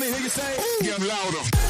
me hear you say, get louder.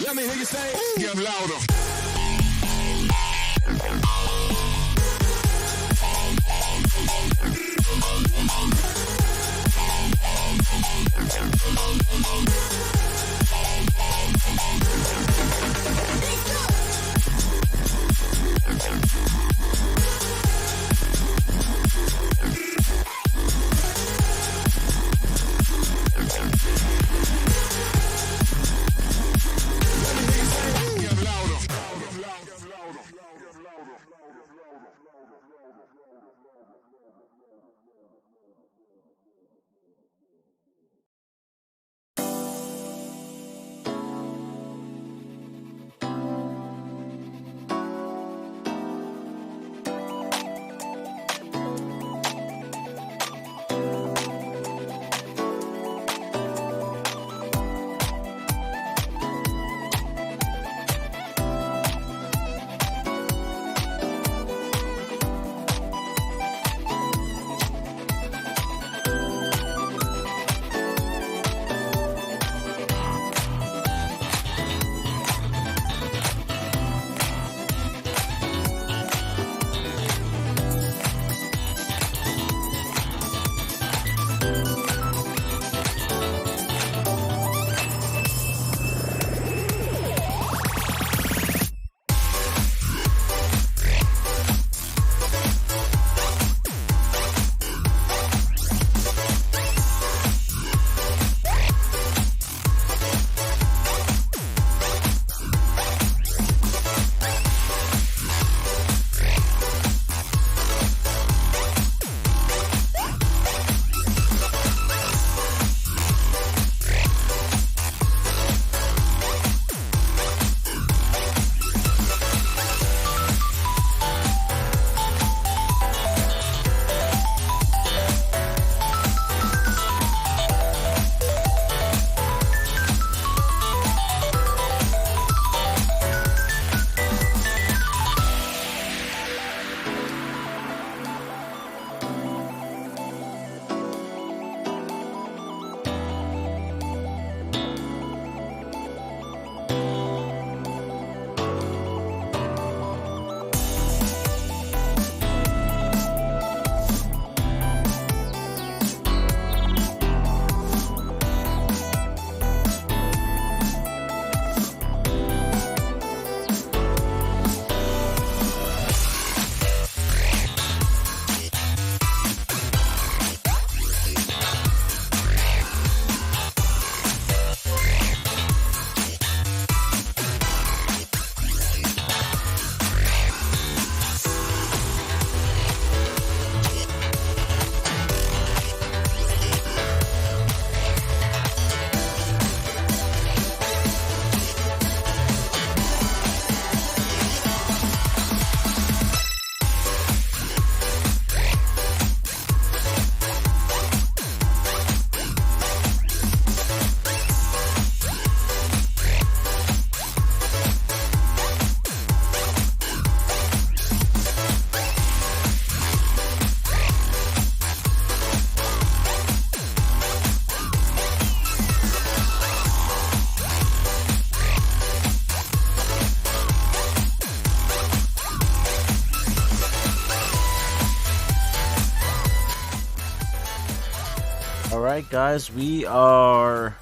Let me hear you say, get louder. Alright guys, we are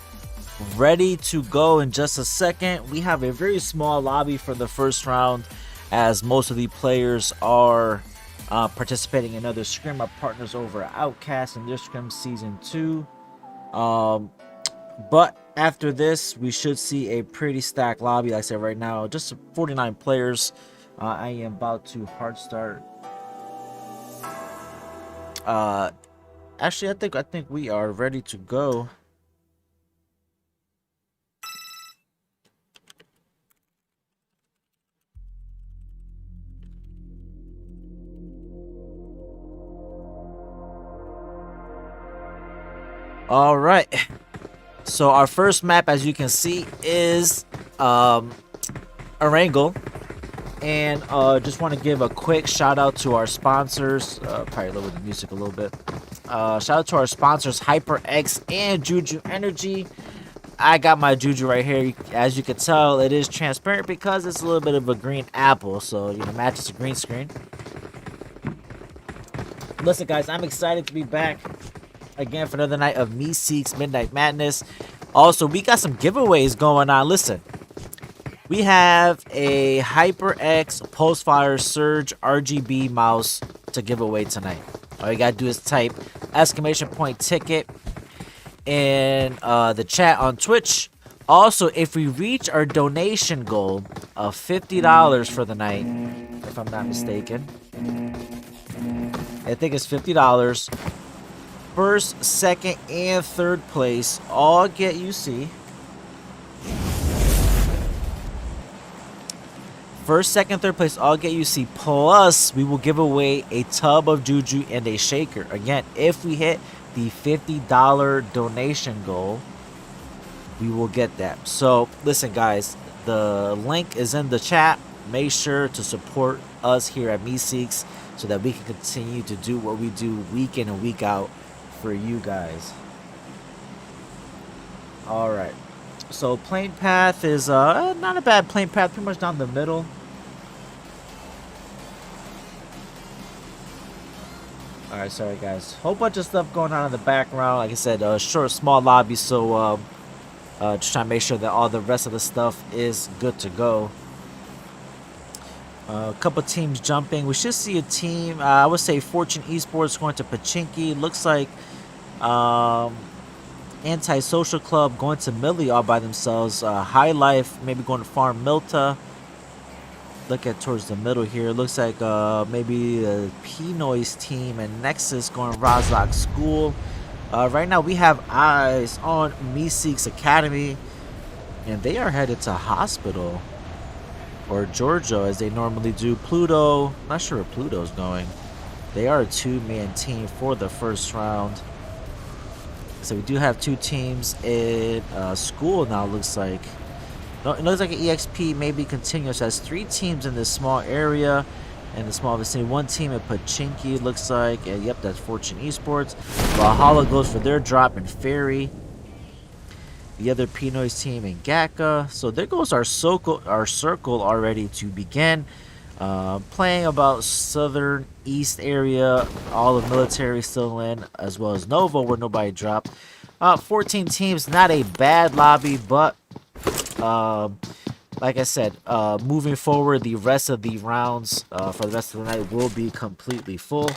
ready to go in just a second. We have a very small lobby for the first round, as most of the players are participating in other scrim. Our partners over at Outcast in their scrim season 2. But after this, we should see a pretty stacked lobby. Like I said, right now, just 49 players. I am about to hard start. Actually, I think we are ready to go. All right. So our first map, as you can see, is Erangel. And just want to give a quick shout out to our sponsors. Probably lower the music a little bit. Shout out to our sponsors, HyperX and JuJu Energy. I got my JuJu right here. As you can tell, it is transparent because it's a little bit of a green apple, so you know, matches the green screen. Listen, guys, I'm excited to be back again for another night of Meseeks Midnight Madness. Also, we got some giveaways going on. Listen, we have a HyperX Pulsefire Surge RGB mouse to give away tonight. All you gotta do is type !ticket in the chat on Twitch. Also, if we reach our donation goal of $50 for the night, if I'm not mistaken, I think it's $50. First, second, and third place all get UC. First, second, third place all get UC. Plus, we will give away a tub of JuJu and a shaker. Again, if we hit the $50 donation goal, we will get that. So, listen, guys, the link is in the chat. Make sure to support us here at Meseeks so that we can continue to do what we do week in and week out for you guys. All right. So plane path is not a bad plane path, pretty much down the middle. All right, sorry guys. Whole bunch of stuff going on in the background. Like I said, short, small lobby, so just trying to make sure that all the rest of the stuff is good to go. A couple teams jumping. We should see a team. I would say Fortune Esports going to Pachinki. Looks like Anti-Social Club going to Millie all by themselves. High Life maybe going to Farm Milta. Look at towards the middle here. Looks like maybe the P-Noise team and Nexus going to Rozak School. Right now we have eyes on Meseeks Academy, and they are headed to Hospital or Georgia as they normally do. Pluto, not sure where Pluto's going. They are a two-man team for the first round. So we do have two teams in school now, looks like. It looks like an EXP maybe continuous. Has three teams in this small area and the small vicinity. One team at Pachinki, looks like. And yep, that's Fortune Esports. Valhalla goes for their drop in Ferry. The other P-Noise team in Gaka. So there goes our circle already to begin. Playing about southern east area. All the military still in, as well as Novo where nobody dropped. 14 teams, not a bad lobby, but like I said, moving forward, the rest of the rounds for the rest of the night will be completely full.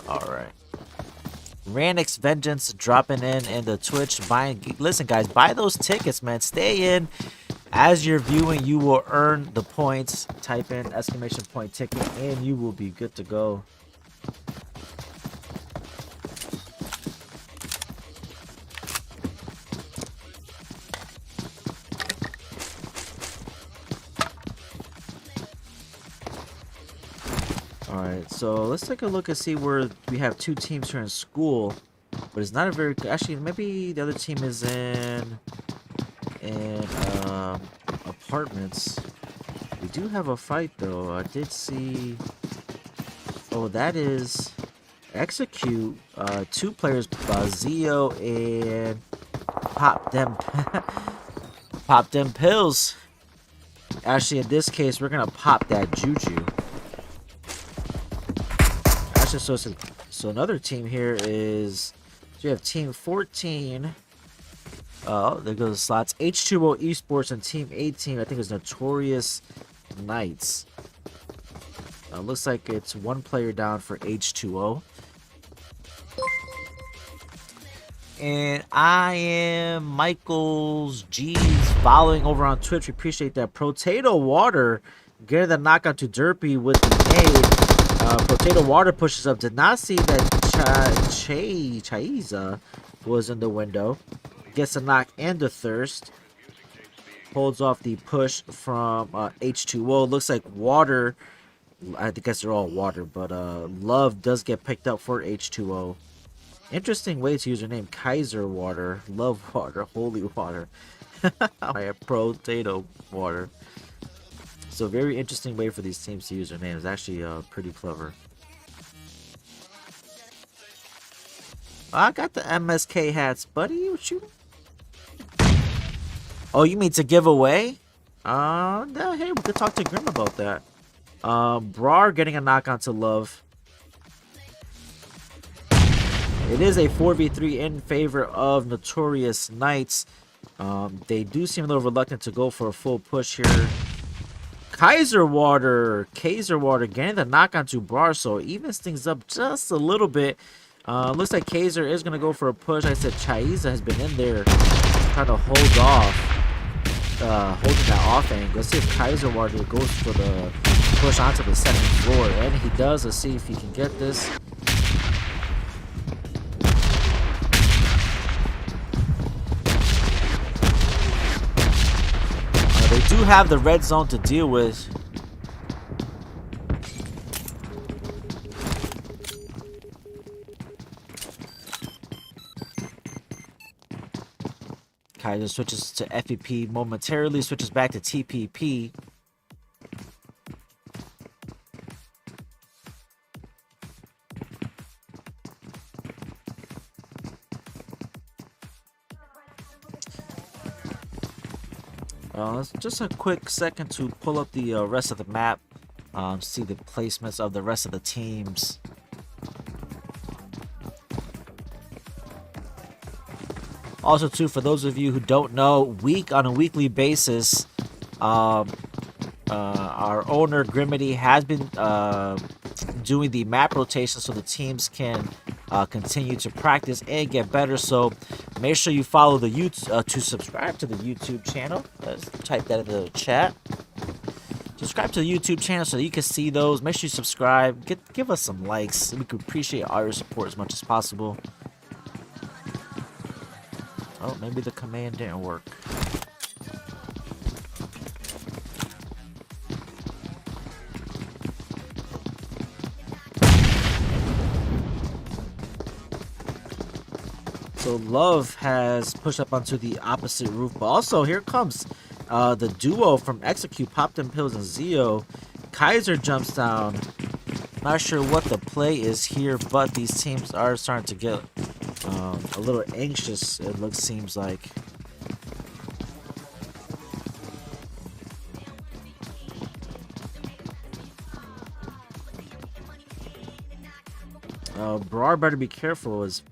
Alright. Ranix Vengeance dropping in the Twitch. Listen, guys, buy those tickets, man. Stay in. As you're viewing, you will earn the points. Type in !ticket and you will be good to go. Alright, so let's take a look and see where we have two teams here in school. But it's not a very... Actually, maybe the other team is in apartments. We do have a fight, though. I did see... Oh, that is... Execute. Two players, Zio and Pop Them Pills. Actually, in this case, we're going to pop that JuJu. Actually, so another team here is, so you have Team 14. Oh, there goes the slots. H2O Esports and Team 18, I think it's Notorious Knights. Looks like it's one player down for H2O. And I am Michael's G's following over on Twitch. We appreciate that. Potato Water getting the knockout to Derpy with the nade. Potato Water pushes up. Did not see that Chaiza was in the window. Gets a knock and a thirst. Holds off the push from H2O. Looks like Water. I guess they're all Water, but Love does get picked up for H2O. Interesting way to use your name. Kaiser Water. Love Water. Holy Water. Potato Water. So very interesting way for these teams to use their names. Actually pretty clever. I got the MSK hats, buddy. What you... Oh, you mean to give away? No, hey, we could talk to Grim about that. Brar getting a knock onto Love. It is a 4v3 in favor of Notorious Knights. They do seem a little reluctant to go for a full push here. Kaiser Water getting the knock onto Brar, so evens things up just a little bit. Looks like Kaiser is going to go for a push. I said Chaiza has been in there trying to hold off, holding that off angle. Let's see if Kaiser Water goes for the push onto the second floor, and he does. Let's see if he can get this. They do have the red zone to deal with. Kaiser switches to FEP momentarily, switches back to TPP. Just a quick second to pull up the rest of the map, see the placements of the rest of the teams. Also, too, for those of you who don't know, on a weekly basis, our owner Grimity has been doing the map rotation so the teams can continue to practice and get better. So make sure you follow the YouTube to subscribe to the YouTube channel. Let's type that in the chat. Subscribe to the YouTube channel so you can see those. Make sure you subscribe. Give us some likes. We could appreciate all your support as much as possible. Oh, maybe the command didn't work. So Love has pushed up onto the opposite roof, but also here comes the duo from Execute, Popped and Pills and Zeo. Kaiser jumps down. Not sure what the play is here, but these teams are starting to get a little anxious, it seems like. Brar better be careful, as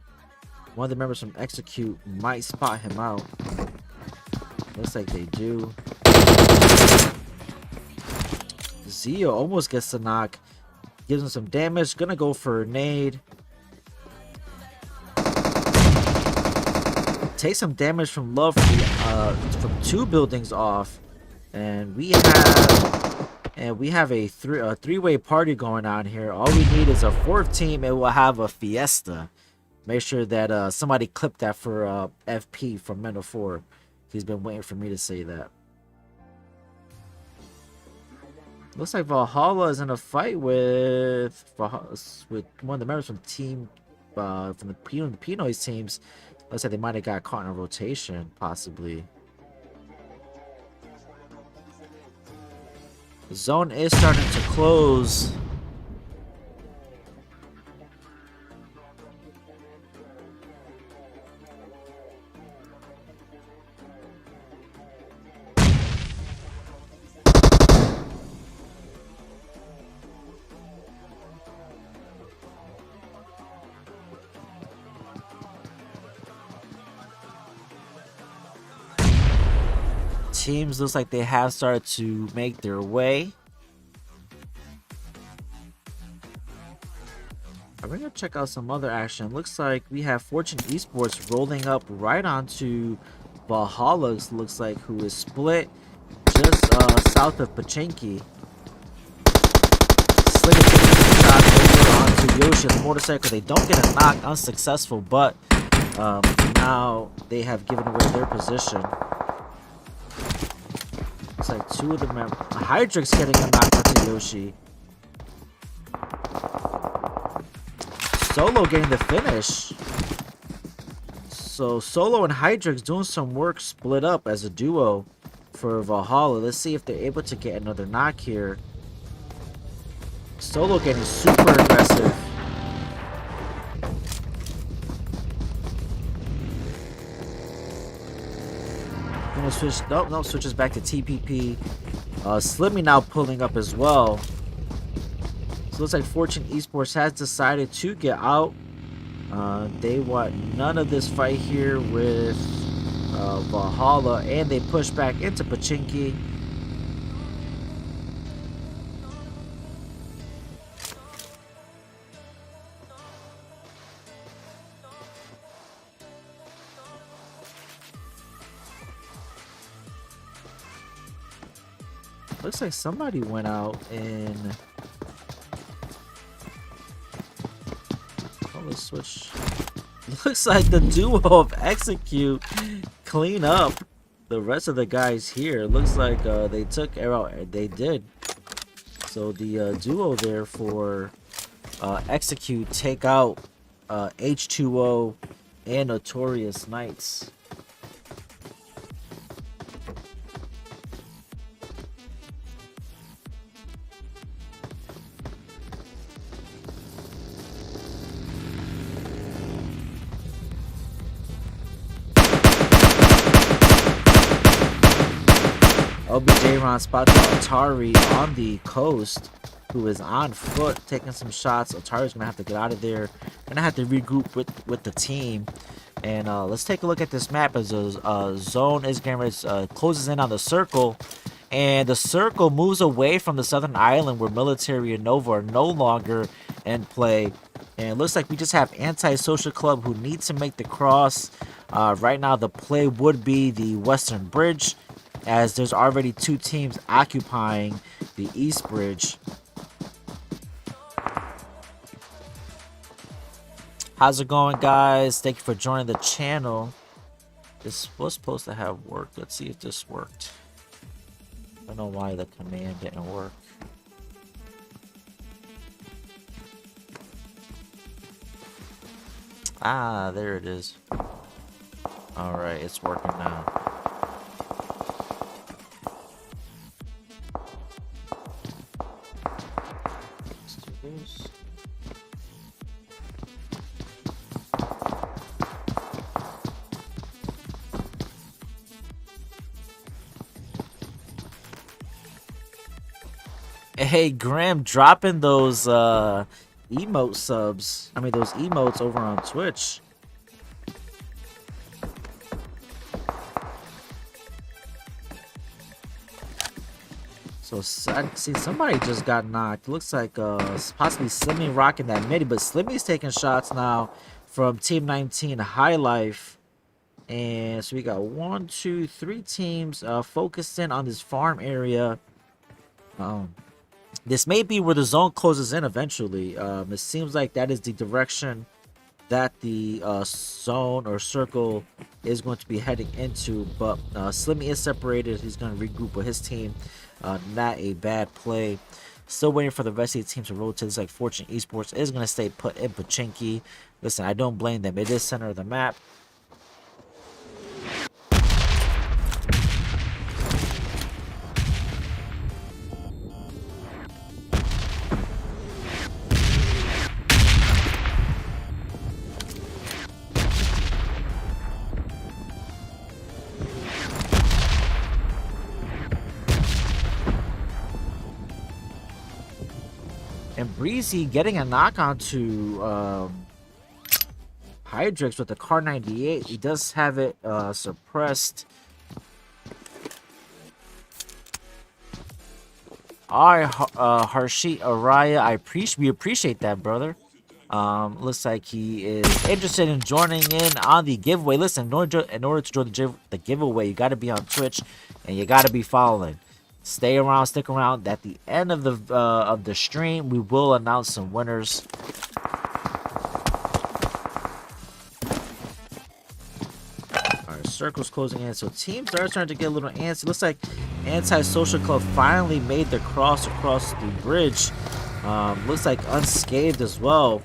one of the members from Execute might spot him out. Looks like they do. Zeo almost gets the knock. Gives him some damage. Gonna go for a nade. Take some damage from Love from two buildings off. And we have a three-way party going on here. All we need is a fourth team and we'll have a fiesta. Make sure that somebody clip that for FP from Men of 4. He's been waiting for me to say that. Looks like Valhalla is in a fight with one of the members from team from the Pinoy's teams. Looks like they might have got caught in a rotation, possibly. The zone is starting to close. teams looks like they have started to make their way. We're gonna check out some other action. Looks like we have Fortune Esports rolling up right onto Valhalla. Looks like who is split just south of Pachinki. Slinger taking a shot over onto Yoshi's motorcycle. They don't get a knock, unsuccessful, but now they have given away their position. Looks like two of them. HyperX getting a knock onto Yoshi. Solo getting the finish. So Solo and HyperX doing some work split up as a duo for Valhalla. Let's see if they're able to get another knock here. Solo getting super aggressive. Gonna switch. Nope, switches back to TPP. Slimmy now pulling up as well. So it looks like Fortune Esports has decided to get out. They want none of this fight here with Valhalla, and they push back into Pachinki. Looks like somebody went out in... Oh, let's switch. Looks like the duo of Execute clean up the rest of the guys here. Looks like they took arrow. They did. So the duo there for Execute take out H2O and Notorious Knights. LBJ Ron spots Atari on the coast, who is on foot taking some shots. Atari's gonna have to get out of there. Gonna have to regroup with the team. And let's take a look at this map as a zone is getting ready, closes in on the circle, and the circle moves away from the southern island where Military and Nova are no longer in play. And it looks like we just have Anti-Social Club who need to make the cross. Right now the play would be the Western Bridge, as there's already two teams occupying the East Bridge. How's it going, guys? Thank you for joining the channel. This was supposed to have worked. Let's see if this worked. I don't know why the command didn't work. Ah, there it is. Alright, it's working now. Hey, Graham, dropping those emote subs. I mean, those emotes over on Twitch. So, I see somebody just got knocked. Looks like possibly Slimmy rocking that midi, but Slimmy's taking shots now from Team 19 High Life. And so we got 1, 2, 3 teams focused in on this farm area. This may be where the zone closes in eventually. It seems like that is the direction that the zone or circle is going to be heading into. But Slimmy is separated. He's going to regroup with his team. Not a bad play. Still waiting for the rest of the team to rotate. It's like Fortune Esports is going to stay put in Pachinki. Listen, I don't blame them. It is center of the map. And Breezy getting a knock onto HyperX with the Car 98. He does have it suppressed. All right, Harshit Araya, we appreciate that, brother. Looks like he is interested in joining in on the giveaway. Listen, in order to join the giveaway, you got to be on Twitch and you got to be following. Stay around, stick around. At the end of the stream, we will announce some winners. All right, circle's closing in, so teams are starting to get a little antsy. Looks like Anti-Social Club finally made the cross across the bridge. Looks like unscathed as well.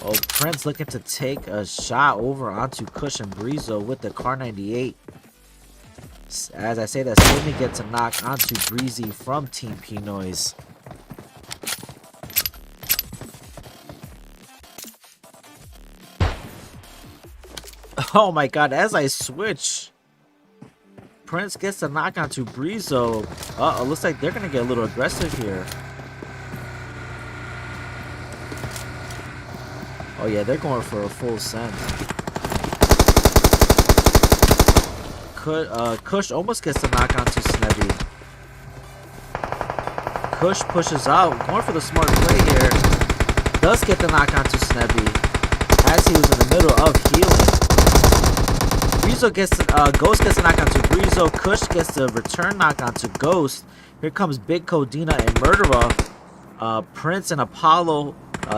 Oh, Prince looking to take a shot over onto Kush and Breezo with the Car 98. As I say that, Sydney gets a knock onto Breezy from Team P-Noise. Oh my god, as I switch, Prince gets a knock onto Breezo. Uh-oh, looks like they're going to get a little aggressive here. Oh yeah, they're going for a full send. Kush almost gets the knock onto Snebby. Kush pushes out, going for the smart play here. Does get the knock onto Snebby as he was in the middle of healing. Breezo gets Ghost gets a knock onto Breezo. Kush gets the return knock onto Ghost. Here comes Big Codina and Murderer. Prince and Apollo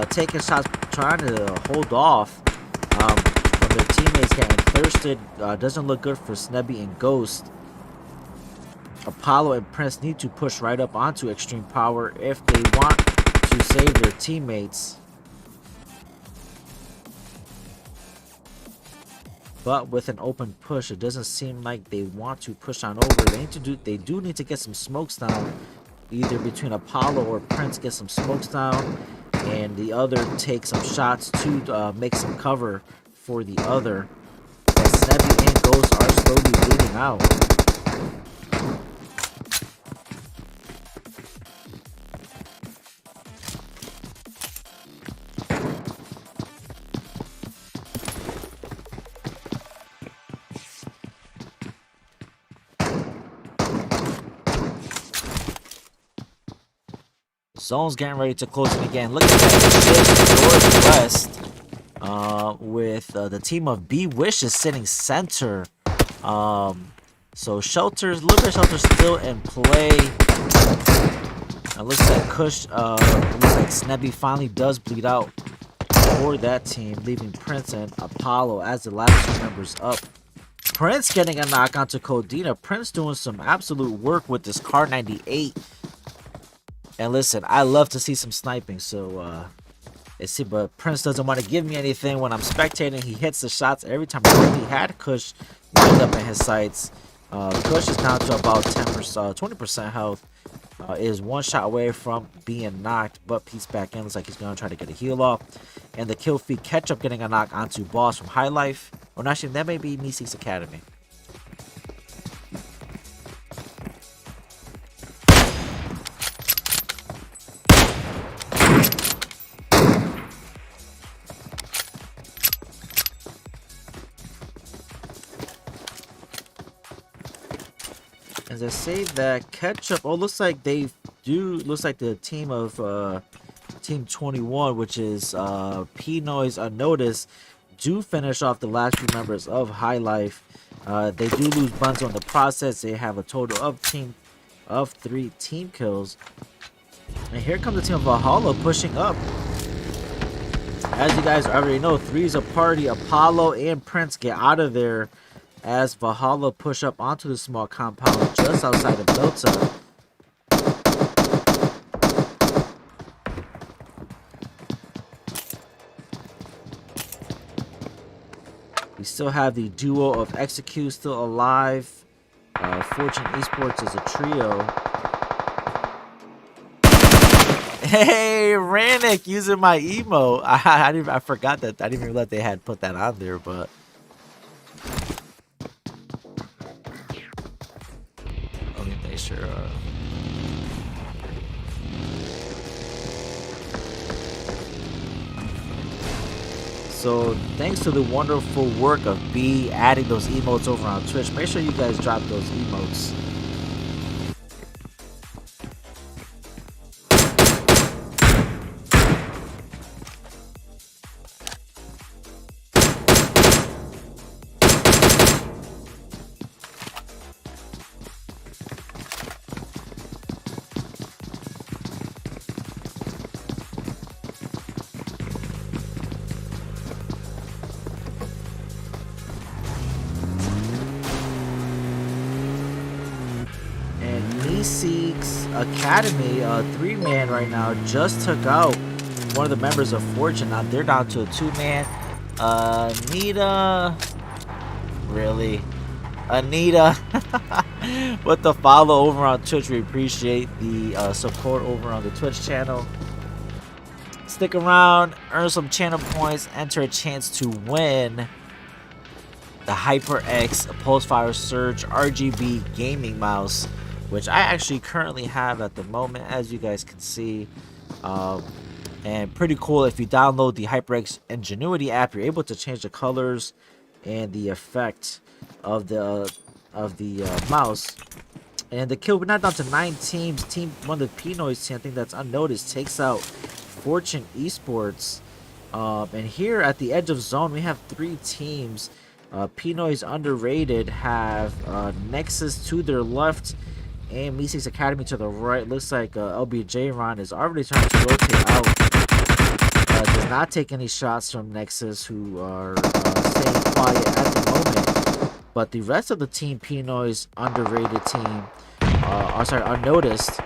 taking shots, trying to hold off from their teammates getting thirsted. Doesn't look good for Snebby and Ghost. Apollo and Prince need to push right up onto Extreme Power if they want to save their teammates. But with an open push, it doesn't seem like they want to push on over. They do need to get some smokes down. Either between Apollo or Prince get some smokes down, and the other take some shots to make some cover for the other. As Snebby and Ghost are slowly bleeding out. Zone's getting ready to close in again. Look at that shift northwest with the team of B-Wish is sitting center. So Shelter's, a little bit of Shelter still in play. It looks like Kush, looks like Snebby finally does bleed out for that team, leaving Prince and Apollo as the last two members up. Prince getting a knock onto Codina. Prince doing some absolute work with this Car 98. And listen, I love to see some sniping, so but Prince doesn't want to give me anything when I'm spectating. He hits the shots every time. He really had Kush lined up in his sights. Kush is down to about 20% health. Is one shot away from being knocked, but peeks back in. Looks like he's going to try to get a heal off. And the kill feed Ketchup getting a knock onto Boss from High Life. Or actually, that may be Meseeks Academy. As I say that, Ketchup, looks like the team of Team 21, which is P-Noise Unnoticed, do finish off the last few members of High Life. They do lose Bunzo in the process. They have a total of 3 team kills. And here comes the team of Valhalla pushing up. As you guys already know, 3 is a party. Apollo and Prince get out of there as Valhalla push up onto the small compound just outside of Delta. We still have the duo of Execute still alive. Fortune Esports is a trio. Hey, Rannick using my emo. I forgot that. I didn't even realize they had put that on there, but they sure are. So thanks to the wonderful work of B adding those emotes over on Twitch. Make sure you guys drop those emotes. Meseeks Academy, 3-man right now, just took out one of the members of Fortune. Now they're down to a 2-man. Anita, really? Anita, with the follow over on Twitch. We appreciate the support over on the Twitch channel. Stick around, earn some channel points, enter a chance to win the HyperX Pulsefire Surge RGB gaming mouse, which I actually currently have at the moment, as you guys can see. And pretty cool. If you download the HyperX Ingenuity app, you're able to change the colors and the effect of the mouse. And the kill, we're not down to 9 teams. Team 1, the Pinoy's team, I think that's unnoticed, takes out Fortune Esports. And here at the edge of zone, we have 3 teams. Pinoy's Underrated have Nexus to their left and Meseeks Academy to the right. Looks like LBJ Ron is already trying to rotate out. Does not take any shots from Nexus, who are staying quiet at the moment. But the rest of the team, Pinoy's Underrated team, Unnoticed,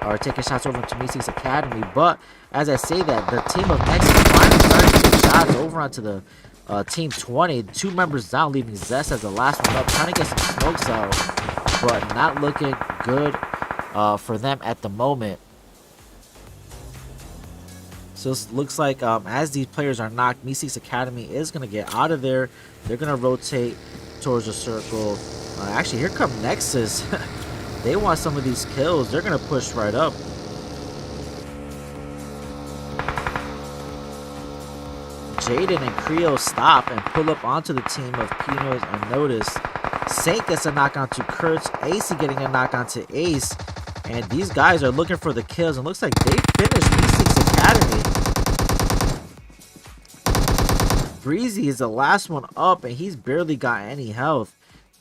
are taking shots over to Meseeks Academy. But as I say that, the team of Nexus finally starting to get shots over onto the Team 20, 2 members down, leaving Zest as the last one up, trying to get some smokes out, but not looking good for them at the moment. So it looks like as these players are knocked, Meseeks Academy is going to get out of there. They're going to rotate towards the circle. Actually, here come Nexus. They want some of these kills. They're going to push right up. Jaden and Creo stop and pull up onto the team of Pinoy's Unnoticed. Saint gets a knock onto Kurtz. AC getting a knock onto Ace. And these guys are looking for the kills. And looks like they finished Meseeks Academy. Breezy is the last one up, and he's barely got any health.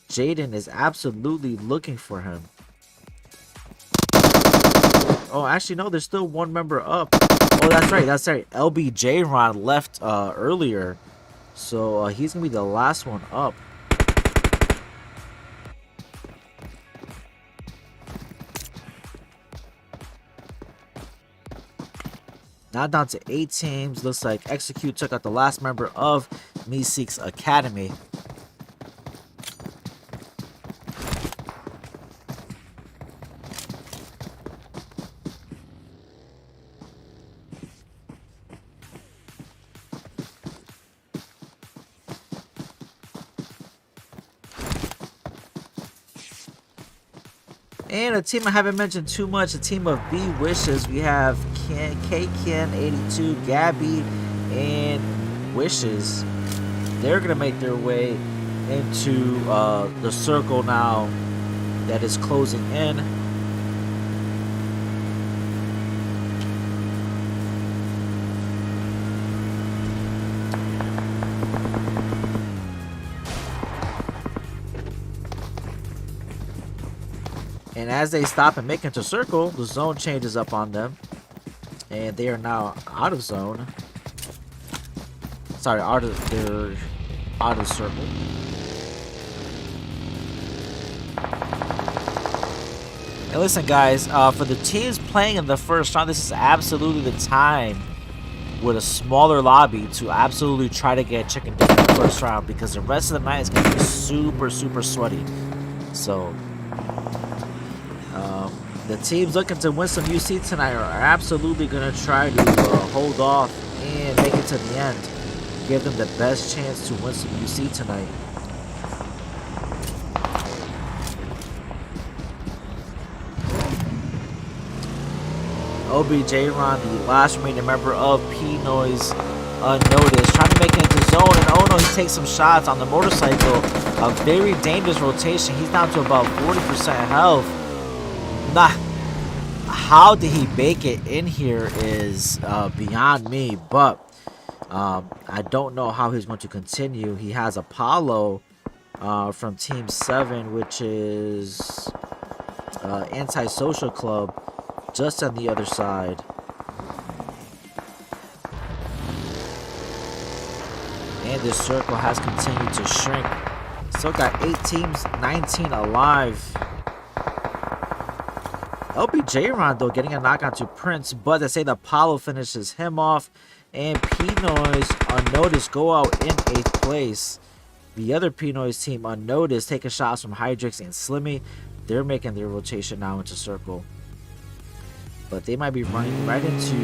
Jaden is absolutely looking for him. Oh, actually, no, there's still 1 member up. Oh, that's right. That's right. LBJ Ron left earlier. So he's going to be the last one up. Now down to 8 teams. Looks like Execute took out the last member of Meseeks Academy. And a team I haven't mentioned too much, a team of B Wishes. We have K-Ken82, Gabby, and Wishes. They're going to make their way into the circle now that is closing in. And as they stop and make it to circle, the zone changes up on them. And they are now out of zone. Sorry, they're out of circle. And listen, guys, for the teams playing in the first round, this is absolutely the time with a smaller lobby to absolutely try to get chicken dinner in the first round, because the rest of the night is going to be super, super sweaty. So the teams looking to win some UC tonight are absolutely going to try to hold off and make it to the end. Give them the best chance to win some UC tonight. OBJ Ron, the last remaining member of Pinoy's Unnoticed, trying to make it into zone, and oh no, he takes some shots on the motorcycle. A very dangerous rotation. He's down to about 40% health. Nah, how did he make it in here is beyond me, but I don't know how he's going to continue. He has Apollo from Team 7, which is Antisocial Club, just on the other side. And this circle has continued to shrink. Still got 8 teams, 19 alive. LBJ Rondo getting a knockout to Prince, but they say the Apollo finishes him off, and P-Noise unnoticed go out in 8th place. The other P-Noise team unnoticed taking shots from Hydrix and Slimmy. They're making their rotation now into circle, but they might be running right into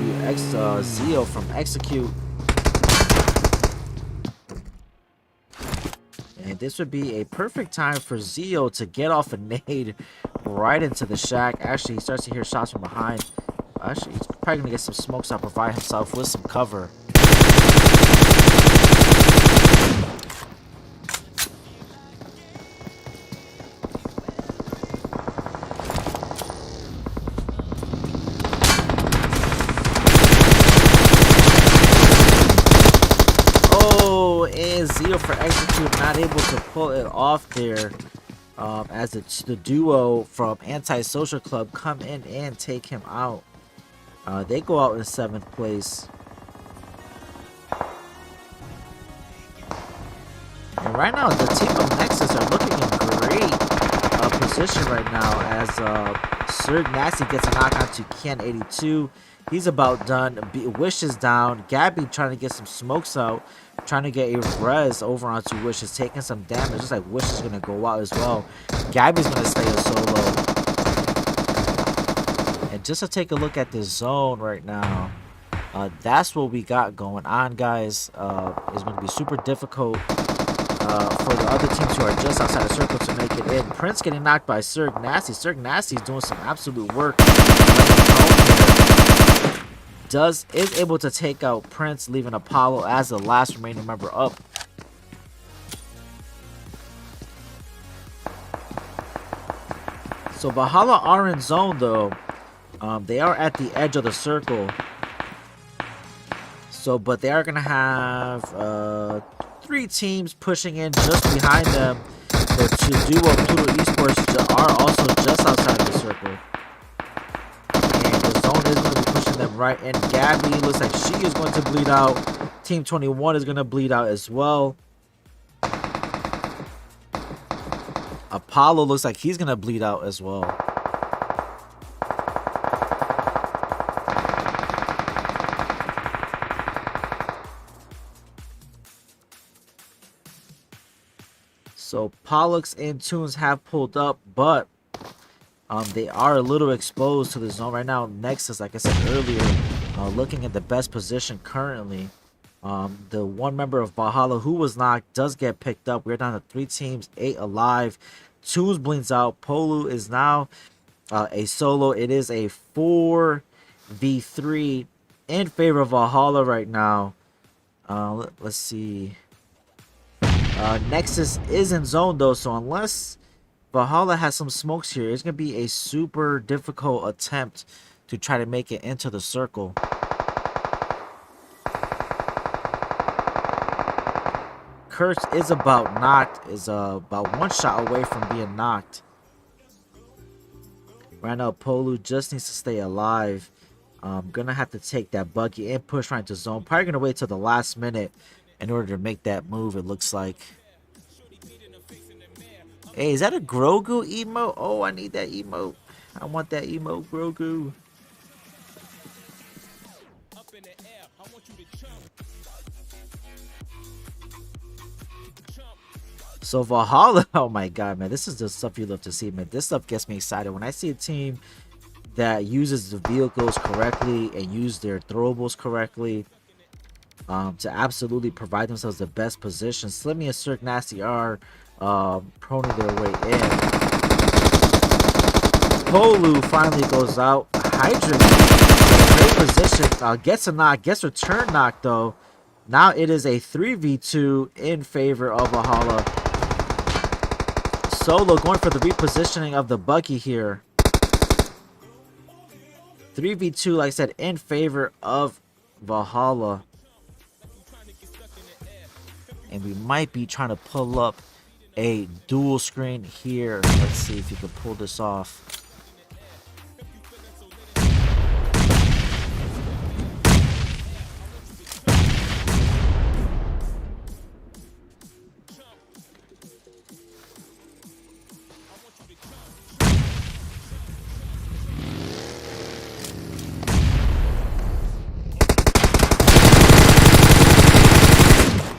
Zeo from Execute. And this would be a perfect time for Zeo to get off a nade right into the shack. Actually, he starts to hear shots from behind. Actually, he's probably going to get some smokes out, provide himself with some cover. And Zeo for Execute not able to pull it off there, as the duo from Anti-Social Club come in and take him out. They go out in 7th place. And right now, the team of Nexus are looking in great position right now as Serg Nasty gets a knockout to Ken82. He's about done. Wish is down. Gabby trying to get some smokes out. Trying to get a res over onto Wish. Is taking some damage. Just like Wish is going to go out as well. Gabby's going to stay a solo. And just to take a look at the zone right now. That's what we got going on, guys. It's going to be super difficult for the other teams who are just outside the circle to make it in. Prince getting knocked by Serg Nasty. Serg Nasty is doing some absolute work. Is able to take out Prince, leaving Apollo as the last remaining member up. So Valhalla are in zone though. They are at the edge of the circle. So, but they are gonna have 3 teams pushing in just behind them. The duo Pluto Esports are also just outside of the circle. Is going to be pushing them right in. Gabby looks like she is going to bleed out. Team 21 is going to bleed out as well. Apollo looks like he's going to bleed out as well. So Pollux and Tunes have pulled up, but they are a little exposed to the zone right now. Nexus, like I said earlier, looking at the best position currently. The one member of Valhalla who was knocked does get picked up. We're down to 3 teams, 8 alive. Tunes bleeds out. Polu is now a solo. It is a 4v3 in favor of Valhalla right now. Let's see. Nexus is in zone though, so unless Valhalla has some smokes here, it's going to be a super difficult attempt to try to make it into the circle. Kurtz is about knocked, is about 1 shot away from being knocked. Right now, Polu just needs to stay alive. Gonna have to take that buggy and push right into zone. Probably gonna wait till the last minute in order to make that move, it looks like. Hey, is that a Grogu emote? Oh, I need that emote. I want that emote, Grogu. So Valhalla, oh my god, man, this is the stuff you love to see, man. This stuff gets me excited. When I see a team that uses the vehicles correctly and use their throwables correctly, to absolutely provide themselves the best position. Slimmy and Cirque Nasty are proning their way in. Polu finally goes out. Hydrix in a great position. Gets a knock. Gets a turn knock though. Now it is a 3v2 in favor of Valhalla. Solo going for the repositioning of the buggy here. 3v2, like I said, in favor of Valhalla. And we might be trying to pull up a dual screen here. Let's see if you can pull this off.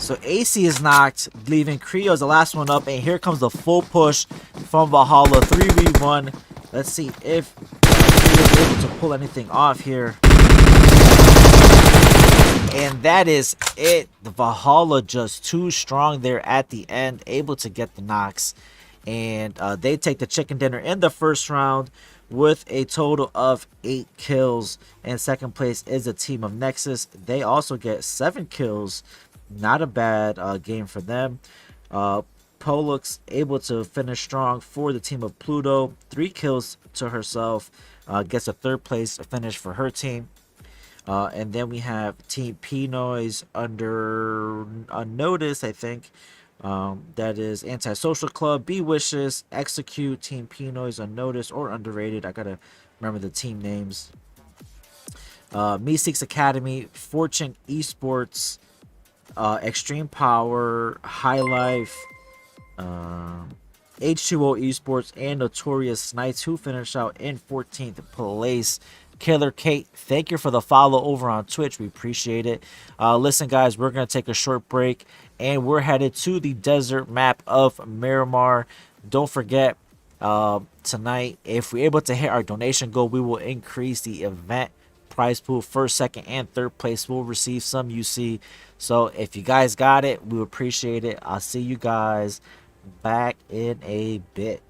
So AC is knocked, leaving Creo as the last one up. And here comes the full push from Valhalla. 3v1. Let's see if Creo is able to pull anything off here. And that is it. The Valhalla just too strong there at the end, able to get the knocks. And they take the chicken dinner in the first round with a total of 8 kills. And second place is the team of Nexus. They also get 7 kills. Not a bad game for them. Pollux able to finish strong for the team of Pluto. 3 kills to herself. Gets a third place finish for her team. And then we have Team P-Noise under unnoticed, I think. That is Antisocial Club, Be Wishes, Execute, Team P-Noise, Unnoticed, or Underrated. I gotta remember the team names. Meseeks Academy, Fortune Esports, Extreme Power, High Life, H2O Esports, and Notorious Knights, who finished out in 14th place. Killer Kate, thank you for the follow over on Twitch. We appreciate it. Listen, guys, we're going to take a short break, and we're headed to the desert map of Miramar. Don't forget, tonight, if we're able to hit our donation goal, we will increase the event prize pool. First, second, and third place will receive some UC. So if you guys got it, we appreciate it. I'll see you guys back in a bit.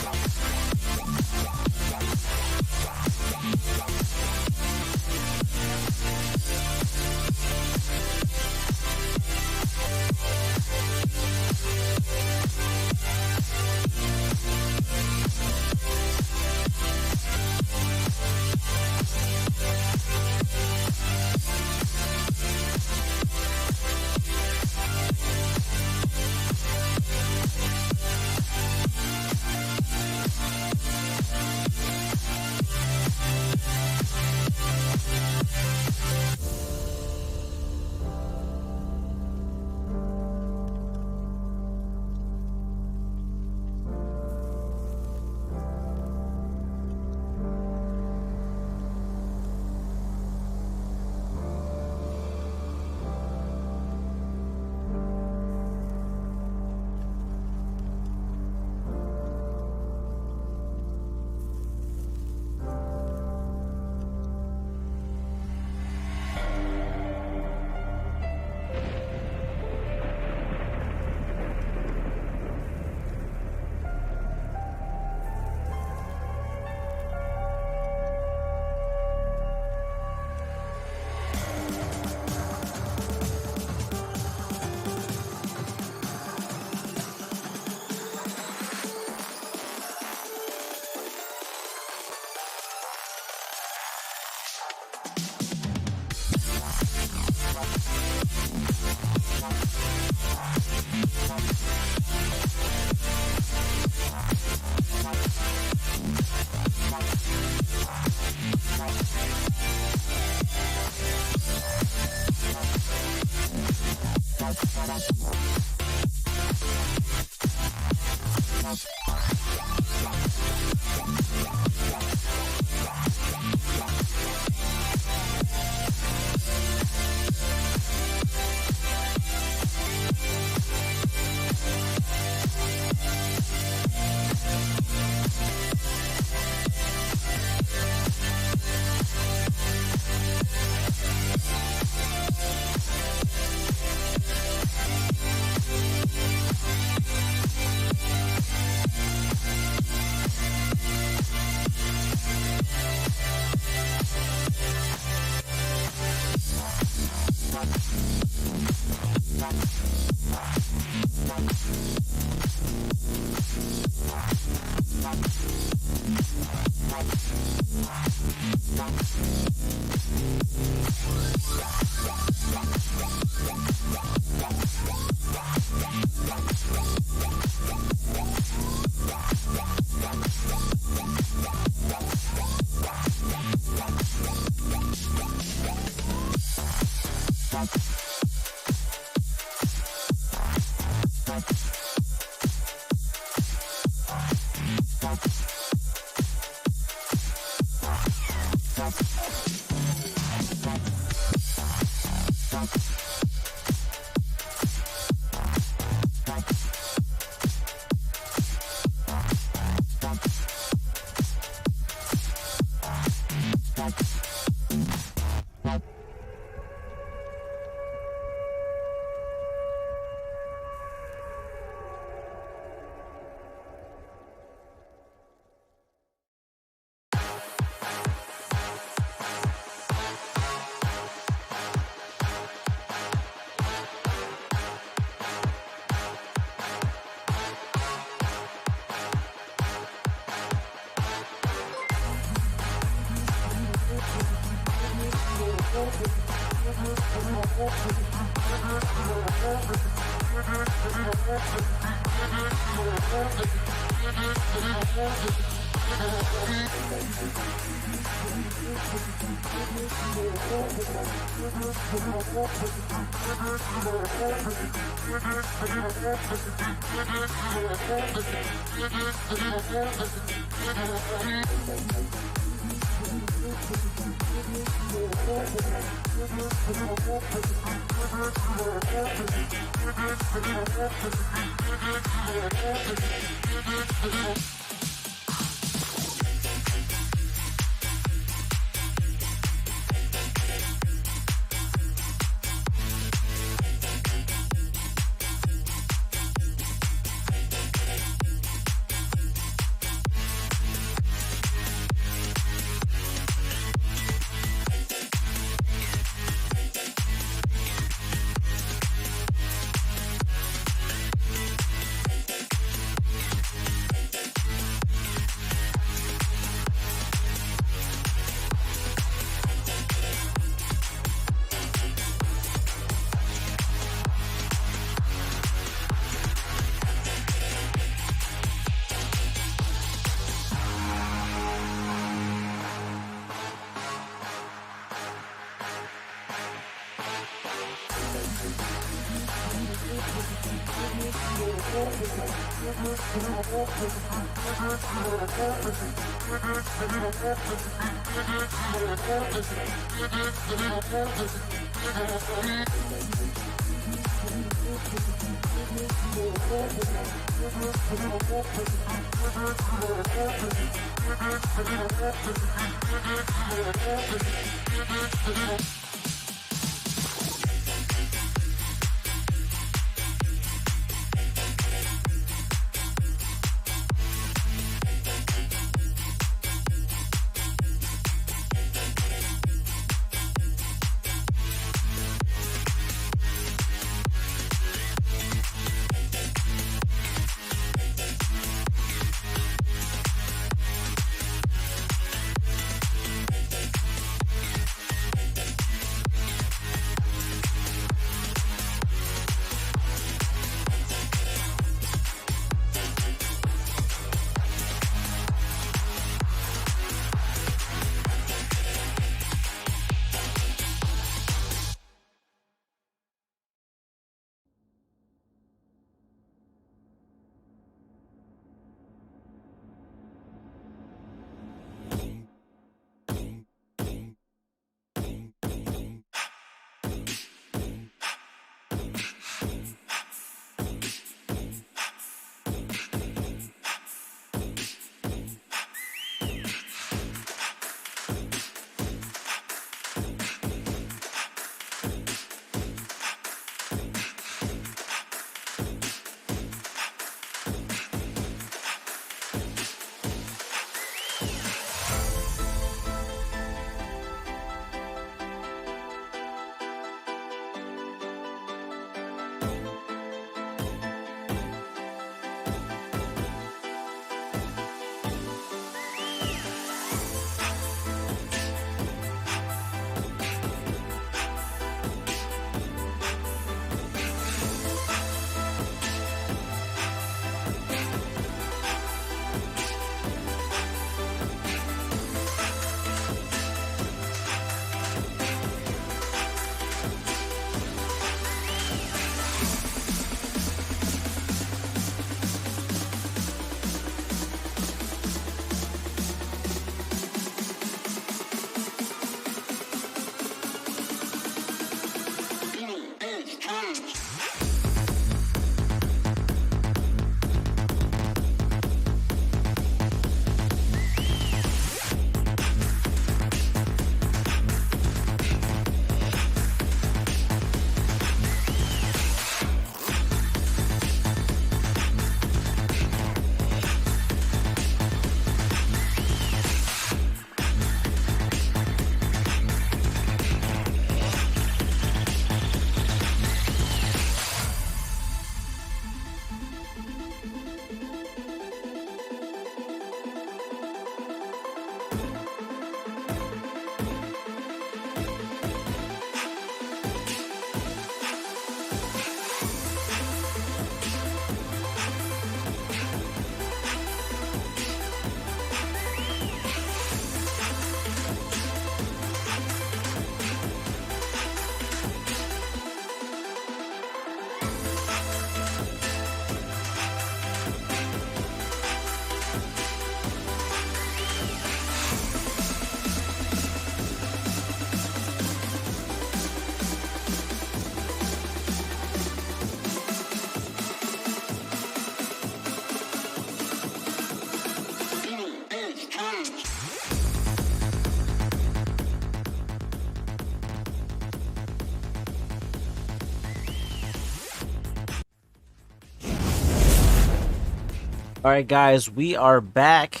All right, guys, we are back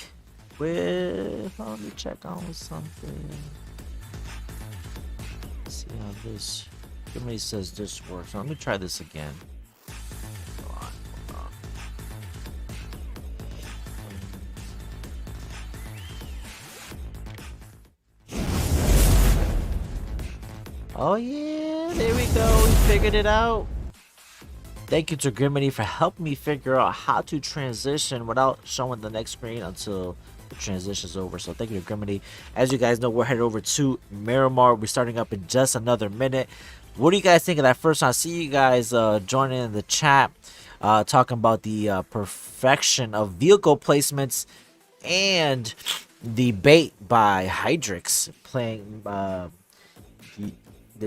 with. Let me check on something. Let's see how this. Somebody says this works. Let me try this again. Hold on, hold on. Oh yeah, there we go. We figured it out. Thank you to Griminy for helping me figure out how to transition without showing the next screen until the transition is over. So thank you to Griminy. As you guys know, we're headed over to Miramar. We're starting up in just another minute. What do you guys think of that first one? I see you guys joining in the chat, talking about the perfection of vehicle placements and the bait by HyperX playing the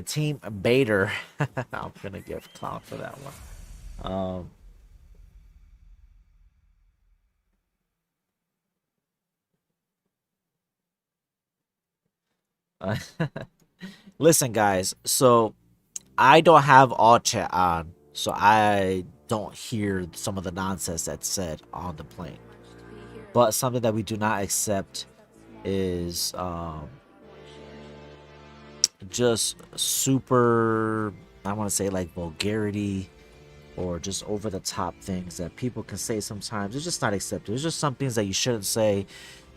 team baiter. I'm gonna give clown for that one. Listen, guys. So I don't have all chat on, so I don't hear some of the nonsense that's said on the plane. But something that we do not accept is just super, I want to say, like vulgarity or just over the top things that people can say sometimes. It's just not accepted. It's just some things that you shouldn't say.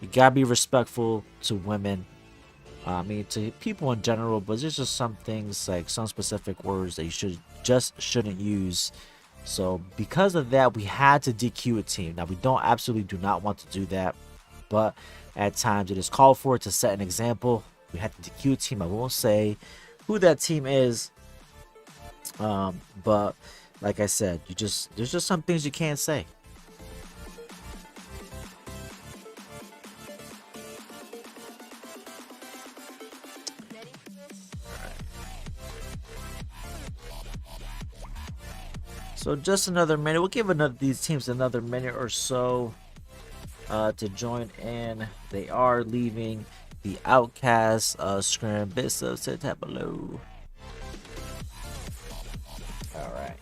You gotta be respectful to women. I mean, to people in general, but there's just some things, like some specific words that you shouldn't use. So because of that, we had to DQ a team. Now we absolutely do not want to do that, but at times it is called for to set an example. We had to DQ a team. I won't say who that team is, but like I said, there's just some things you can't say. So just another minute. We'll give these teams another minute or so to join in. They are leaving the Outcast scrim. Bits of set tap below. All right.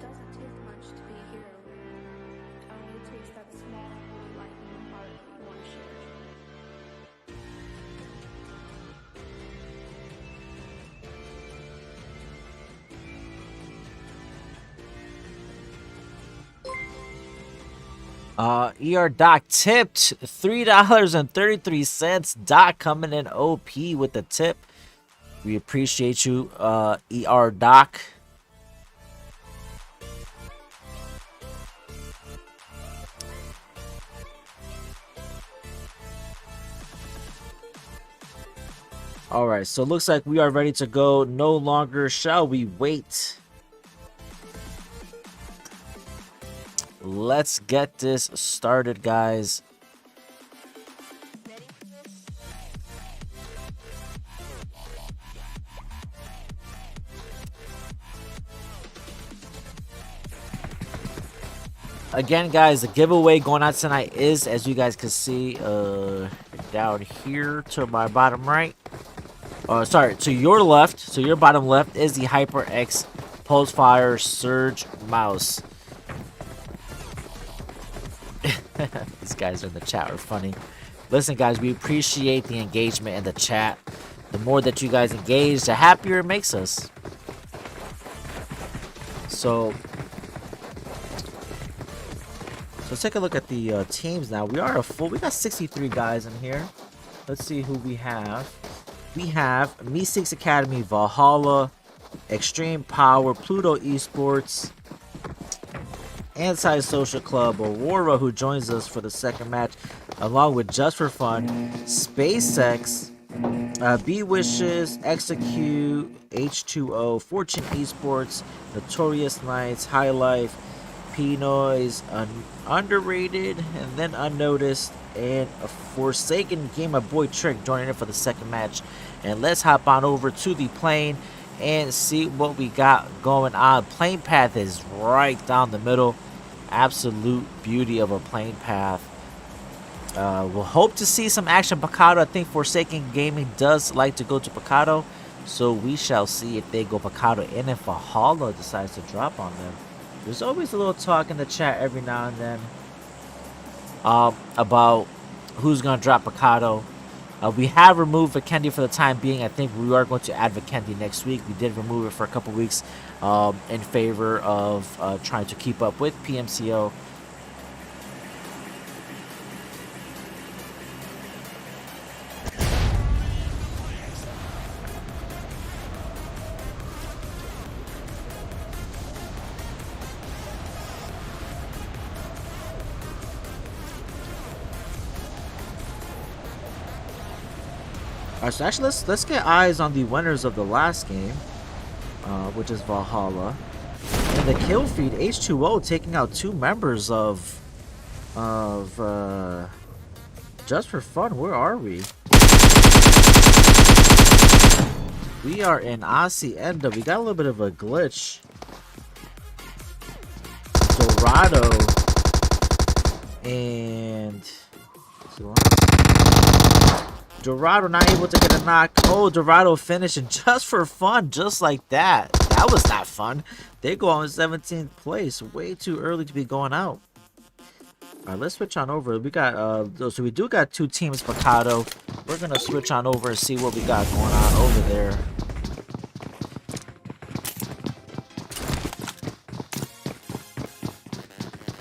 Doesn't take much to be a hero. It only takes that small little light in your heart that you want to share. ER Doc tipped $3.33. Doc coming in OP with the tip. We appreciate you, ER Doc. All right, so it looks like we are ready to go. No longer shall we wait. Let's get this started, guys. Again, guys, the giveaway going on tonight is, as you guys can see, down here to my bottom right. Sorry, to your left, to your bottom left is the HyperX Pulsefire Surge mouse. These guys in the chat are funny. Listen, guys, we appreciate the engagement in the chat. The more that you guys engage, the happier it makes us. So let's take a look at the teams now. We got 63 guys in here. Let's see who we have. We have Meseeks Academy, Valhalla, Extreme Power, Pluto Esports, Anti-Social Club, Aurora, who joins us for the second match, along with Just for Fun, SpaceX, B Wishes, Execute, H2O, Fortune Esports, Notorious Knights, High Life, P Noise, Underrated, and then Unnoticed, and a Forsaken Game. My boy Trick joining in for the second match. And let's hop on over to the plane and see what we got going on. Plane path is right down the middle. Absolute beauty of a plane path. We'll hope to see some action Picado. I think Forsaken Gaming does like to go to Picado, so we shall see if they go Picado and if Valhalla decides to drop on them. There's always a little talk in the chat every now and then about who's going to drop Picado. We have removed Vikendi for the time being. I think we are going to add Vikendi next week. We did remove it for a couple weeks in favor of trying to keep up with PMCO. Alright, so actually let's get eyes on the winners of the last game, which is Valhalla. And the kill feed, H2O taking out 2 members of Just for Fun. Where are we? We are in Hacienda. We got a little bit of a glitch. Dorado and Dorado not able to get a knock. Oh, Dorado finishing Just for Fun, just like that. That was not fun. They go on 17th place. Way too early to be going out. All right, let's switch on over. We got so we do got 2 teams Picado. We're gonna switch on over and see what we got going on over there.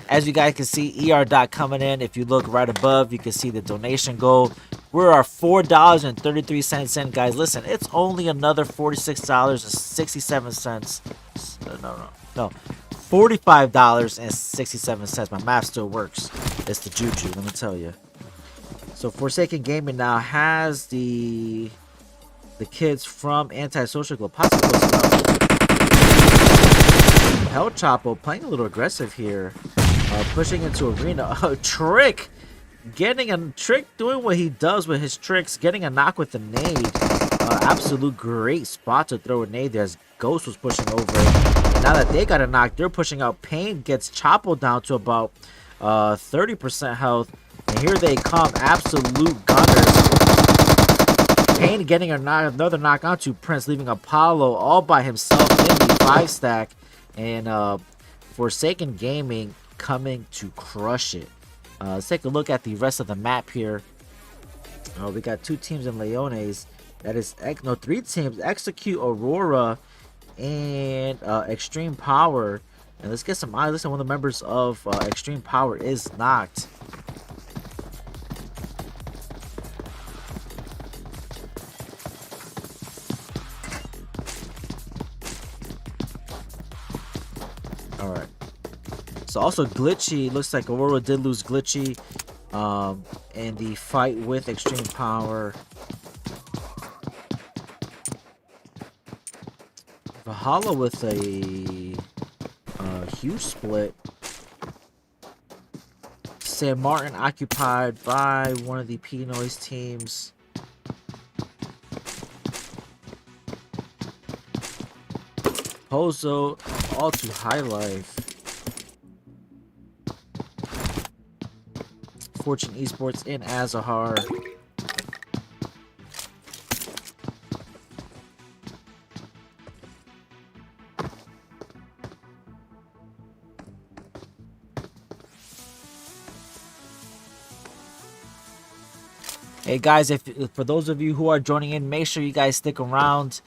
As you guys can see, ER dot coming in. If you look right above, you can see the donation goal. We're our $4.33 in, guys. Listen, it's only another $46.67. No, $45.67. My math still works. It's the JuJu, let me tell you. So Forsaken Gaming now has the kids from Antisocial Club. Possibly Hell Chapo playing a little aggressive here, pushing into arena. Trick. Getting a Trick doing what he does with his tricks, getting a knock with the nade. Absolute great spot to throw a nade there as Ghost was pushing over. Now that they got a knock, they're pushing out. Pain gets Chapo down to about 30% health. And here they come, absolute gunners. Pain getting another knock onto Prince, leaving Apollo all by himself in the 5-stack. And Forsaken Gaming coming to crush it. Let's take a look at the rest of the map here. We got 2 teams in Leones. That is 3 teams: Execute, Aurora, and Extreme Power. And let's get some eyes. Listen, one of the members of Extreme Power is knocked. All right. So also Glitchy, looks like Aurora did lose Glitchy in the fight with Extreme Power. Valhalla with a huge split. San Martin occupied by one of the P Noise teams. Pozo all to High Life. Fortune Esports in Azahar. Hey guys, for those of you who are joining in, make sure you guys stick around.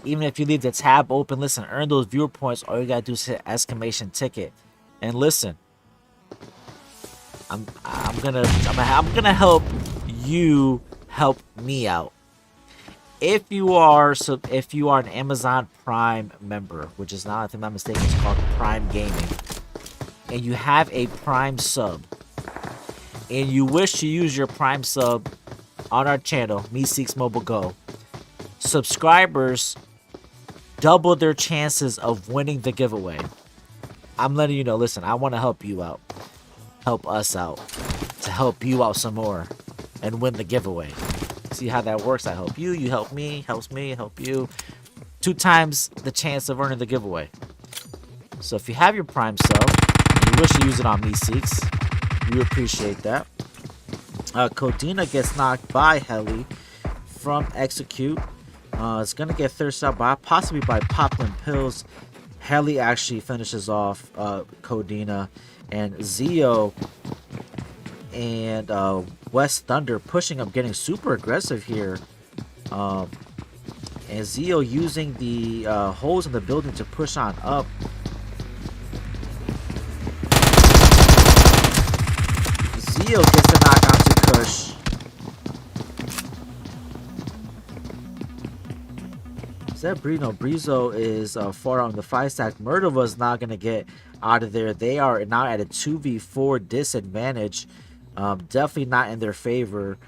Even if you leave the tab open, listen, earn those viewer points. All you gotta do is hit exclamation ticket. And listen, I'm gonna help you help me out. If you are an Amazon Prime member, which is not, if I'm not mistaken, it's called Prime Gaming, and you have a Prime sub, and you wish to use your Prime sub on our channel, Meseeks Mobile Go, subscribers double their chances of winning the giveaway. I'm letting you know, listen, I want to help you out. Help us out. To help you out some more and win the giveaway. See how that works? I help you, you help me, helps me, help you. 2 times the chance of earning the giveaway. So if you have your Prime sub and you wish to use it on Meseeks, we appreciate that. Codina gets knocked by Heli from Execute. It's going to get thirsted out by possibly by Poplin Pills. Heli actually finishes off Codina, and Zio and West Thunder pushing up, getting super aggressive here. And Zio using the holes in the building to push on up. Zio gets the knock onto Kush. Brizo is far out on the 5 stack. Murder was not going to get out of there. They are now at a 2v4 disadvantage. Definitely not in their favor.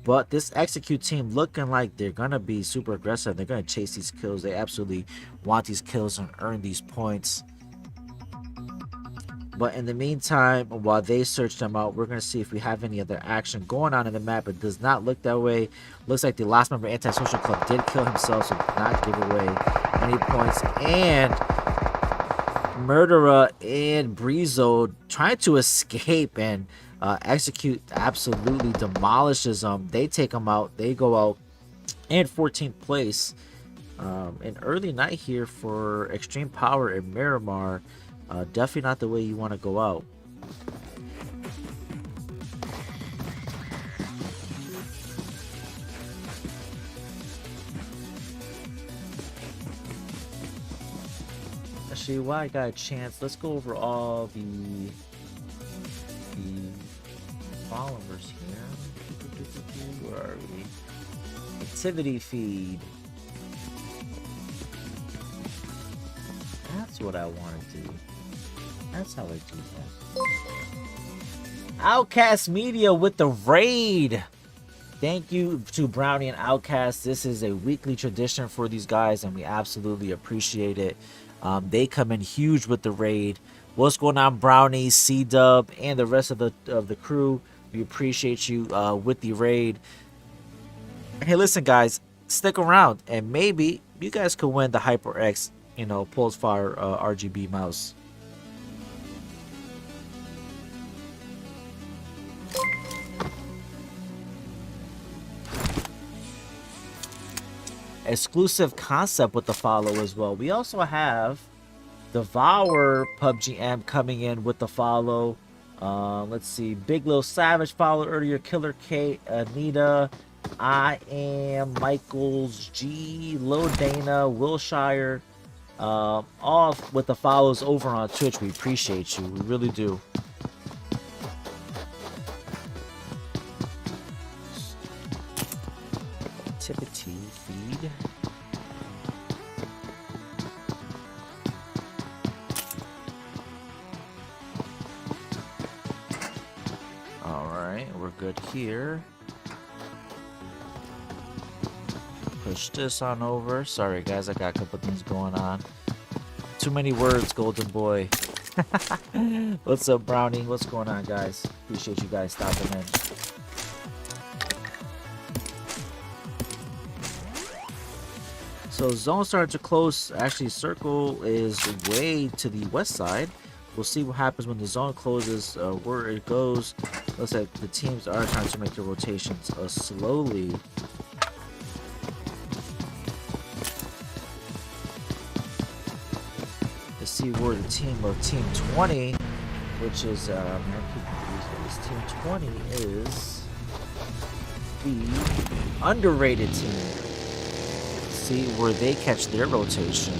But this Execute team looking like they're going to be super aggressive. They're going to chase these kills. They absolutely want these kills and earn these points. But in the meantime, while they search them out, we're going to see if we have any other action going on in the map. It does not look that way. Looks like the last member of Antisocial Club did kill himself, so did not give away any points. And Murderer and Brizo trying to escape, and Execute absolutely demolishes them. They take them out. They go out in 14th place. An early night here for Extreme Power in Miramar. Definitely not the way you want to go out. Actually, while I got a chance, let's go over all the followers here. Where are we? Activity feed. That's what I want to do. That's how I do that. Outcast Media with the raid. Thank you to Brownie and Outcast. This is a weekly tradition for these guys, and we absolutely appreciate it. They come in huge with the raid. What's going on, Brownie, C-Dub, and the rest of the crew? We appreciate you with the raid. Hey, listen, guys, stick around, and maybe you guys could win the HyperX, Pulse Fire RGB mouse. Exclusive concept with the follow as well. We also have Devour PUBG M coming in with the follow. Let's see. Big Lil Savage followed earlier. Killer Kate, Anita, I Am, Michaels, G, Lil Dana, Wilshire. All with the follows over on Twitch. We appreciate you. We really do. Activity feed. Alright, we're good here. Push this on over. Sorry guys, I got a couple things going on. Too many words, GoldenBoy. What's up, Brownie? What's going on, guys? Appreciate you guys stopping in. So zone started to close. Actually, circle is way to the west side. We'll see what happens when the zone closes, where it goes. Looks like the teams are trying to make their rotations slowly. Let's see where the team of Team 20, which is, this Team 20 is the underrated team. See where they catch their rotation.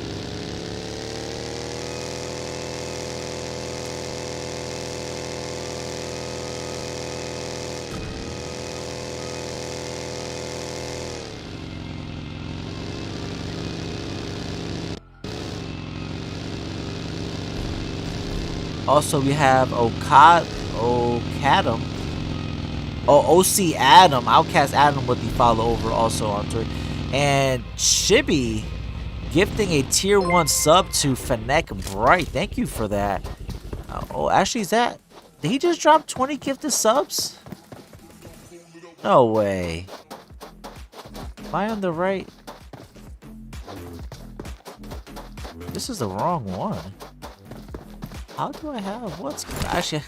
Also, we have OC Adam, Outcast Adam with the follow over also on Twitter. And Chibi gifting a tier 1 sub to Fennec Bright. Thank you for that. Oh, actually, did he just drop 20 gifted subs? No way. Am I on the right? This is the wrong one. How do I have what's actually?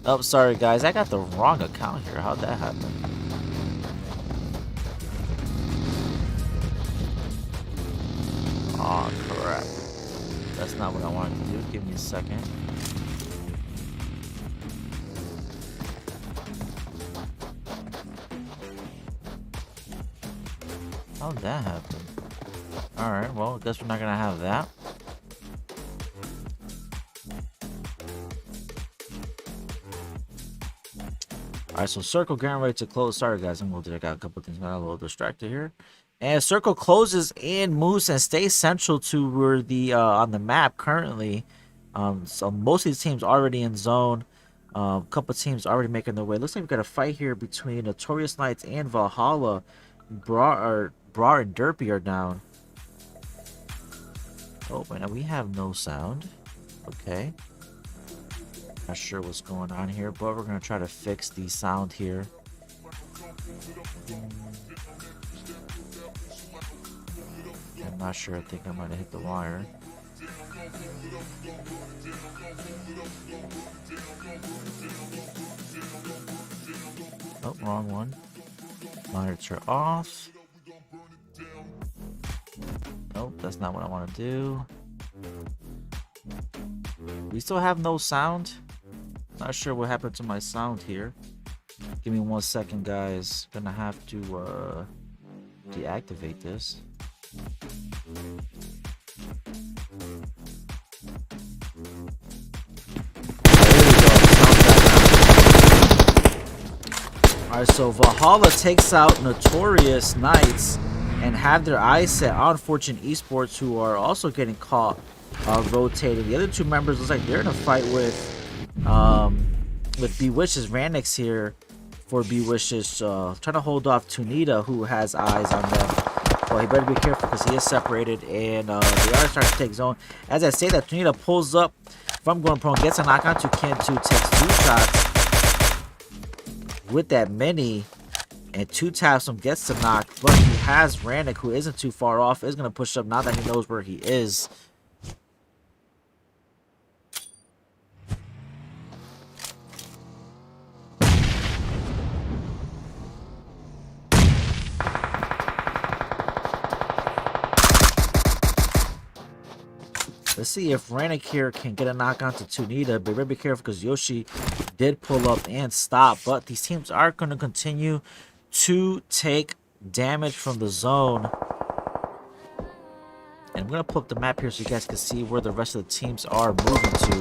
Oh, sorry guys, I got the wrong account here. How'd that happen? Oh crap. That's not what I wanted to do. Give me a second. How'd that happen? Alright, well, I guess we're not gonna have that. Alright, so Circle getting ready to close. Sorry guys, I got a couple things. Got a little distracted here. And Circle closes and moves and stays central to where the on the map currently. So most of these teams already in zone. A couple teams already making their way. Looks like we've got a fight here between Notorious Knights and Valhalla. Bra and Derpy are down. Oh, wait, now we have no sound. Okay. Not sure what's going on here, but we're going to try to fix the sound here. I'm not sure. I think I might have hit the wire. Oh, wrong one. Monitor off. Nope, that's not what I want to do. We still have no sound. Not sure what happened to my sound here. Give me 1 second, guys. Gonna have to deactivate this. Alright, so Valhalla takes out Notorious Knights and have their eyes set on Fortune Esports, who are also getting caught rotating. The other two members looks like they're in a fight with Bewish's Ranix here. For Bewish's trying to hold off Tunita, who has eyes on them. Well, he better be careful because he is separated, and they are starting to take zone. As I say that, Tunita pulls up from going prone, gets a knock on to Ken 2, takes 2 shots with that mini, and 2 taps him, gets the knock, but he has Rannick, who isn't too far off, is going to push up now that he knows where he is. Let's see if Rannick here can get a knock onto Tunita, but be careful because Yoshi did pull up and stop. But these teams are going to continue to take damage from the zone. And I'm going to pull up the map here so you guys can see where the rest of the teams are moving to.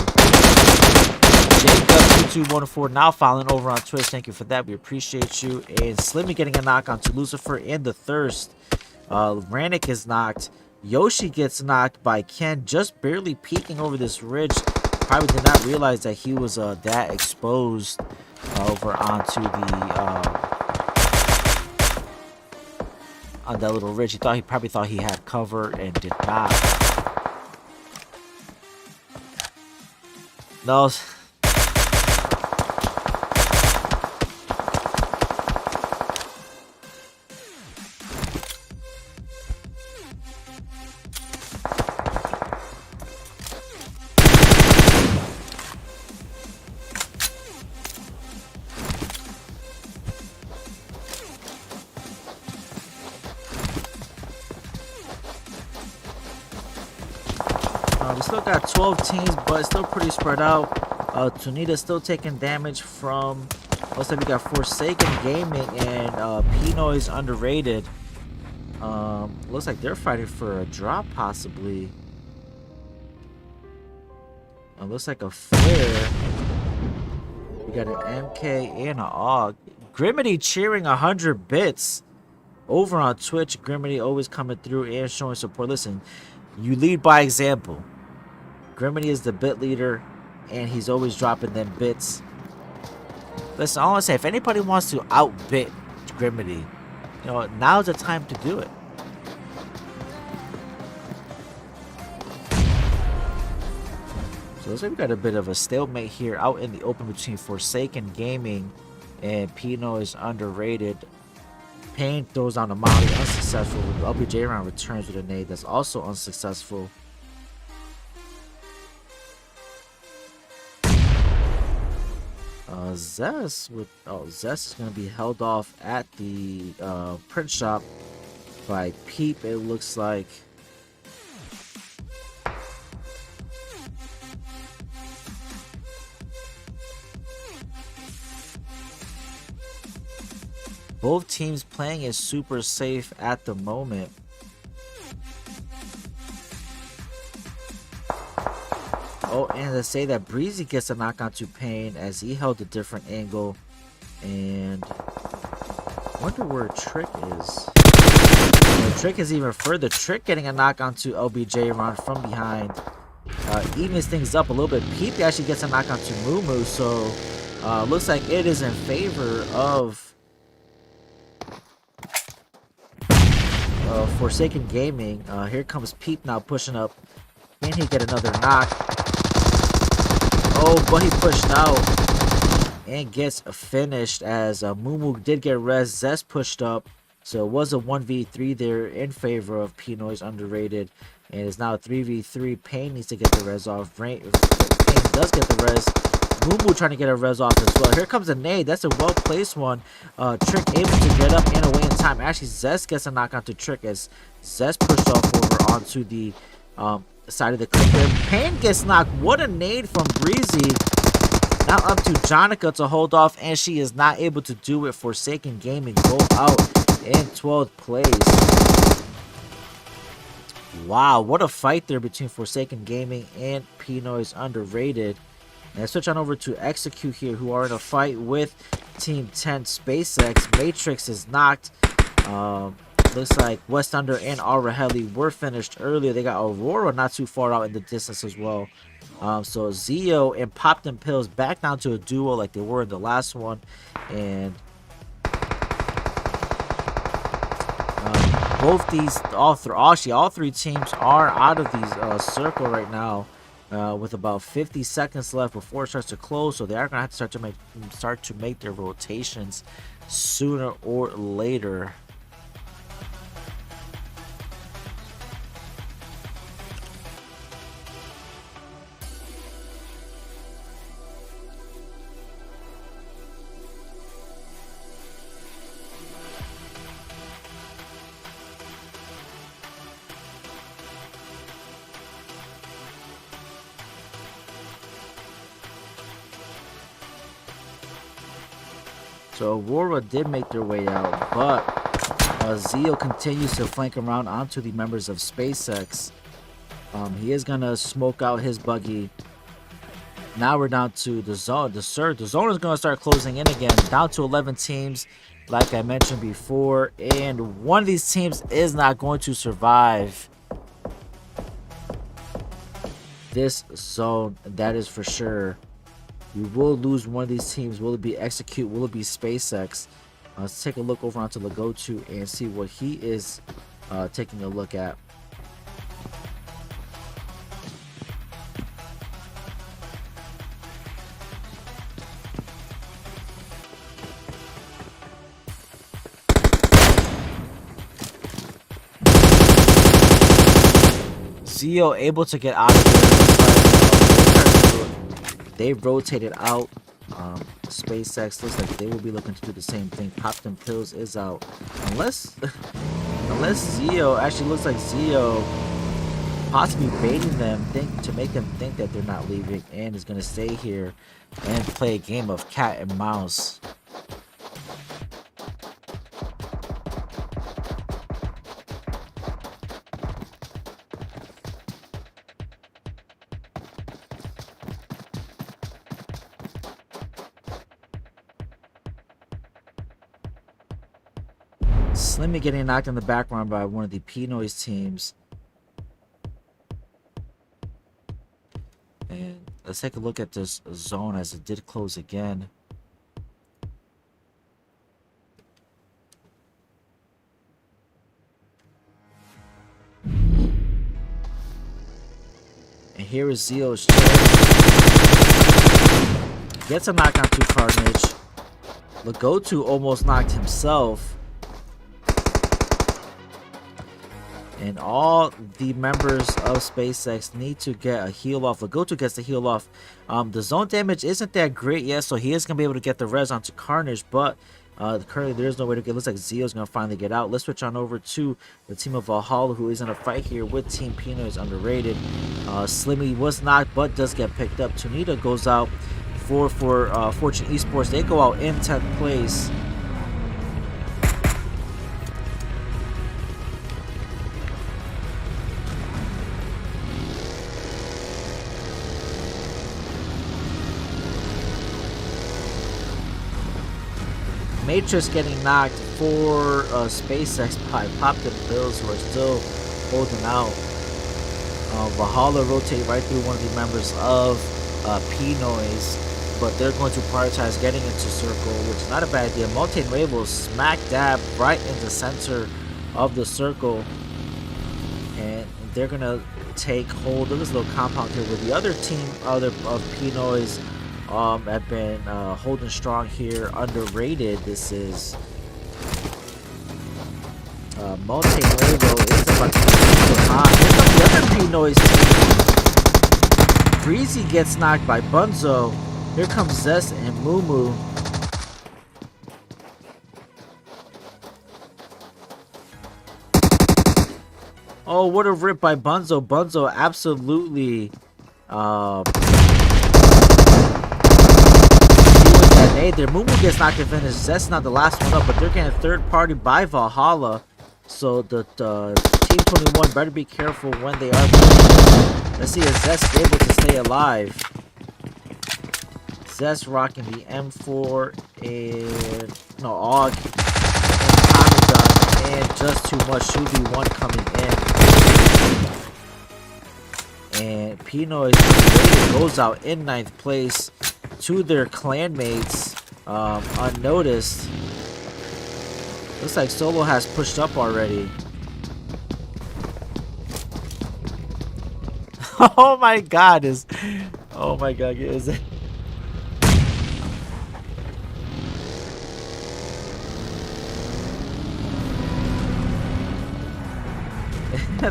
Jacob2214 now following over on Twitch. Thank you for that. We appreciate you. And Slimmy getting a knock onto Lucifer and the Thirst. Rannick is knocked. Yoshi gets knocked by Ken, just barely peeking over this ridge. Probably did not realize that he was that exposed over onto the on that little ridge. He probably thought he had cover and did not. No. We still got 12 teams, but it's still pretty spread out. Tunita still taking damage from. Looks like we got Forsaken Gaming and Pinoy's Underrated. Looks like they're fighting for a drop, possibly. Looks like a flare. We got an MK and an AUG. Grimity cheering 100 bits over on Twitch. Grimity always coming through and showing support. Listen, you lead by example. Grimity is the bit leader, and he's always dropping them bits. Listen, I want to say, if anybody wants to outbit Grimity, you know, now's the time to do it. So looks like we got a bit of a stalemate here out in the open between Forsaken Gaming and Pino is underrated. Payne throws down a Molly, unsuccessful. LBJ round returns with a nade that's also unsuccessful. Zest is gonna be held off at the print shop by Peep. It looks like. Both teams playing it super safe at the moment. Oh, and to say that Breezy gets a knock onto Payne as he held a different angle. And wonder where Trick is. And Trick is even further. Trick getting a knock onto LBJ run from behind. Evens things up a little bit. Peep actually gets a knock onto Moo. So looks like it is in favor of Forsaken Gaming. Here comes Peep now pushing up. Can he get another knock? Oh, but he pushed out and gets finished as Moo did get res. Zest pushed up. So it was a 1v3 there in favor of Pinoy's underrated. And it's now a 3v3. Payne needs to get the res off. Payne does get the res. Moo trying to get a res off as well. Here comes a nade. That's a well-placed one. Trick able to get up and away in time. Actually, Zest gets a knock onto Trick as Zest pushed off over onto the side of the clip there. Payne gets knocked. What a nade from Breezy. Now up to Jonica to hold off, and she is not able to do it. Forsaken Gaming go out in 12th place. Wow, what a fight there between Forsaken Gaming and Pinoy's underrated. And switch on over to Execute here, who are in a fight with Team 10 SpaceX. Matrix is knocked. Looks like West Under and Araheli were finished earlier. They got Aurora not too far out in the distance as well. So Zio and Pop Them Pills back down to a duo like they were in the last one. And both these, all three teams are out of these circle right now. With about 50 seconds left before it starts to close, so they are gonna have to start to make their rotations sooner or later. So Aurora did make their way out, but Zio continues to flank around onto the members of SpaceX. He is gonna smoke out his buggy. Now we're down to the zone. The zone is gonna start closing in again. Down to 11 teams, like I mentioned before, and one of these teams is not going to survive this zone. That is for sure. We will lose one of these teams. Will it be Execute? Will it be SpaceX? Let's take a look over onto Lagotu and see what he is taking a look at. Zio able to get out of there. They rotated out. SpaceX looks like they will be looking to do the same thing. Pop Them Pills is out. Unless Zio, actually looks like Zio possibly baiting them to make them think that they're not leaving and is going to stay here and play a game of cat and mouse. Slimmy getting knocked in the background by one of the Pinoy's teams. And let's take a look at this zone as it did close again. And here is Zeo's chance. Gets a knock onto Carnage. Legotu almost knocked himself. And all the members of SpaceX need to get a heal off. Legotu gets the heal off. The zone damage isn't that great yet, so he is going to be able to get the res onto Carnage, but currently there's no way to get. Looks like Zeo's going to finally get out. Let's switch on over to the team of Valhalla, who is in a fight here with Team Pino. Is underrated. Slimmy was knocked, but does get picked up. Tunita goes out for Fortune Esports. They go out in 10th place. Matrix getting knocked for SpaceX by Pop and Bills, who are still holding out. Valhalla rotate right through one of the members of P-Noise, but they're going to prioritize getting into circle, which is not a bad idea. Mountain Wave will smack dab right in the center of the circle, and they're going to take hold of this little compound here with the other team of P-Noise. Have been holding strong here. Underrated. This is Montenuevo is about to be super hot. Here comes the other P-Noise team. Breezy gets knocked by Bunzo. Here comes Zest and Mumu. Oh, what a rip by Bunzo. Bunzo absolutely there. Mumu gets knocked to finish. Zest not the last one up, but they're getting third party by Valhalla. So the Team 21 better be careful when they are pushing. Let's see if Zest able to stay alive. Zest rocking the M4 and no AUG and Tommy gun, and just too much. Shubi 1 coming in. And Pino goes out in 9th place to their clanmates unnoticed. Looks like Solo has pushed up already. Oh my god, is it?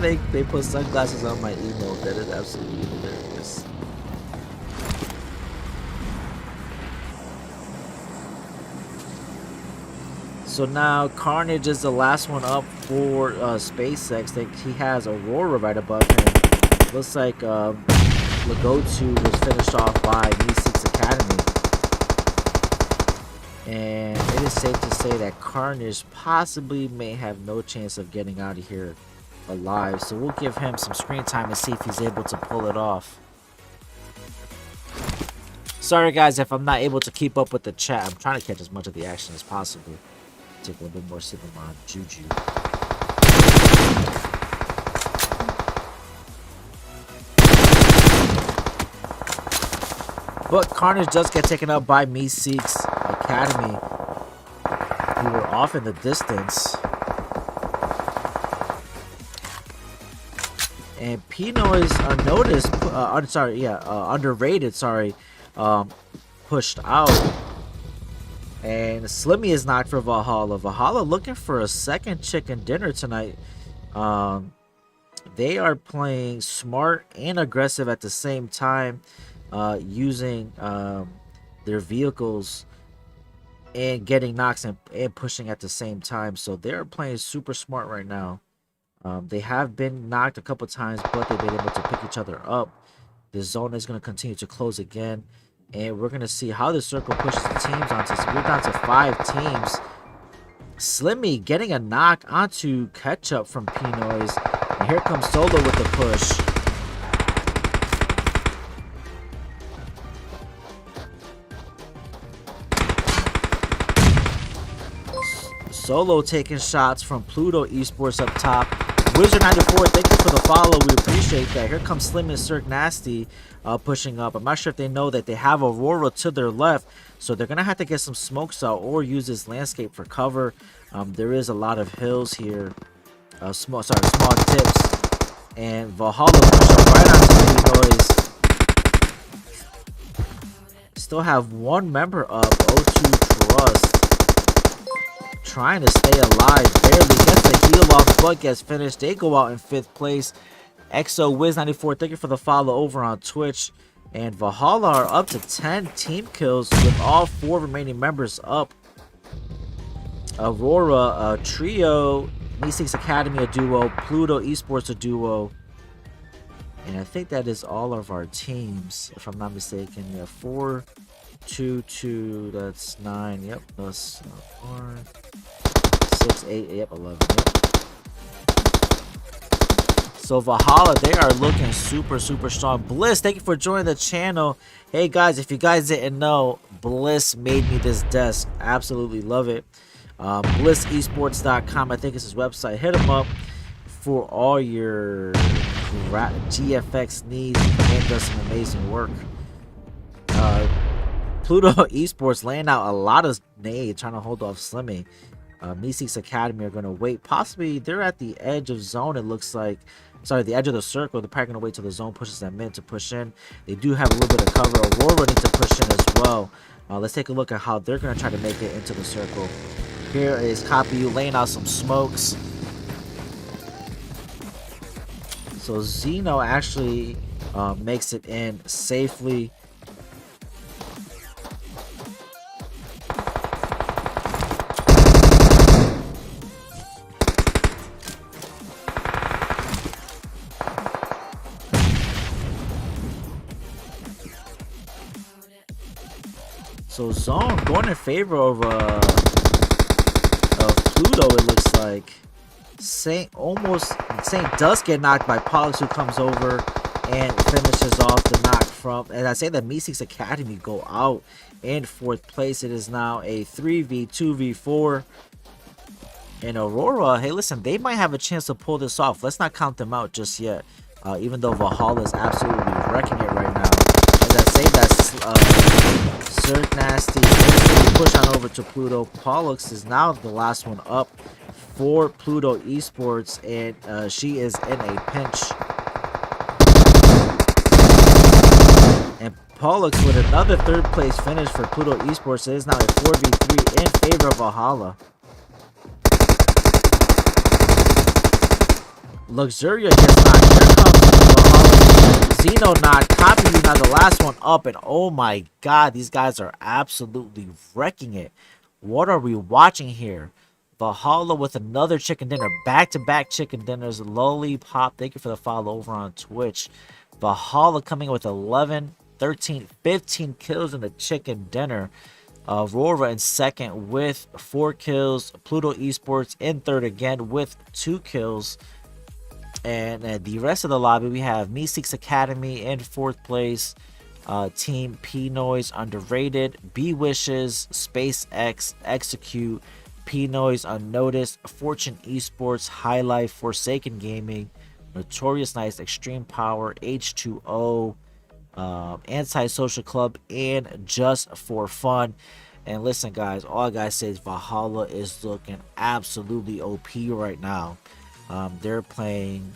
they put sunglasses on my emote. That is absolutely hilarious. So now Carnage is the last one up for SpaceX. He has Aurora right above him. Looks like Legotu was finished off by Meseeks Academy. And it is safe to say that Carnage possibly may have no chance of getting out of here alive. So we'll give him some screen time and see if he's able to pull it off. Sorry guys if I'm not able to keep up with the chat. I'm trying to catch as much of the action as possible. Take a little bit more sip of my JuJu. But Carnage does get taken up by Meseeks Academy, who were off in the distance. And Pino is unnoticed. Underrated. Pushed out. And Slimmy is knocked for Valhalla. Valhalla looking for a second chicken dinner tonight. They are playing smart and aggressive at the same time, using their vehicles and getting knocks and pushing at the same time. So they're playing super smart right now. They have been knocked a couple times, but they've been able to pick each other up. The zone is going to continue to close again. And we're going to see how the circle pushes the teams onto. So we're down to 5 teams. Slimmy getting a knock onto Ketchup from P-Noise. And here comes Solo with the push. Solo taking shots from Pluto Esports up top. Wizard94, thank you for the follow. We appreciate that. Here comes Slim and Cirque Nasty pushing up. I'm not sure if they know that they have Aurora to their left, so they're going to have to get some smokes out or use this landscape for cover. There is a lot of hills here. Small tips. And Valhalla push up right onto P-Noise. Still have one member up. O2 Trust. Trying to stay alive. Barely gets the heal off, but gets finished. They go out in 5th place. XO Wiz94, thank you for the follow over on Twitch. And Valhalla are up to 10 team kills with all 4 remaining members up. Aurora, a trio. Meseeks Academy, a duo. Pluto Esports, a duo. And I think that is all of our teams, if I'm not mistaken. Yeah, 4, 2, 2, that's 9. Yep, that's 4, 6, 8, yep, 11. Yep. So Valhalla, they are looking super strong. Bliss, thank you for joining the channel. Hey guys, if you guys didn't know, Bliss made me this desk. Absolutely love it. BlissEsports.com, I think is his website. Hit him up for all your GFX needs, and does some amazing work. Pluto Esports laying out a lot of nades, trying to hold off Slimmy. Meseeks Academy are going to wait. Possibly they're at the edge of zone, it looks like. Sorry, the edge of the circle. They're probably going to wait till the zone pushes them in to push in. They do have a little bit of cover. Aurora needs to push in as well. Let's take a look at how they're going to try to make it into the circle. Here is Copy You laying out some smokes. So Zeno actually makes it in safely. So zone going in favor of Pluto, it looks like. Saint does get knocked by Pollux, who comes over and finishes off the knock from. And I say that Meseeks Academy go out in 4th place. It is now a 3v2v4. And Aurora, hey listen, they might have a chance to pull this off. Let's not count them out just yet. Even though Valhalla is absolutely wrecking it right now. As I say that, Sir Nasty push on over to Pluto. Pollux is now the last one up for Pluto Esports, and she is in a pinch. And Pollux with another 3rd place finish for Pluto Esports. It is now a 4v3 in favor of Valhalla. Luxuria gets knocked. Here comes Valhalla. Zeno knocked. Copy You now the last one up. And oh my god, these guys are absolutely wrecking it. What are we watching here? Valhalla with another chicken dinner. Back-to-back chicken dinners. Lollipop, thank you for the follow over on Twitch. Valhalla coming with 11, 13, 15 kills in the chicken dinner. Aurora in 2nd with 4 kills. Pluto Esports in 3rd again with 2 kills. And the rest of the lobby, we have Meseeks Academy in 4th place. Team P-Noise Underrated. B-Wishes, SpaceX, Execute, P-Noise Unnoticed, Fortune Esports, High Life, Forsaken Gaming, Notorious Nights, Extreme Power, H2O, Anti-Social Club, and Just for Fun. And listen guys, all I gotta say is Valhalla is looking absolutely OP right now. They're playing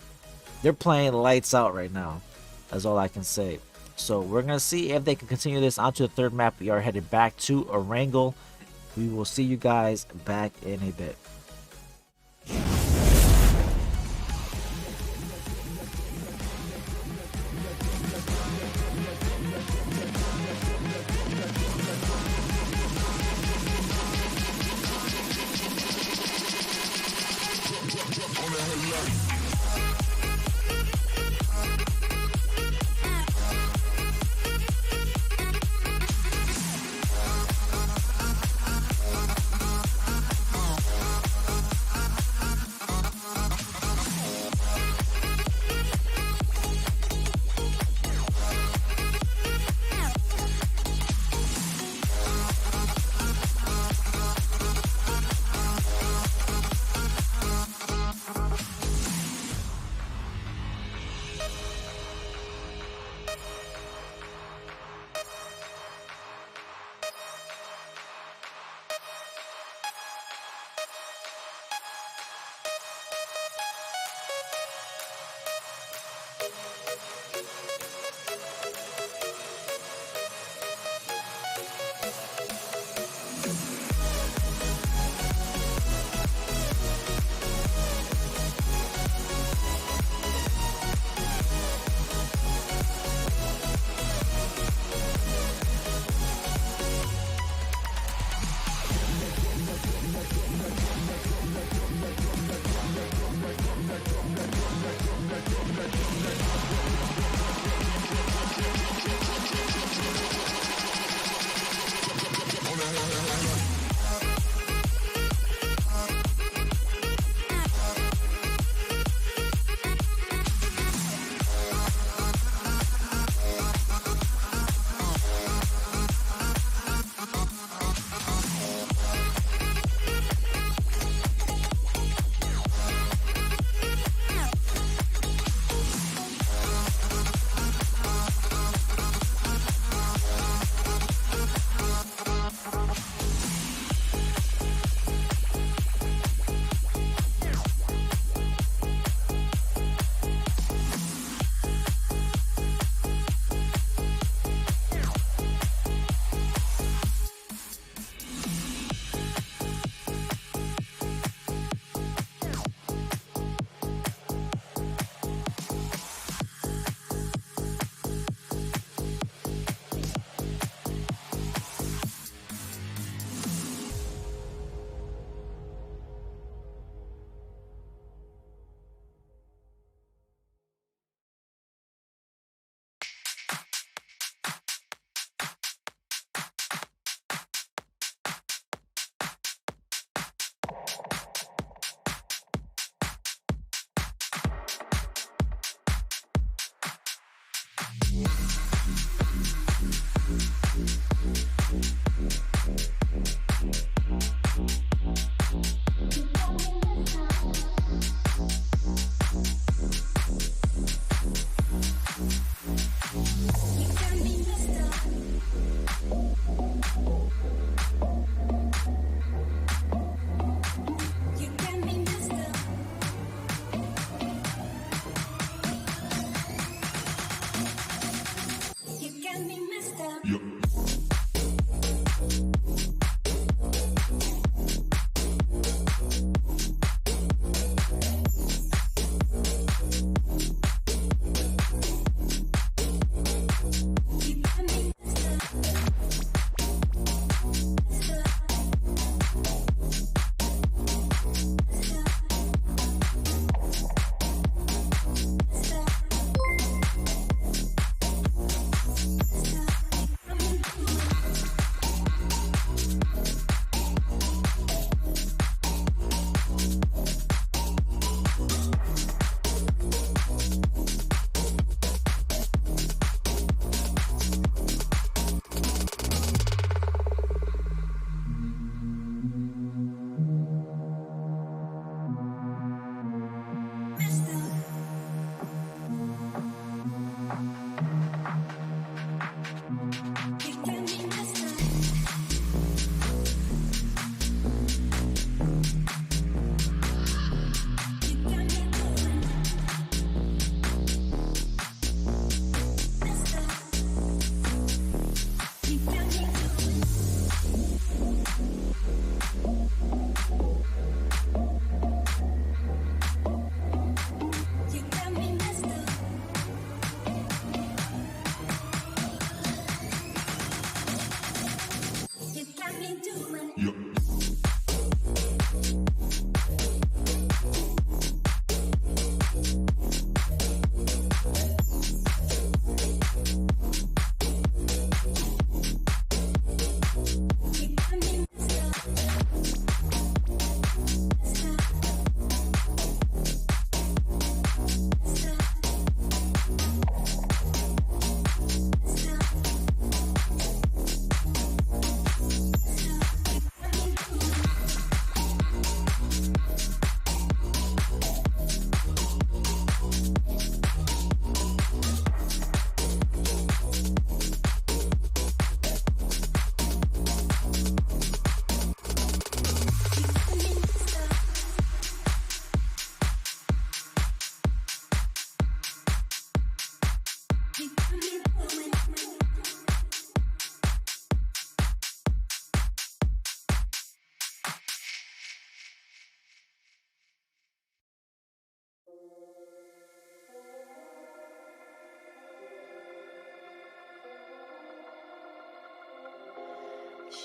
lights out right now. That's all I can say. So we're gonna see if they can continue this onto the 3rd map. We are headed back to Erangel. We will see you guys back in a bit.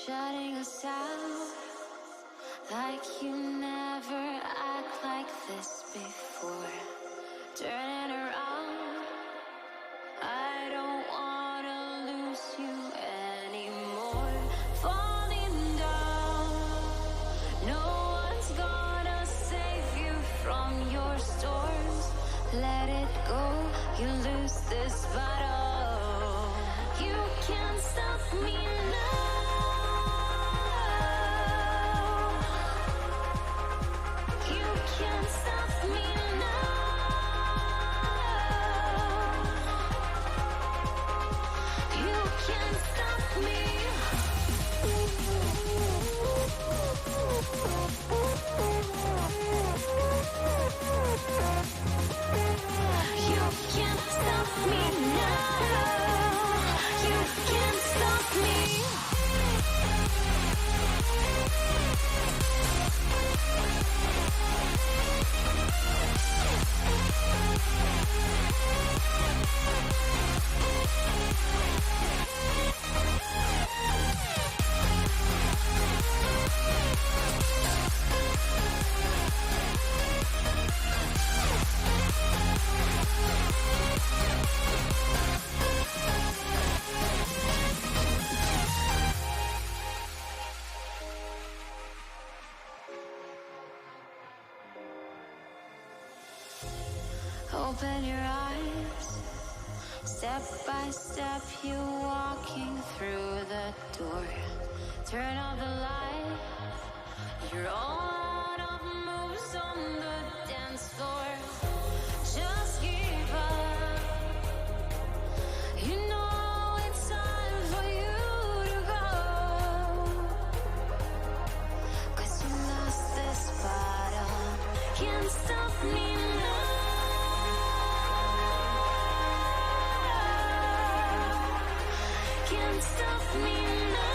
shutting us out like you never act like this before. Turning around, I don't wanna lose you anymore. Falling down, no one's gonna save you from your storms. Let it go, you lose this battle. You can't stop me now. You can't stop me now. You can't stop me. You can't stop me now. You can't stop me. Open your eyes. Step by step, you walking through the door. Turn off the light. You're all out of moves on the dance floor. Just give up. You know it's time for you to go. 'Cause you lost this battle. Can't stop me now. Can't stop me now.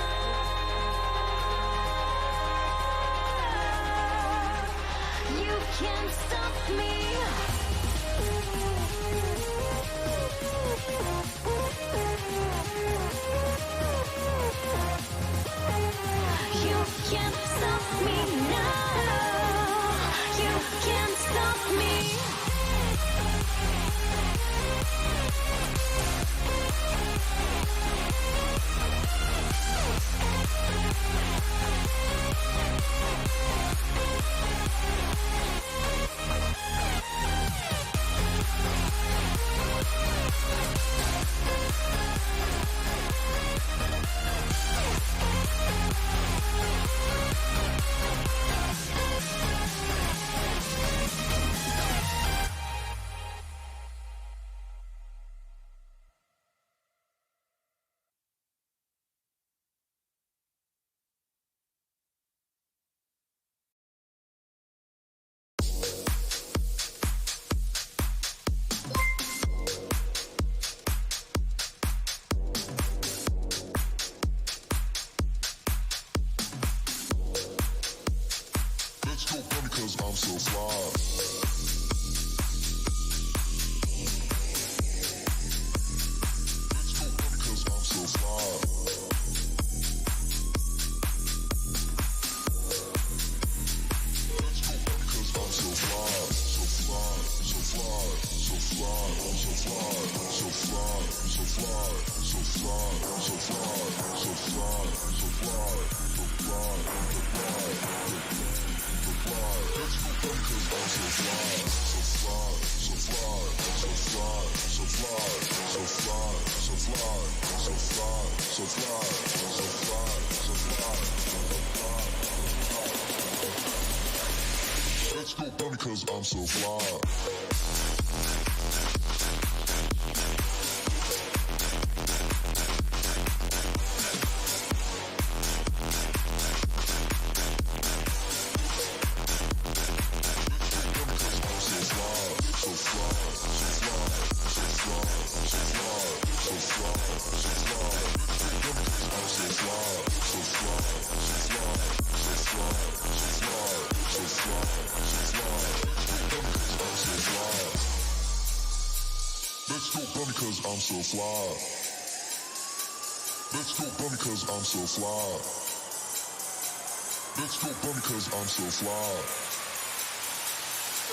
You can't stop me. You can't stop me now. You can't stop me. Let's go funny cause I'm so fly. Let's go funny cause I'm so fly. Let's go funny cause I'm so fly. So fly, so fly, so fly, so fly, so fly, so fly, so fly, so fly, so fly, so fly, so fly, so fly, so fly. Let's go funny cause I'm so fly. So fly, so fly, so fly, so fly, so fly, so fly, so fly, so fly, so fly, so fly, so fly. Let's go funny cause I'm so fly. Let's go bunny cause I'm so fly. Let's go bunny cause I'm so fly. Let's go bunny cause I'm so fly.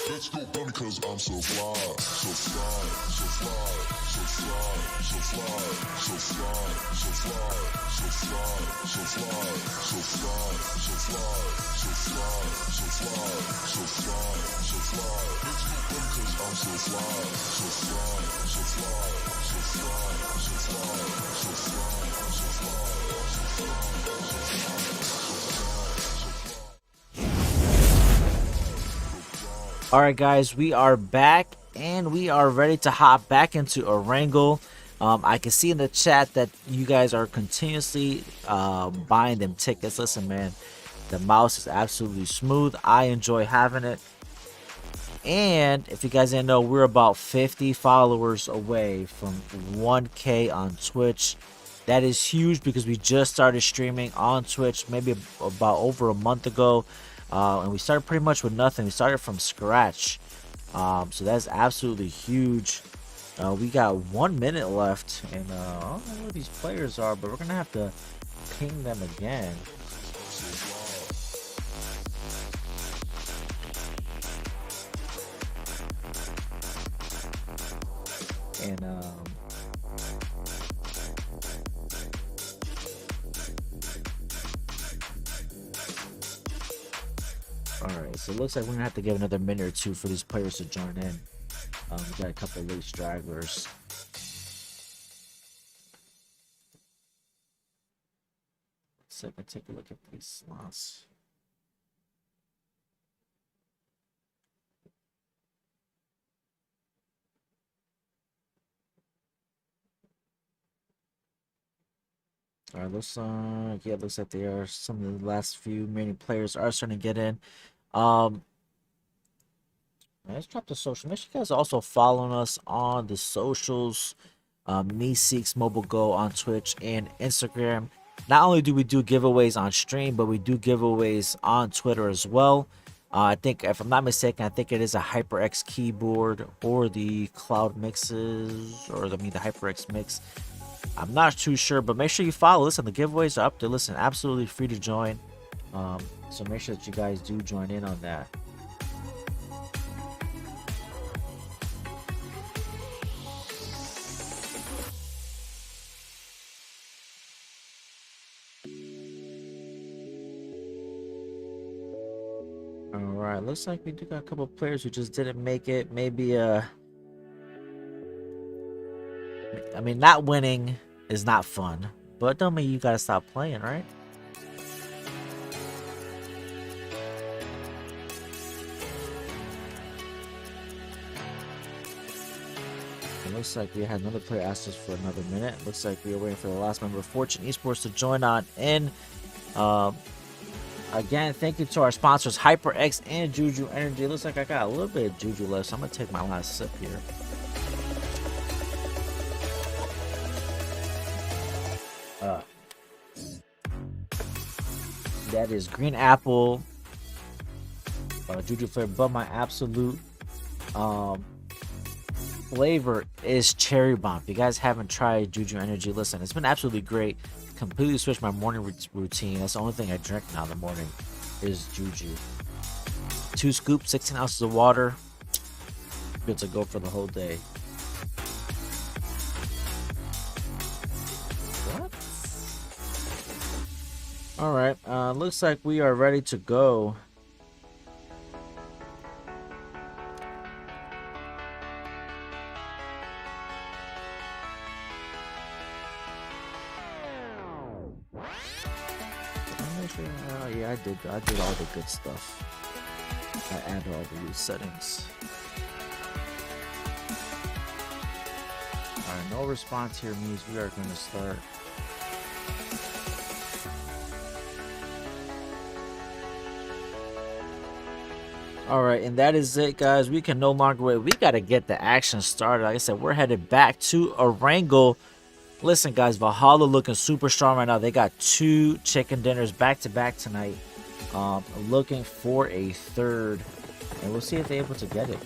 Let's go bunny cause I'm so fly. So fly, so fly, so fly, so fly, so fly, so fly, so fly, so fly, so fly, so fly, so fly, so fly, so fly, so fly. Let's go bunny cause I'm so fly. So fly, so fly, so fly, so fly, so fly, so fly, so fly, so fly. All right, guys, we are back and we are ready to hop back into a wrangle. I can see in the chat that you guys are continuously buying them tickets. Listen, man, the mouse is absolutely smooth. I enjoy having it. And if you guys didn't know, we're about 50 followers away from 1K on Twitch. That is huge because we just started streaming on Twitch maybe about over a month ago. And we started pretty much with nothing. We started from scratch. So that's absolutely huge. We got 1 minute left. And I don't know where these players are, but we're going to have to ping them again. And alright, so it looks like we're gonna have to give another minute or two for these players to join in. We got a couple of late stragglers. So I can take a look at these slots. Alright, looks like they are some of the last few remaining players are starting to get in. Let's drop the social. Make sure you guys are also following us on the socials. Meseeks Mobile Go on Twitch and Instagram. Not only do we do giveaways on stream, but we do giveaways on Twitter as well. I think, if I'm not mistaken, I think it is a HyperX keyboard or the Cloud Mixes, or the HyperX Mix. I'm not too sure, but make sure you follow. Listen, the giveaways are up there. Listen, absolutely free to join. So make sure that you guys do join in on that. All right, looks like we do got a couple of players who just didn't make it. Maybe I mean, not winning is not fun, but don't mean you gotta stop playing, right? It looks like we had another player ask us for another minute. Looks like we are waiting for the last member of Fortune Esports to join on in. Again, thank you to our sponsors, HyperX and JuJu Energy. Looks like I got a little bit of JuJu left, so I'm gonna take my last sip here. That is green apple, JuJu flavor, but my absolute flavor is cherry bomb. If you guys haven't tried JuJu Energy, listen, it's been absolutely great. Completely switched my morning routine. That's the only thing I drink now in the morning is JuJu. 2 scoops, 16 ounces of water. Good to go for the whole day. All right, looks like we are ready to go. Yeah, I did all the good stuff. I added all the new settings. All right, no response here means we are going to start. All right, and that is it, guys. We can no longer wait. We got to get the action started. Like I said, we're headed back to a wrangle. Listen, guys, Valhalla looking super strong right now. They got 2 chicken dinners back to back tonight. Looking for a third, and we'll see if they're able to get it.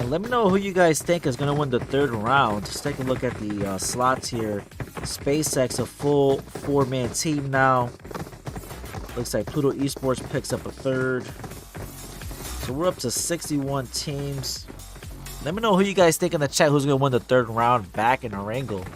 And let me know who you guys think is going to win the third round. Let's take a look at the slots here. SpaceX, a full 4-man team now. Looks like Pluto Esports picks up a third. So we're up to 61 teams. Let me know who you guys think in the chat who's going to win the third round back in Erangel.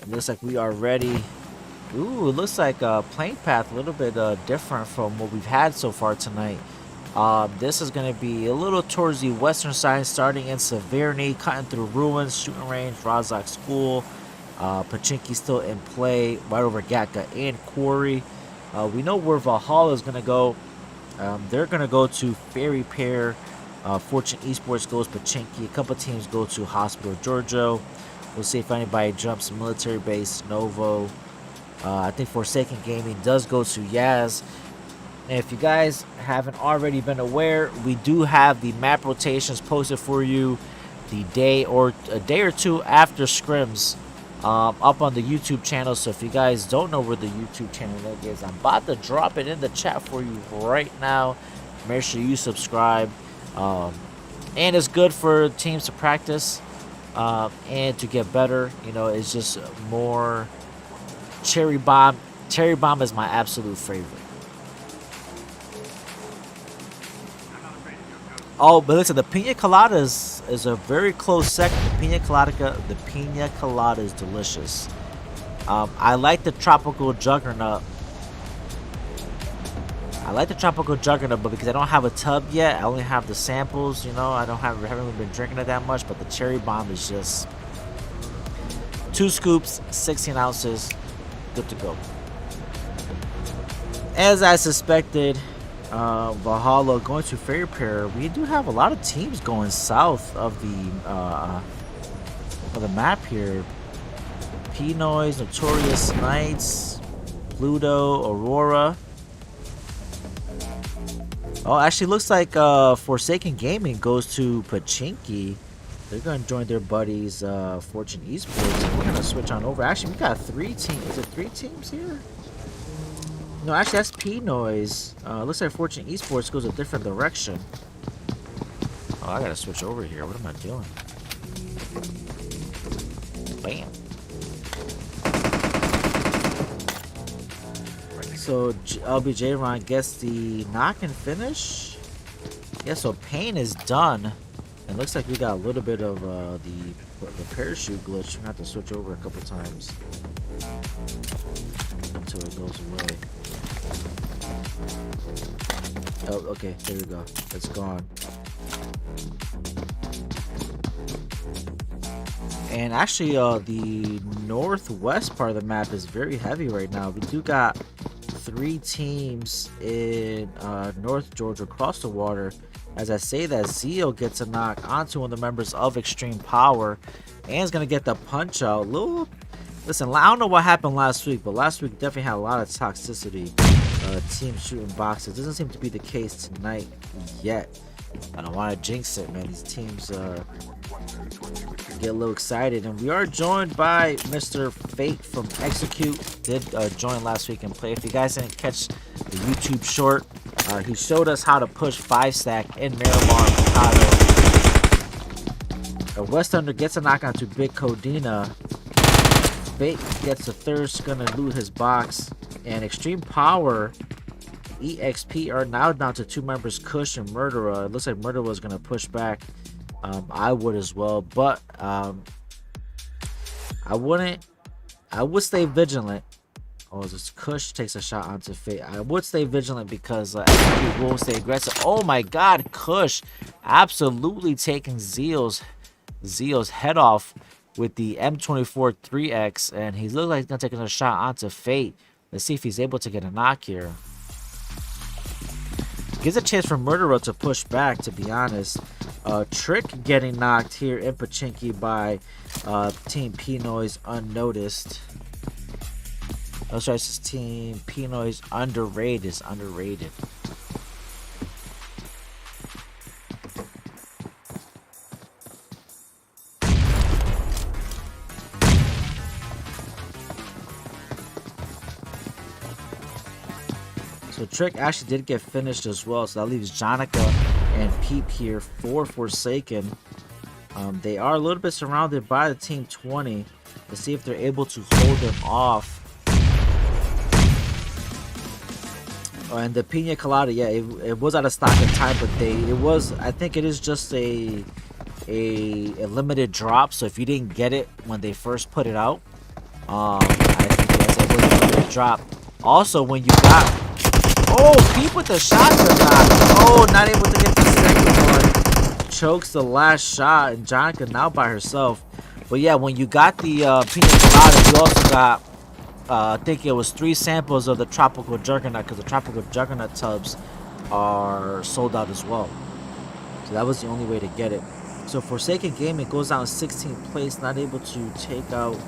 Looks like we are ready. Ooh, it looks like playing path a little bit different from what we've had so far tonight. This is going to be a little towards the western side, starting in Severny, cutting through ruins, shooting range, Rozak School, Pachinki still in play, right over Gatka and Quarry. We know where Valhalla is going to go. They're going to go to Fairy Pair. Fortune Esports goes Pachinki. A couple teams go to Hospital Giorgio. We'll see if anybody jumps Military Base, Novo. I think Forsaken Gaming does go to Yaz. And if you guys haven't already been aware, we do have the map rotations posted for you a day or two after scrims up on the YouTube channel. So if you guys don't know where the YouTube channel link is, I'm about to drop it in the chat for you right now. Make sure you subscribe. And it's good for teams to practice. And to get better, you know, it's just more. Cherry Bomb. Cherry Bomb is my absolute favorite. Oh, but listen, the Pina Colada is a very close second. The Pina Colada is delicious. I like the Tropical Juggernaut. But because I don't have a tub yet, I only have the samples. You know, I haven't really been drinking it that much. But the Cherry Bomb is just 2 scoops, 16 ounces, good to go. As I suspected, Valhalla going to Fairy Pair. We do have a lot of teams going south of the map here. P-Noise, Notorious Knights, Pluto, Aurora. Oh, actually looks like Forsaken Gaming goes to Pachinki. They're going to join their buddies, Fortune Esports. We're going to switch on over. Actually, we got 3 teams. Is it 3 teams here? No, actually, that's P-Noise. Looks like Fortune Esports goes a different direction. Oh, I got to switch over here. What am I doing? Bam. So LBJ Ron gets the knock and finish. Yeah, so Pain is done. It looks like we got a little bit of the parachute glitch. We're gonna have to switch over a couple times until it goes away. Oh, okay, there we go. It's gone. And actually, the northwest part of the map is very heavy right now. We do got 3 teams in North Georgia across the water. As I say that, Zeo gets a knock onto one of the members of Extreme Power and is going to get the punch out. Listen, I don't know what happened last week, but last week definitely had a lot of toxicity. Team shooting boxes. Doesn't seem to be the case tonight yet. I don't want to jinx it, man. These teams get a little excited. And we are joined by Mr. Fate from Execute. Did join last week and play. If you guys didn't catch the YouTube short, he showed us how to push 5-stack in Miramar, Mikado. West Thunder gets a knock onto Big Codina. Fate gets a thirst, gonna loot his box. And Extreme Power, EXP are now down to 2 members, Kush and Murderer. It looks like Murderer is gonna push back. I would as well, but I would stay vigilant. Oh, this Kush takes a shot onto Fate. I would stay vigilant because XP will stay aggressive. Oh my god, Kush absolutely taking Zeal's head off with the M24 3X, and he looks like he's gonna take a shot onto Fate. Let's see if he's able to get a knock here. Gives a chance for Murderer to push back, to be honest. Trick getting knocked here in Pachinki by Team P-Noise unnoticed. No Strikes' team, Pinoy's underrated. Is underrated. So Trick actually did get finished as well, so that leaves Jonica and Peep here for Forsaken. They are a little bit surrounded by the Team 20. Let's see if they're able to hold them off. Oh, and the Pina Colada, yeah, it was out of stock in time, but I think it is just a limited drop. So if you didn't get it when they first put it out, I think yes, it was a limited drop. Also, when you got Peep with the shotgun knock. Oh, not able to get the second one. Chokes the last shot, and Jonica now by herself. But yeah, when you got the Pina Colada, you also got, I think it was 3 samples of the Tropical Juggernaut, because the Tropical Juggernaut tubs are sold out as well. So that was the only way to get it. So Forsaken Gaming goes out in 16th place, not able to take out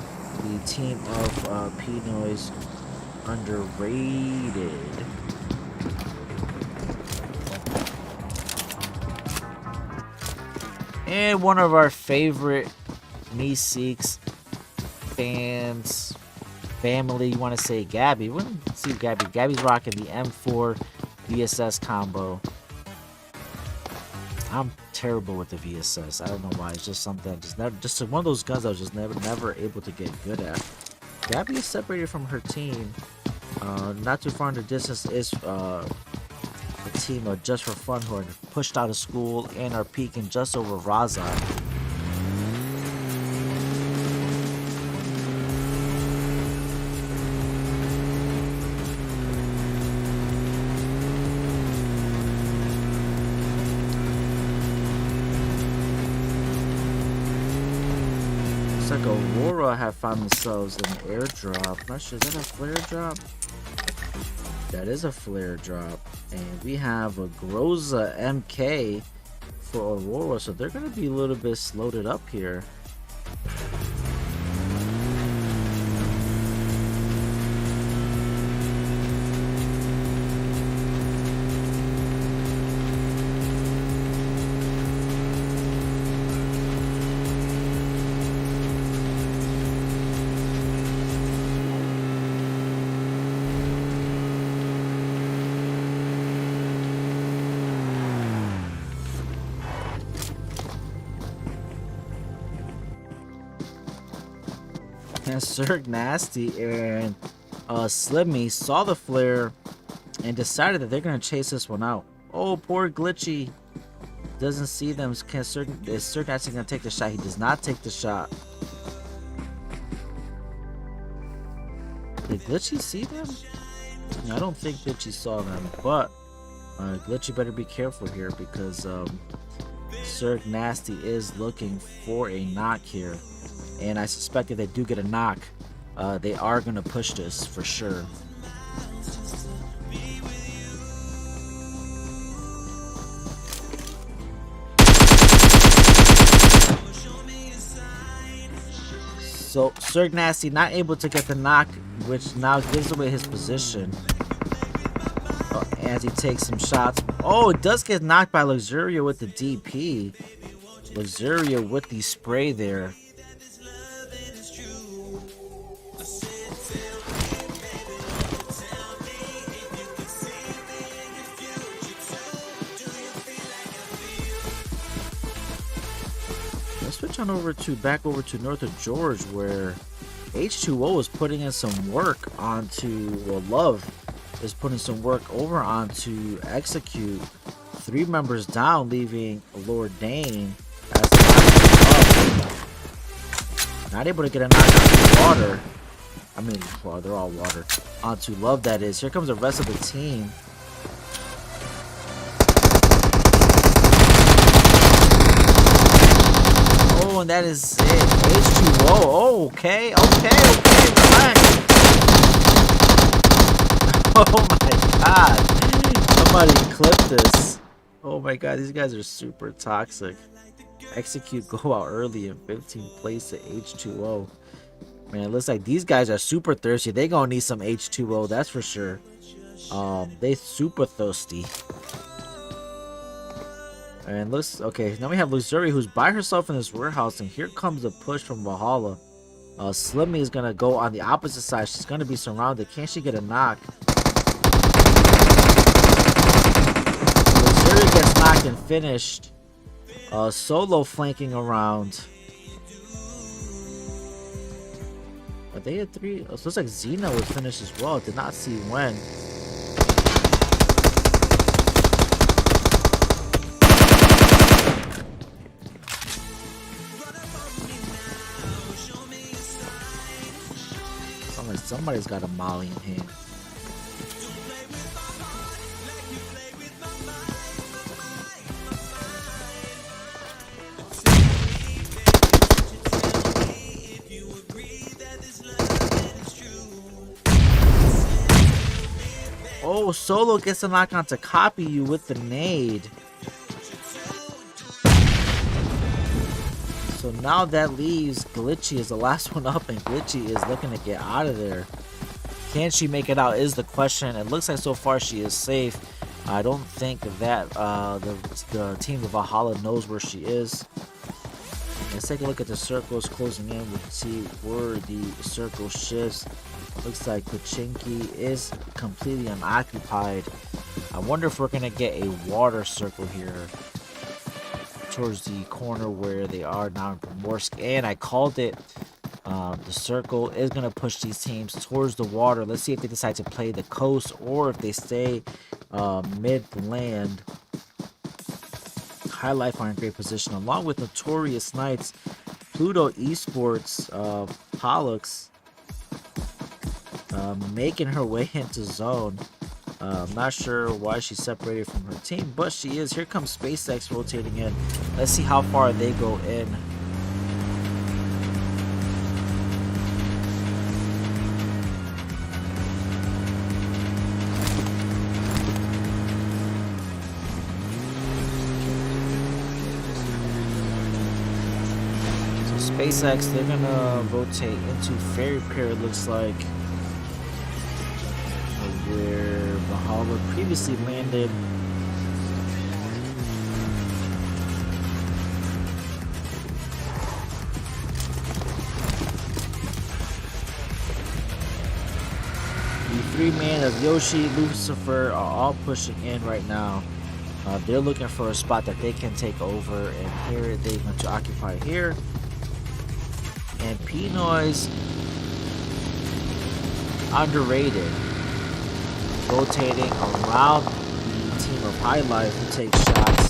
the team of Pinoy's underrated. And one of our favorite Meseeks fans, family, you want to say Gabby. We wouldn't see Gabby. Gabby's rocking the M4 VSS combo. I'm terrible with the VSS. I don't know why. It's just something just one of those guns I was just never able to get good at. Gabby is separated from her team. Not too far in the distance is the team of Just for Fun, who are pushed out of school and are peaking just over Raza. Looks like Aurora have found themselves an airdrop. Not sure, is that a flare drop? That is a flare drop. And we have a Groza MK for Aurora, so they're going to be a little bit loaded up here. And Sir Nasty and Slimmy saw the flare and decided that they're going to chase this one out. Oh, poor Glitchy. Doesn't see them. Is Sir Nasty going to take the shot? He does not take the shot. Did Glitchy see them? No, I don't think Glitchy saw them, but Glitchy better be careful here because Sir Nasty is looking for a knock here. And I suspect if they do get a knock, they are going to push this for sure. So Sir Nasty not able to get the knock, which now gives away his position as he takes some shots. Oh, it does get knocked by Luxuria with the DP. Luxuria with the spray there. Switch on over to back over to north of George, where H2O is putting in some work onto, well, Love is putting some work over onto Execute. 3 members down, leaving Lord Dane as the last one up. Not able to get a knock onto Water. I mean, well, they're all Water. Onto Love, that is. Here comes the rest of the team. And that is it. H2O. Oh, okay, relax. Oh my god. Somebody clip this. Oh my god, these guys are super toxic. Execute go out early in 15th place to H2O. Man, it looks like these guys are super thirsty. They gonna need some H2O, that's for sure. They super thirsty. And looks okay. Now we have Luxury, who's by herself in this warehouse, and here comes a push from Valhalla. Slimmy is gonna go on the opposite side. She's gonna be surrounded. Can she get a knock? Luxury gets knocked and finished. Solo flanking around. Are they at 3? It looks like Xena was finished as well. Did not see when. Somebody's got a molly in hand. Oh, Solo gets a knock on to copy you with the nade. So now that leaves Glitchy as the last one up, and Glitchy is looking to get out of there. Can she make it out is the question. It looks like so far she is safe. I don't think that the team of Valhalla knows where she is. Let's take a look at the circles closing in. We'll see where the circle shifts. Looks like Pachinki is completely unoccupied. I wonder if we're going to get a water circle here towards the corner where they are now in Primorsk. And I called it. The circle is going to push these teams towards the water. Let's see if they decide to play the coast or if they stay mid-land. High Life are in great position along with Notorious Knights, Pluto Esports, Pollux making her way into zone. I'm not sure why she's separated from her team, but she is. Here comes SpaceX rotating in. Let's see how far they go in. SpaceX, they're gonna rotate into Fairy Pier, it looks like, where Valhalla previously landed. The 3-man of Yoshi, Lucifer are all pushing in right now. They're looking for a spot that they can take over, and here they're going to occupy here. And Pinoy's underrated, rotating around the team of High Life who takes shots.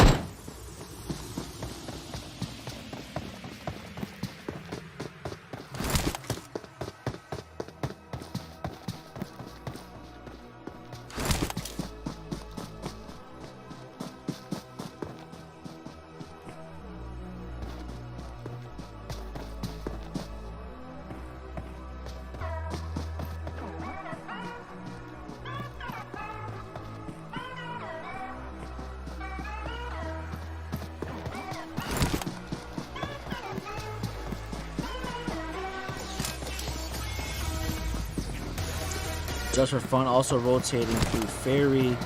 Just for Fun also rotating through Ferry,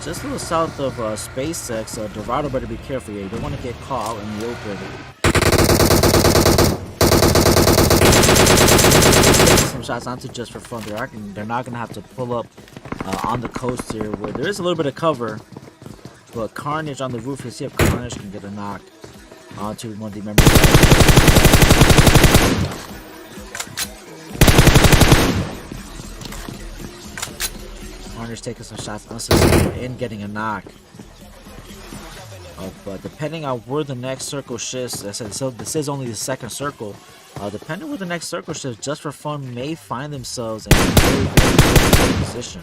just a little south of SpaceX. Dorado better be careful here. You don't want to get caught out in the open. Some shots onto Just for Fun. They're not going to have to pull up on the coast here, where there is a little bit of cover. But Carnage on the roof, you see if Carnage can get a knock onto one of the members. Carnage taking some shots unsuccessful and getting a knock. But depending on where the next circle shifts, I said, so this is only the second circle. Depending where the next circle shifts, Just for Fun may find themselves in a very, very good position.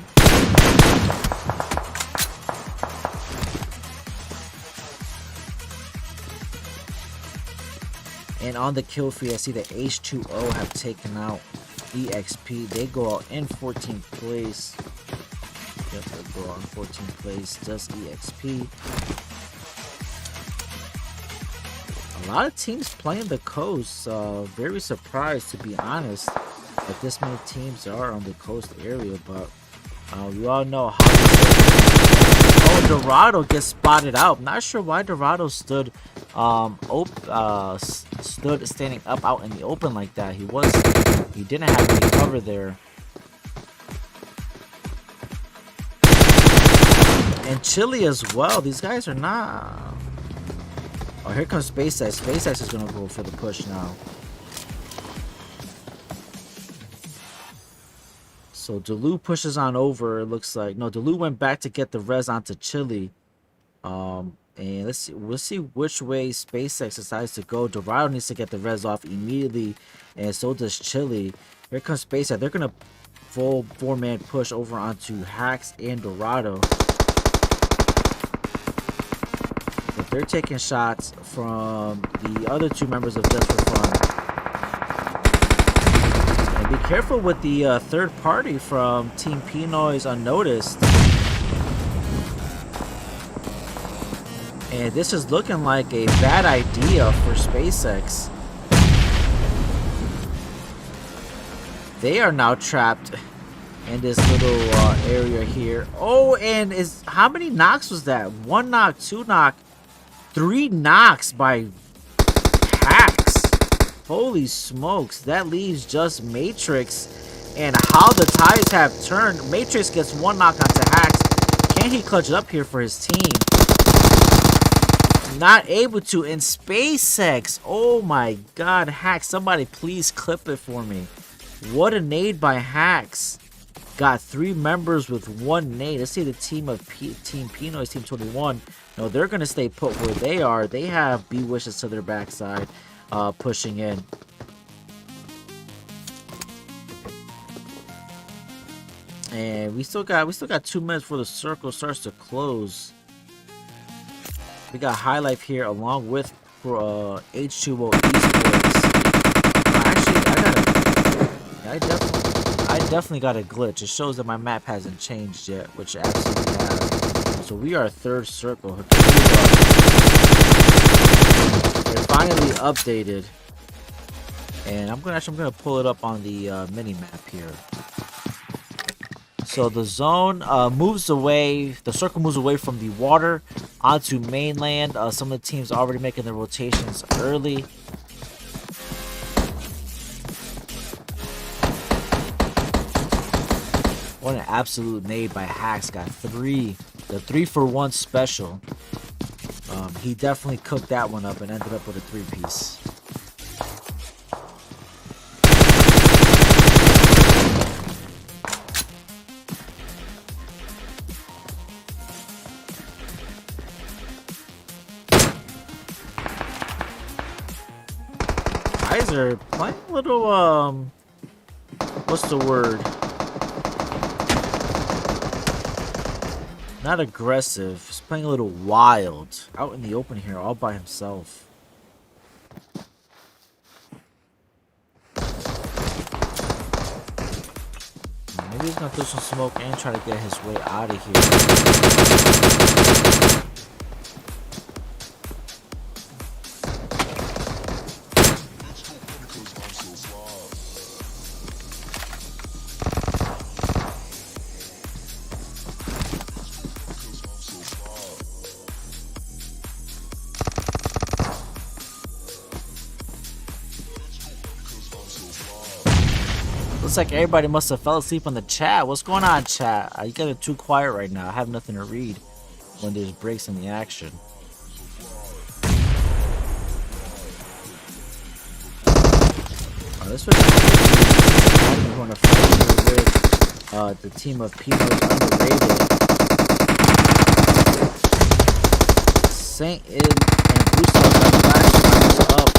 And on the kill feed, I see that H2O have taken out EXP. They go out in 14th place. Yep, they go out in 14th place. Just EXP. A lot of teams playing the coast. Very surprised, to be honest, that this many teams are on the coast area. But we all know how this. Oh, Dorado gets spotted out. Not sure why Dorado stood stood standing up out in the open like that. He didn't have any cover there. And Chile as well. These guys are not. Oh, here comes SpaceX. SpaceX is going to go for the push now. So Delu pushes on over. It looks like no. Delu went back to get the res onto Chile. And let's see. We'll see which way SpaceX decides to go. Dorado needs to get the res off immediately, and so does Chile. Here comes SpaceX. They're gonna full four-man push over onto Hacks and Dorado. But they're taking shots from the other two members of Just for Fun. And be careful with the third party from Team Pinoy's Unnoticed. And this is looking like a bad idea for SpaceX. They are now trapped in this little area here. Oh, and how many knocks was that? 1 knock, 2 knock, 3 knocks by Hacks. Holy smokes. That leaves just Matrix. And how the tides have turned. Matrix gets 1 knock onto Hacks. Can he clutch it up here for his team? Not able to. In SpaceX. Oh my god, Hacks. Somebody please clip it for me. What a nade by Hacks. Got 3 members with 1 nade. Let's see the team of Team Pinoy's Team 21. No, they're going to stay put where they are. They have B-Wishes to their backside, pushing in. And we still got 2 minutes before the circle starts to close. We got High Life here along with H2O Esports. I definitely got a glitch. It shows that my map hasn't changed yet, which it absolutely has. So we are 3rd circle. They're finally updated, and I'm gonna pull it up on the mini map here. So the zone moves away. The circle moves away from the water onto mainland. Some of the teams already making their rotations early. What an absolute nade by Hacks. Got 3. The 3-for-1 special. He definitely cooked that one up and ended up with a 3-piece. Guys are playing a little, what's the word? Not aggressive. He's playing a little wild. Out in the open here, all by himself. Maybe he's gonna throw some smoke and try to get his way out of here. Looks like everybody must have fell asleep on the chat. What's going on, chat? You guys are too quiet right now. I have nothing to read when there's breaks in the action. This was going to fight with the team of Pinoy's Underrated. Saint and Bruce Lux are back up.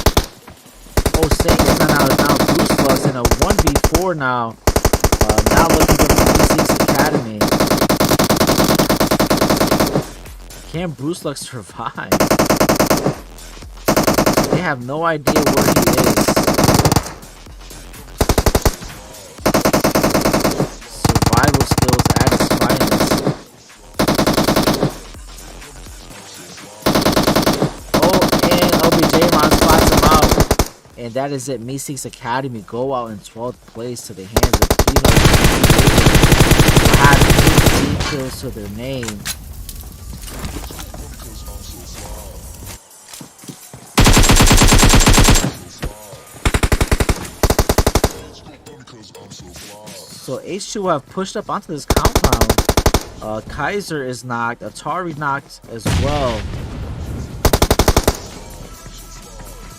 Oh, Saint is now Bruce Lux in a 1v4 now. Now looking up the Meseeks Academy. Can Bruce Lux survive? They have no idea where he is. Survival skills at its finest. Oh, and OBJ Monster And that is it. Meseeks Academy go out in 12th place to the hands of Pino. Who have 18 kills to their name. So H2 have pushed up onto this compound. Kaiser is knocked. Atari knocked as well.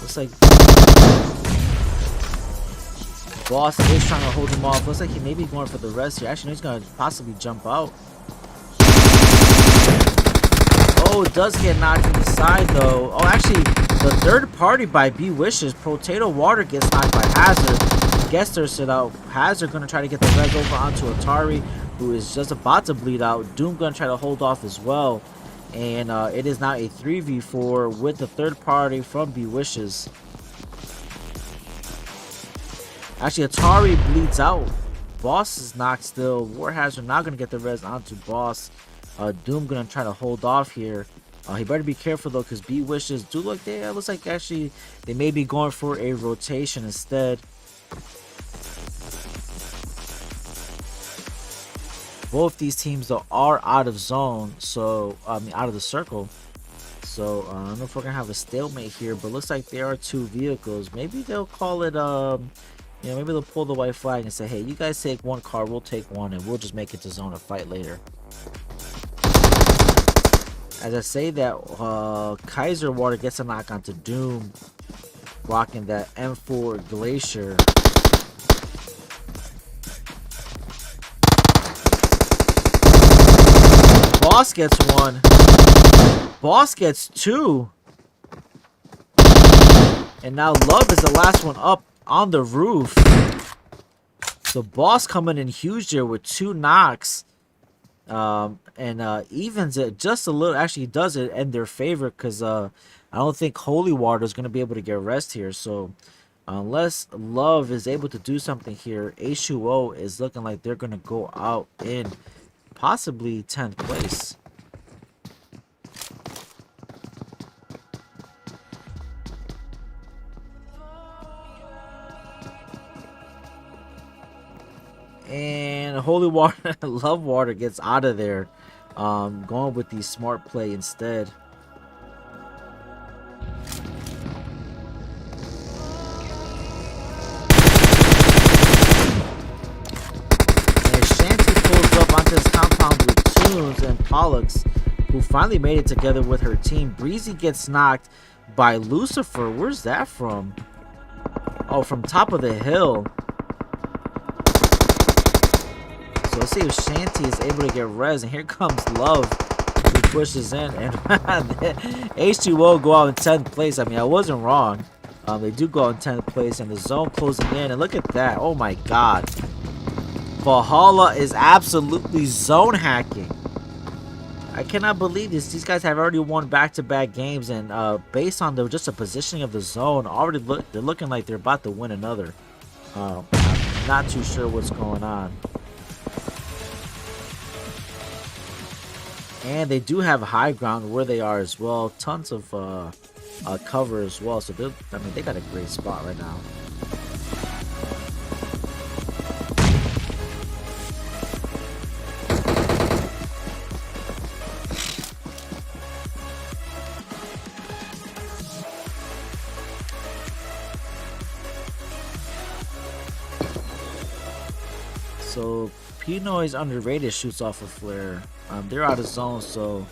Looks like Boss is trying to hold him off. Looks like he may be going for the rest here. Actually, no, he's going to possibly jump out. Oh, it does get knocked from the side though. Oh, actually, the third party by B Wishes, Potato Water, gets knocked by Hazard. Gester sit out. Hazard gonna try to get the res over onto Atari, who is just about to bleed out. Doom gonna try to hold off as well. And it is now a 3v4 with the third party from B Wishes. Actually, Atari bleeds out. Boss is knocked still. War Hazard now gonna get the res onto Boss. Doom gonna try to hold off here. He better be careful though, because B Wishes do look there. It looks like actually they may be going for a rotation instead. Both these teams though are out of zone, so out of the circle. So I don't know if we're gonna have a stalemate here, but looks like there are two vehicles. Maybe they'll call it maybe they'll pull the white flag and say, hey, you guys take one car, we'll take one, and we'll just make it to zone to fight later. As I say that, Kaiser Water gets a knock onto Doom, blocking that M4 Glacier. Boss gets one. Boss gets two. And now Love is the last one up on the roof. So Boss coming in huge here with two knocks. And evens it just a little. Actually does it in their favor, because I don't think Holy Water is going to be able to get rest here. So unless Love is able to do something here, H2O is looking like they're going to go out in possibly 10th place. And Holy Water, Love Water gets out of there, going with the smart play instead. And Shanty pulls up onto this compound with Tunes and Pollux, who finally made it together with her team. Breezy gets knocked by Lucifer. Where's that from? Oh, from top of the hill. So let's see if Shanty is able to get res, and here comes Love, who pushes in, and H2O go out in 10th place. I mean, I wasn't wrong. They do go out in 10th place, and the zone closing in, and look at that. Oh my god. Valhalla is absolutely zone hacking. I cannot believe this. These guys have already won back-to-back games, and based on just the positioning of the zone, already they're looking like they're about to win another. I'm not too sure what's going on. And they do have high ground where they are as well. Tons of cover as well. So they got a great spot right now. So Pinoy's underrated, shoots off a flare. They're out of zone, so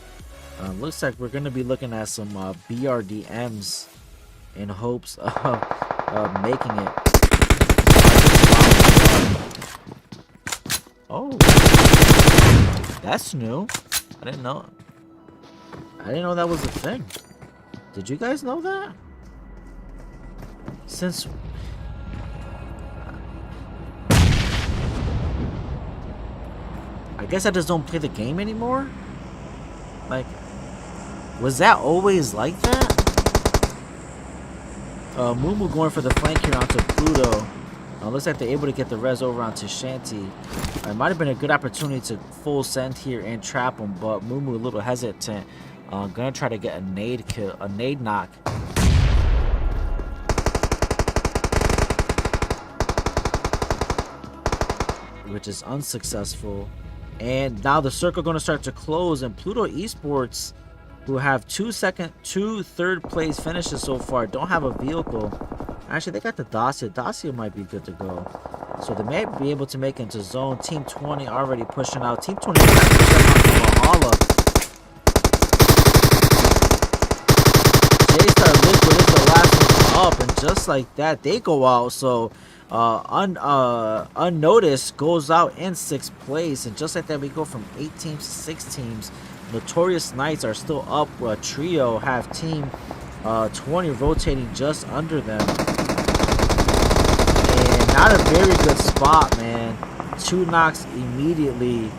looks like we're going to be looking at some BRDMs in hopes of making it. Oh, that's new. I didn't know that was a thing. Did you guys know that? Since I guess I just don't play the game anymore? Like, was that always like that? Mumu going for the flank here onto Pluto. Looks like they're able to get the res over onto Shanty. It might have been a good opportunity to full send here and trap him, but Mumu a little hesitant. Gonna try to get a nade kill, a nade knock. which is unsuccessful. And now the circle going to start to close, and Pluto Esports, who have two third place finishes so far, don't have a vehicle. Actually, they got the Dacia. Dacia might be good to go. So they may be able to make it into zone. Team 20 already pushing out. Team 20 pushing out Valhalla. J-Star Liquid is the last one up, and just like that, they go out. So unnoticed goes out in 6th place, and just like that, we go from 8 teams to 6 teams. Notorious Knights are still up. Trio have team 20 rotating just under them, and not a very good spot, man. 2 knocks immediately.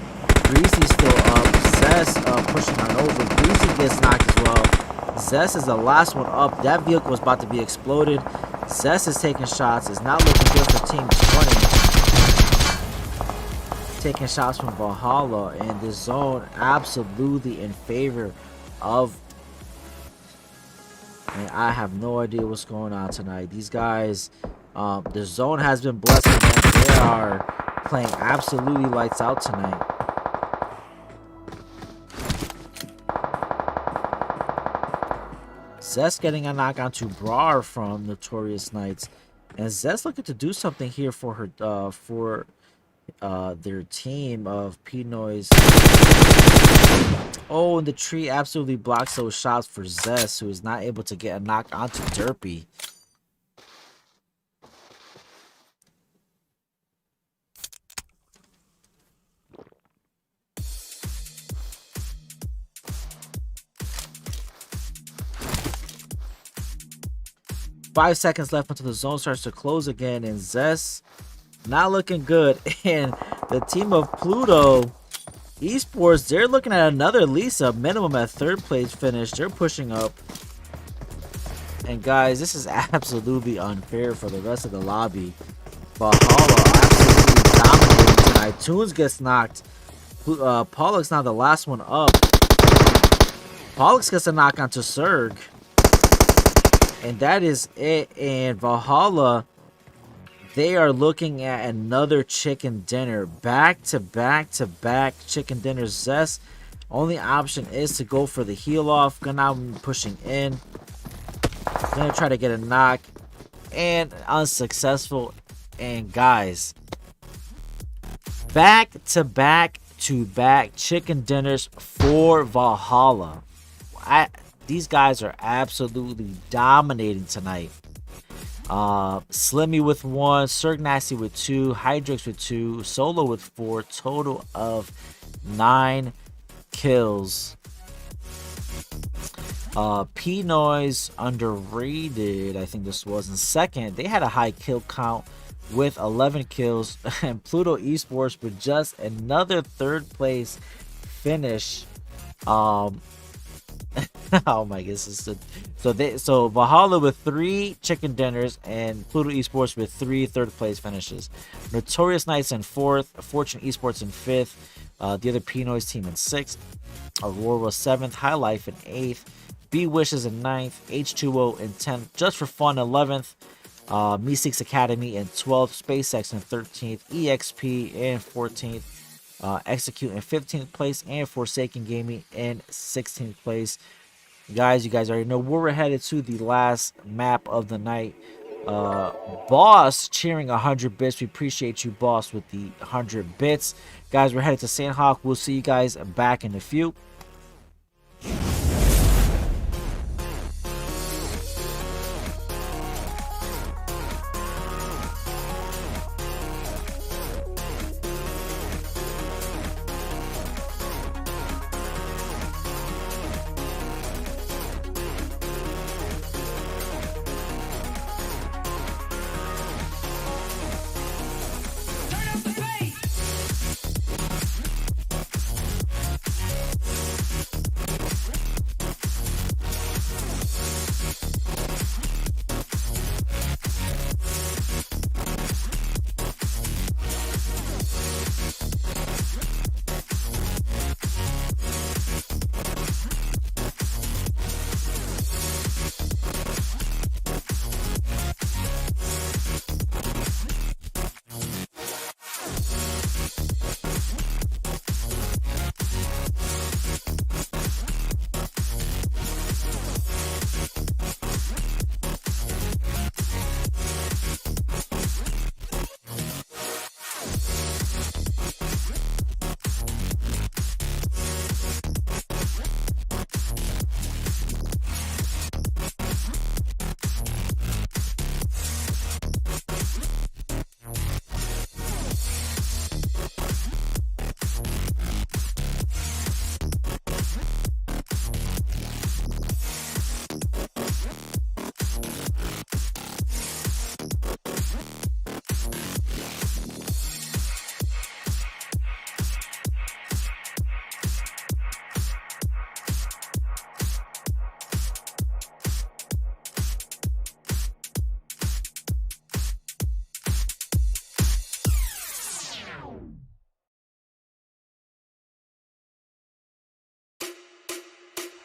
Greasy's still up. Zest pushing on over. Greasy gets knocked as well. Zest is the last one up. That vehicle was about to be exploded. Zest is taking shots. It's not looking good for Team 20. Taking shots from Valhalla, and the zone absolutely in favor of. And I have no idea what's going on tonight. These guys, the zone has been blessing them. They are playing absolutely lights out tonight. Zest getting a knock onto Brar from Notorious Knights, and Zest looking to do something here for her, their team of P-Noise. Oh, and the tree absolutely blocks those shots for Zest, who is not able to get a knock onto Derpy. Five seconds left until the zone starts to close again, and Zest not looking good. And the team of Pluto Esports, they're looking at another, at least a minimum at 3rd place finish. They're pushing up. And guys, this is absolutely unfair for the rest of the lobby. Valhalla absolutely dominating tonight. Toons gets knocked. Pollux now the last one up. Pollux gets a knock onto Surg. And that is it. And Valhalla, they are looking at another chicken dinner. Back to back to back chicken dinner. Zest, only option is to go for the heal off. Gonna pushing in. Gonna try to get a knock. And unsuccessful. And guys, back to back to back chicken dinners for Valhalla. These guys are absolutely dominating tonight. Slimmy with 1, Cirque Nasty with 2, Hydrix with 2, Solo with 4, total of 9 kills. P-Noise, underrated, I think this was in 2nd. They had a high kill count with 11 kills. And Pluto Esports with just another 3rd place finish. Oh my goodness. So Valhalla with 3 chicken dinners, and Pluto Esports with 3 3rd place finishes. Notorious Knights in 4th, Fortune Esports in 5th, the other P-Noise team in 6th, Aurora 7th, High Life in 8th, B Wishes in 9th, H2O in 10th, Just for Fun 11th, Meseeks Academy in 12th, SpaceX in 13th, EXP in 14th, Execute in 15th place, and Forsaken Gaming in 16th place. Guys, you guys already know we're headed to the last map of the night. Boss cheering 100 bits. We appreciate you, Boss, with the 100 bits. Guys, we're headed to Sandhawk. We'll see you guys back in a few.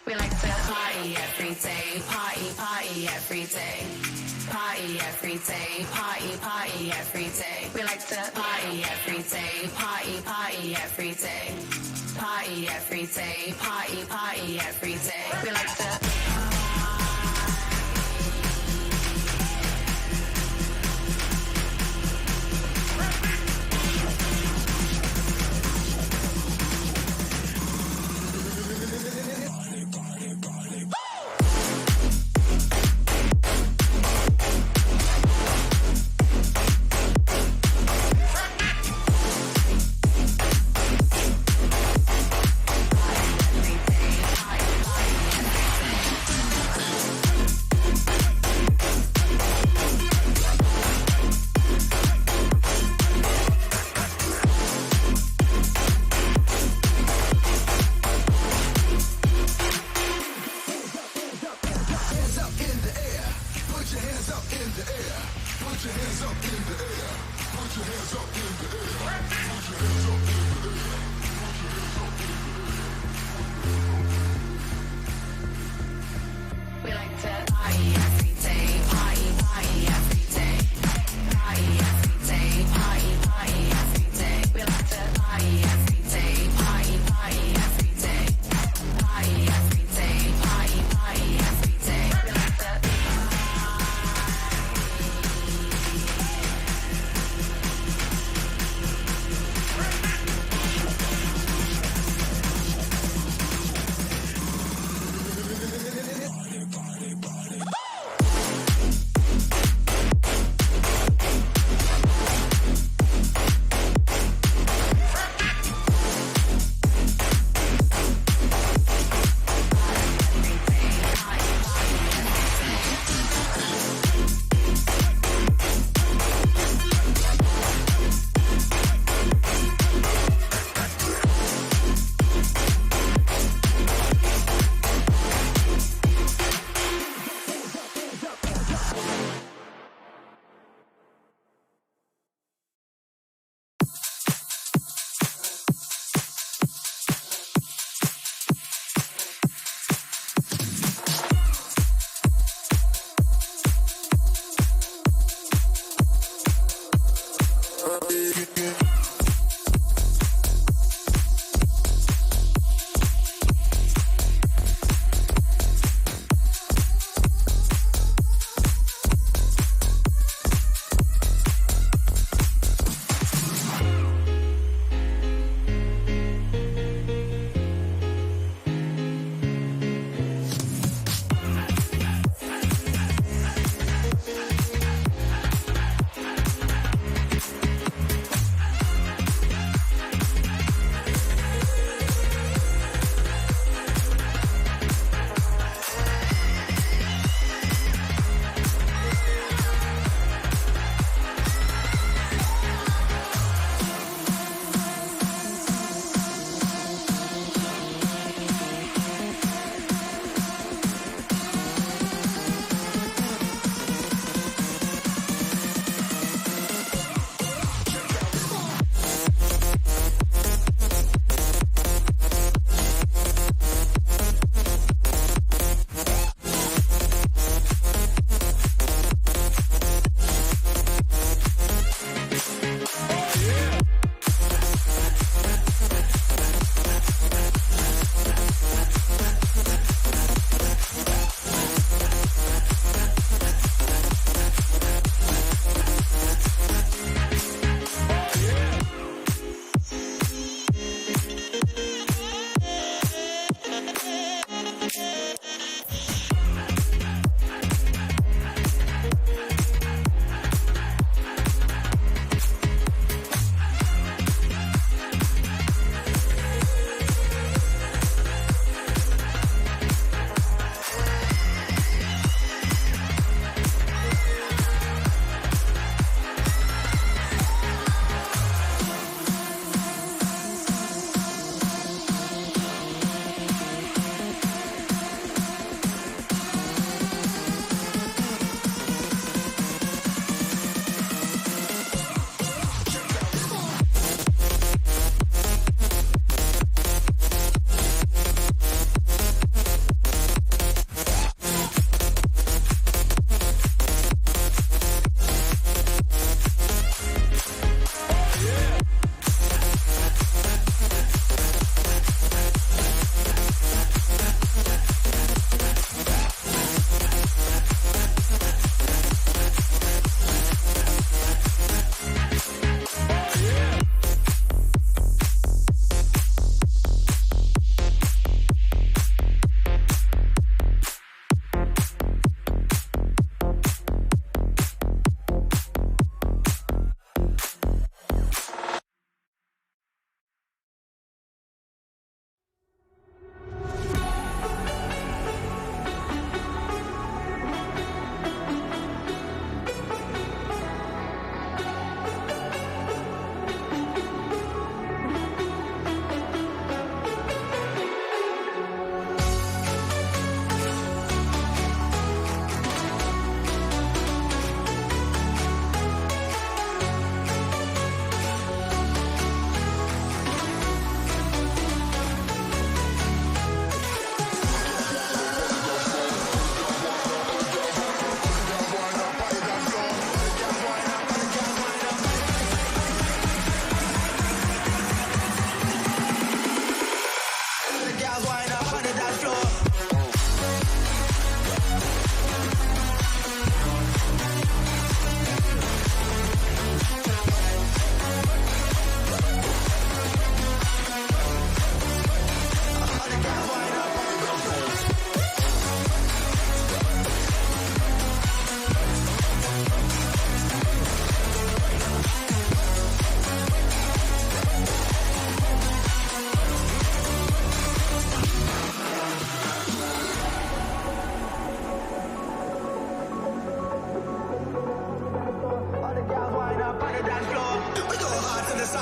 We like to party every day, party every day. Party every day, party every day. We like to party every day, party every day. Party every day, party every day. We like to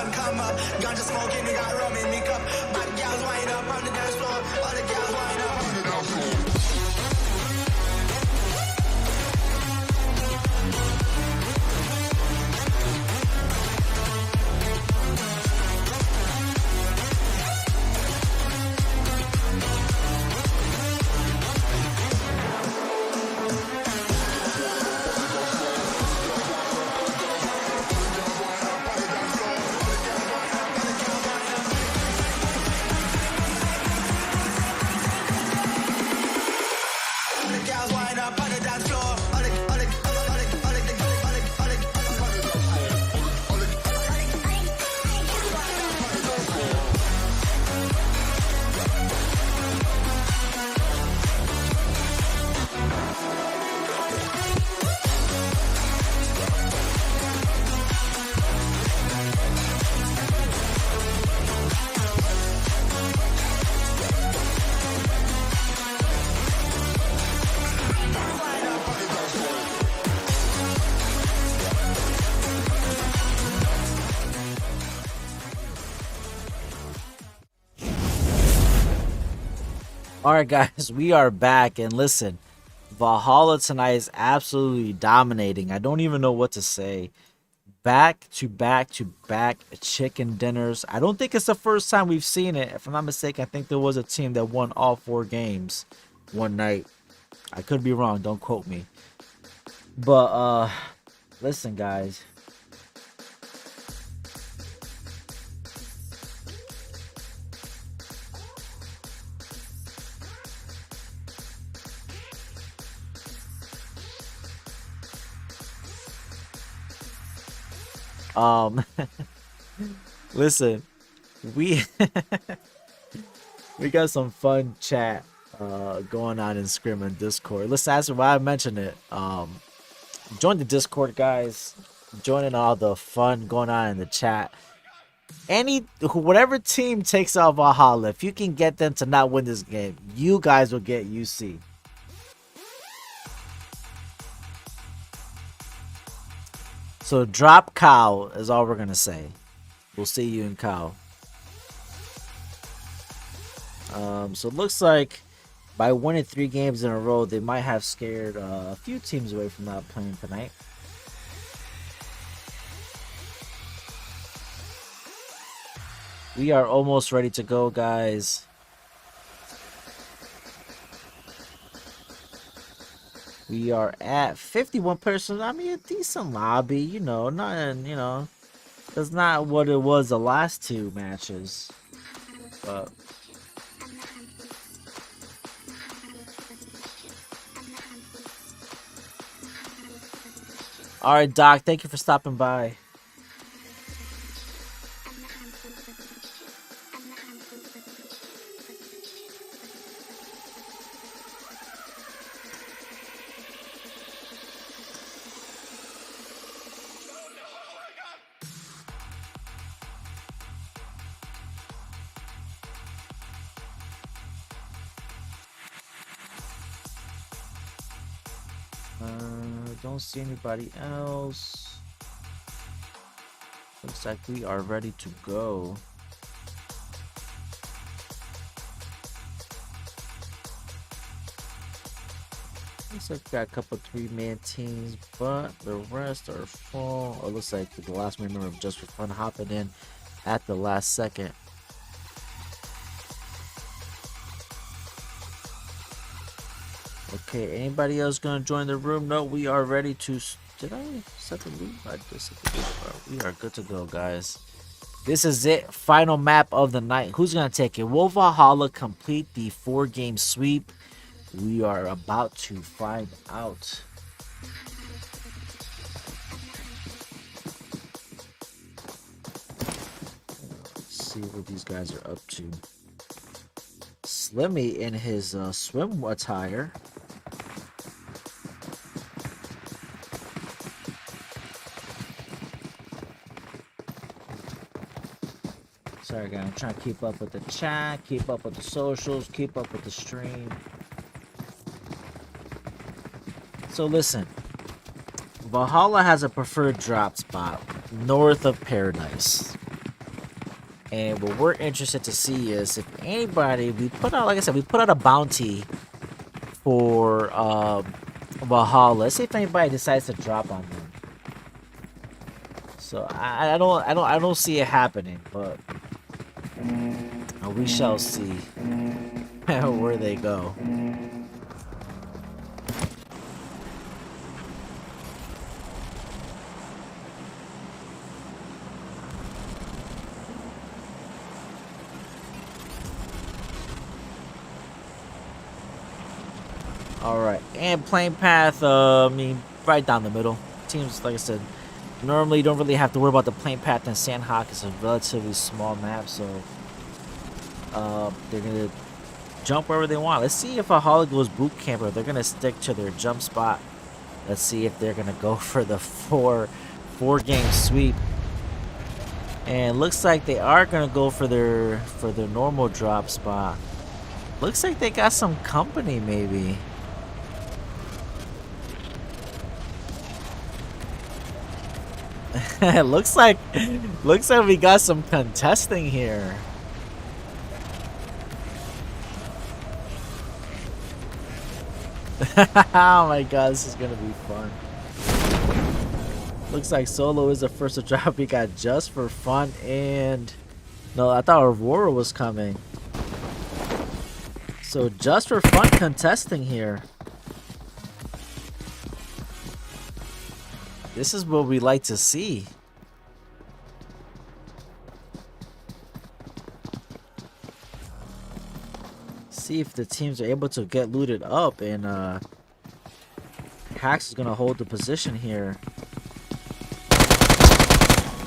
sun come up. Ganja smoking, we got rum in me cup. Bad girls wind up on the dance floor. All the girls wind up on the dance floor. Alright guys, we are back, and listen, Valhalla tonight is absolutely dominating. I don't even know what to say. Back to back to back chicken dinners. I don't think it's the first time we've seen it. If I'm not mistaken, I think there was a team that won all 4 games one night. I could be wrong, don't quote me. But listen guys. Listen, we we got some fun chat going on in Scrim and Discord. Listen, as why I mentioned it, join the Discord, guys. Joining all the fun going on in the chat. Whatever team takes out Valhalla, if you can get them to not win this game, you guys will get UC. So drop cow is all we're gonna say. We'll see you in cow. So it looks like by winning 3 games in a row, they might have scared a few teams away from not playing tonight. We are almost ready to go, guys. We are at 51 persons. I mean, a decent lobby, you know, not, that's not what it was the last 2 matches. But all right, Doc, thank you for stopping by. Don't see anybody else. Looks like we are ready to go. Looks like we got a couple 3-man teams, but the rest are full. It looks like the last member of Just for Fun hopping in at the last second. Okay, anybody else gonna join the room? No, we are ready to. Did I set the loop? I just set the loop. We are good to go, guys. This is it. Final map of the night. Who's gonna take it? Will Valhalla complete the 4-game sweep? We are about to find out. Let's see what these guys are up to. Slimmy in his swim attire. Sorry guys, I'm trying to keep up with the chat, keep up with the socials, keep up with the stream. So listen, Valhalla has a preferred drop spot north of Paradise. And what we're interested to see is if anybody, we put out, like I said, we put out a bounty for Valhalla. Let's see if anybody decides to drop on them. So I don't see it happening, but we shall see where they go. All right, and playing path. I mean, right down the middle. Teams, like I said, normally don't really have to worry about the plane path in Sandhawk. It's a relatively small map, so they're gonna jump wherever they want. Let's see if Valhalla goes boot camp or they're gonna stick to their jump spot. Let's see if they're gonna go for the four game sweep. And looks like they are gonna go for their normal drop spot. Looks like they got some company, maybe. looks like we got some contesting here. Oh my god, this is gonna be fun. Looks like Solo is the first to drop. We got Just for Fun and no, I thought Aurora was coming. So Just for Fun contesting here. This is what we like to see. See if the teams are able to get looted up, and Hax is gonna hold the position here.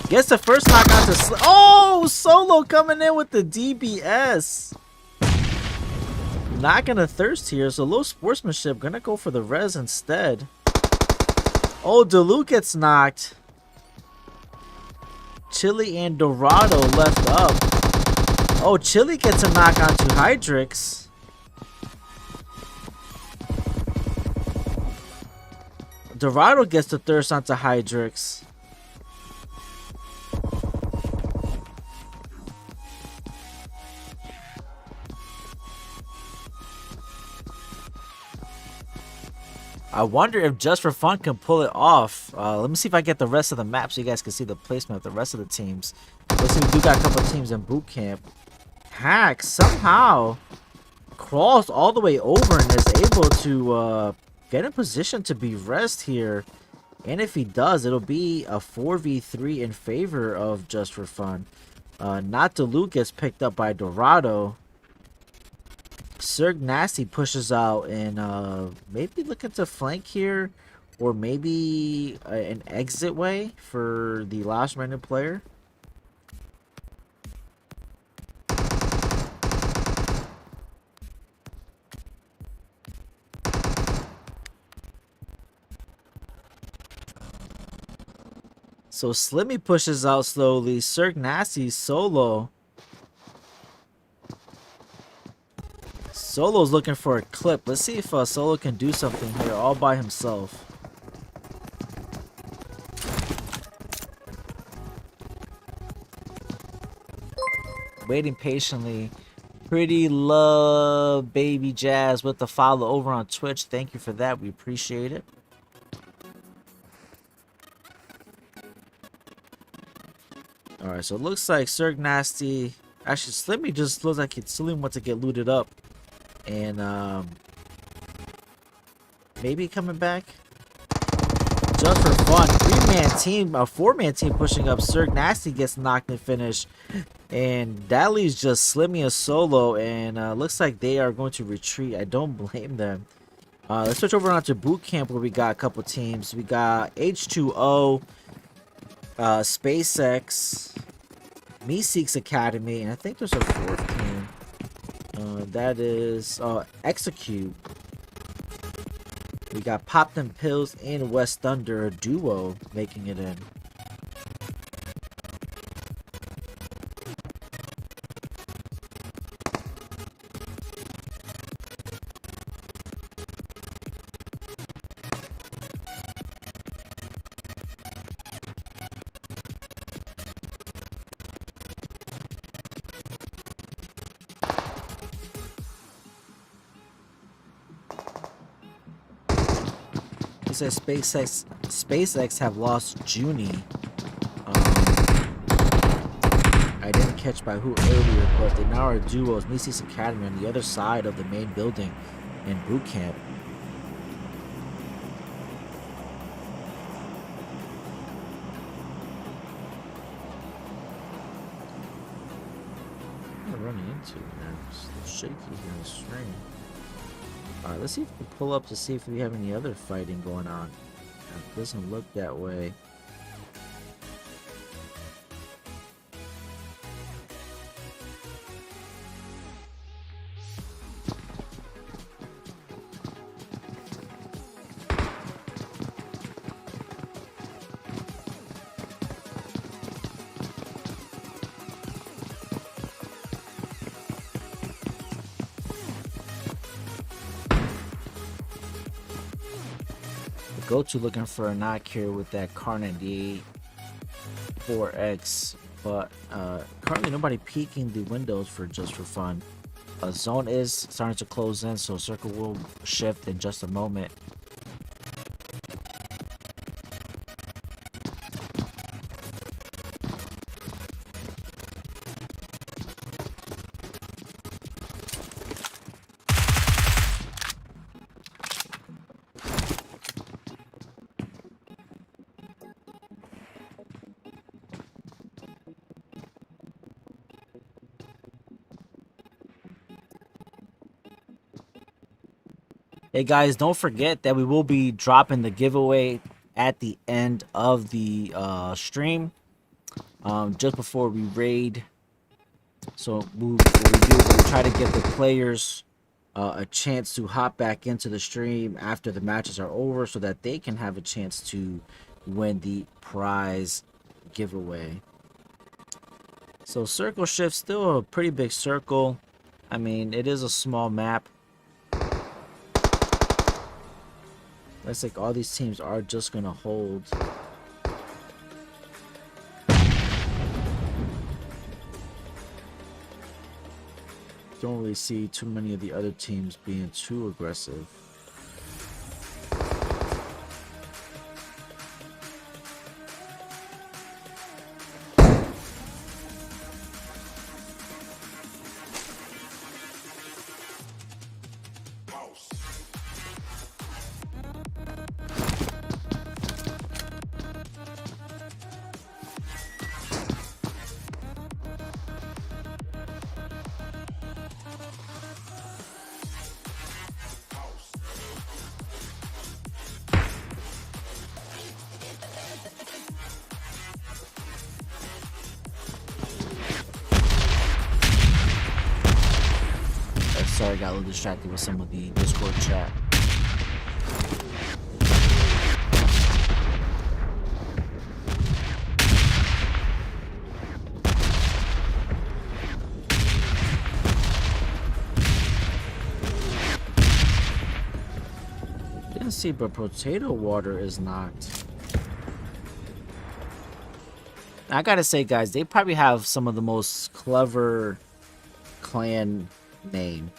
Gets the first knockout to oh, Solo coming in with the DBS. Not gonna thirst here, so low sportsmanship. Gonna go for the res instead. Oh, Delu gets knocked. Chili and Dorado left up. Oh, Chili gets a knock onto HyperX. Dorado gets the thirst onto HyperX. I wonder if Just for Fun can pull it off. Let me see if I get the rest of the map so you guys can see the placement of the rest of the teams. Let's see, we do got a couple of teams in boot camp. Hack somehow crawls all the way over and is able to get in position to be rest here. And if he does, it'll be a 4v3 in favor of Just for Fun. Not Delu gets picked up by Dorado. Serg Nasty pushes out and maybe looking to flank here, or maybe an exit way for the last random player. So Slimmy pushes out slowly. Serg Nasty solo. Solo's looking for a clip. Let's see if Solo can do something here all by himself. Waiting patiently. Pretty love baby Jazz with the follow over on Twitch. Thank you for that. We appreciate it. Alright, so it looks like Serg Nasty. Actually, Slimmy just looks like it's Slim wants to get looted up. And maybe coming back Just for Fun. 3-man team, a 4-man team pushing up. Serg Nasty gets knocked and finished, and that leaves just Slimmy a solo. And looks like they are going to retreat. I don't blame them. Let's switch over onto boot camp where we got a couple teams. We got H2O, SpaceX, Meseeks Academy, and I think there's a 4th team. That is Execute. We got Pop Them Pills and West Thunder, a duo, making it in. Looks like SpaceX have lost Junie. I didn't catch by who earlier, but they now are duos Meseeks Academy on the other side of the main building in boot camp. What am I running into, man? It's a little shaky here in the stream. Alright, let's see if we can pull up to see if we have any other fighting going on. It doesn't look that way. Go-to looking for a knock here with that Car 98 4X, but currently nobody peeking the windows for just for fun. A zone is starting to close in, so circle will shift in just a moment. Hey guys, don't forget that we will be dropping the giveaway at the end of the stream, just before we raid. So what we do is we try to give the players a chance to hop back into the stream after the matches are over, so that they can have a chance to win the prize giveaway. So circle shift, still a pretty big circle. I mean, it is a small map. Looks like all these teams are just gonna hold. Don't really see too many of the other teams being too aggressive. Sorry, I got a little distracted with some of the Discord chat. Didn't see, but potato water is knocked. I gotta say, guys, they probably have some of the most clever clan name.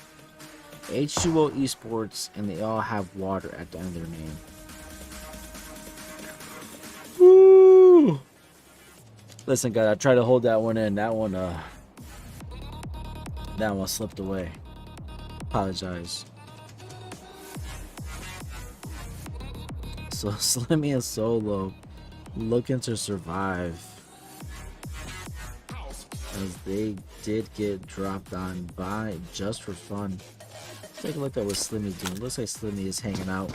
H2O Esports, and they all have water at the end of their name. Woo! Listen, guys, I tried to hold that one in. That one slipped away. Apologize. So Slimmy and Solo looking to survive, as they did get dropped on by just for fun. Take a look at what Slimmy's doing. Looks like Slimmy is hanging out.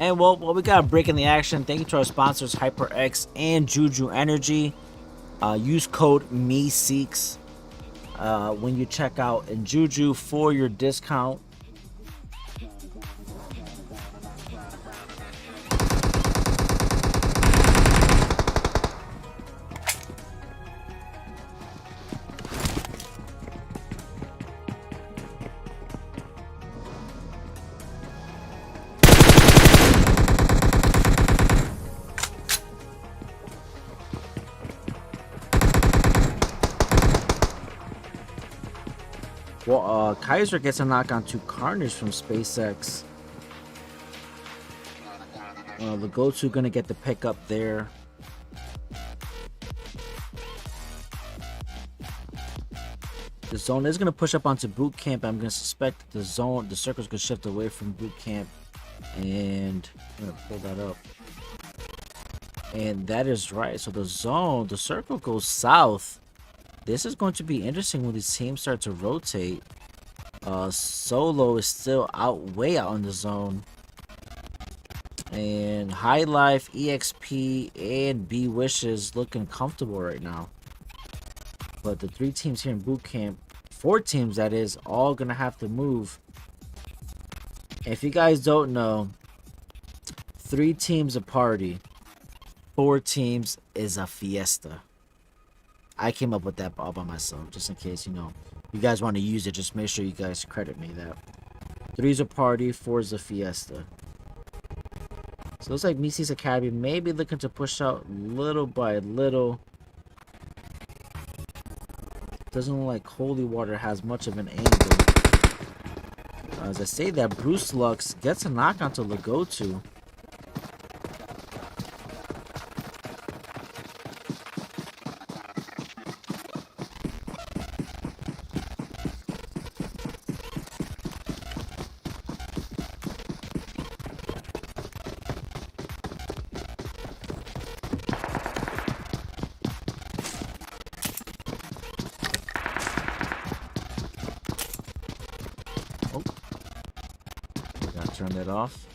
And well, we got a break in the action. Thank you to our sponsors, HyperX and JuJu Energy. Use code Meseeks when you check out in JuJu for your discount. Kaiser gets a knock on to Carnage from SpaceX. The go-to gonna get the pickup there. The zone is gonna push up onto boot camp. I'm gonna suspect the circle's gonna shift away from boot camp, and I'm gonna pull that up. And that is right. So the circle goes south. This is going to be interesting when these teams start to rotate. Solo is still way out in the zone. And High Life, EXP, and B Wishes looking comfortable right now. But the 3 teams here in boot camp, 4 teams that is, all gonna have to move. If you guys don't know, 3 teams a party, 4 teams is a fiesta. I came up with that all by myself, just in case, you know, you guys want to use it. Just make sure you guys credit me that. 3's a party, 4's a fiesta. So it looks like Meseeks Academy may be looking to push out little by little. Doesn't look like Holy Water has much of an angle. As I say that, Bruce Lux gets a knock onto Legotu. Turn that off.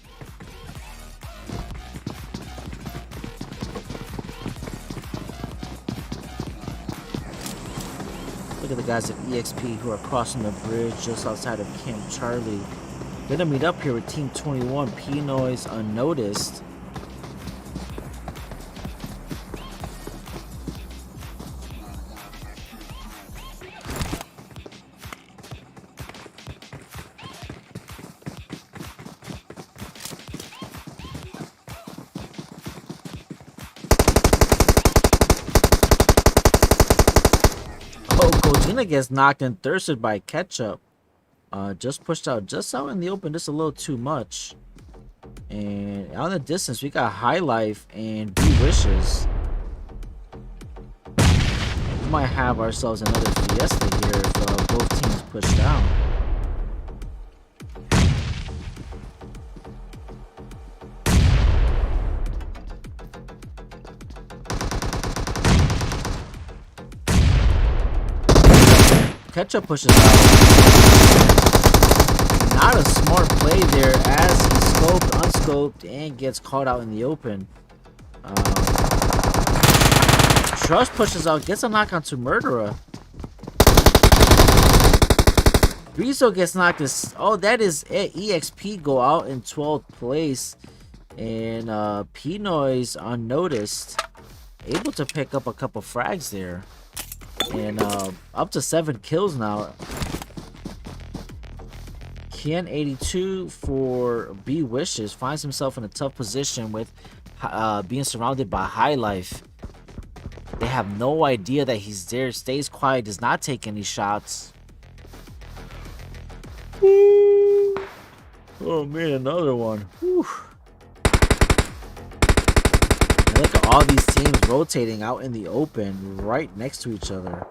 Look at the guys at EXP who are crossing the bridge just outside of Camp Charlie. They're gonna meet up here with Team 21, P-Noise unnoticed. Gina gets knocked and thirsted by Ketchup. Just pushed out just out in the open, just a little too much. And out in the distance, we got High Life and B Wishes. We might have ourselves another fiesta here if both teams push down. Ketchup pushes out. Not a smart play there as he scoped, unscoped, and gets caught out in the open. Trust pushes out, gets a knock onto Murderer. Rizzo gets knocked. Oh, that is it. EXP go out in 12th place. And P-Noise unnoticed. Able to pick up a couple frags there. And up to 7 kills now. Ken 82 for B Wishes finds himself in a tough position with being surrounded by High Life. They have no idea that he's there. Stays quiet, does not take any shots. Woo. Oh man, another one. Whew. And look at all these teams rotating out in the open right next to each other.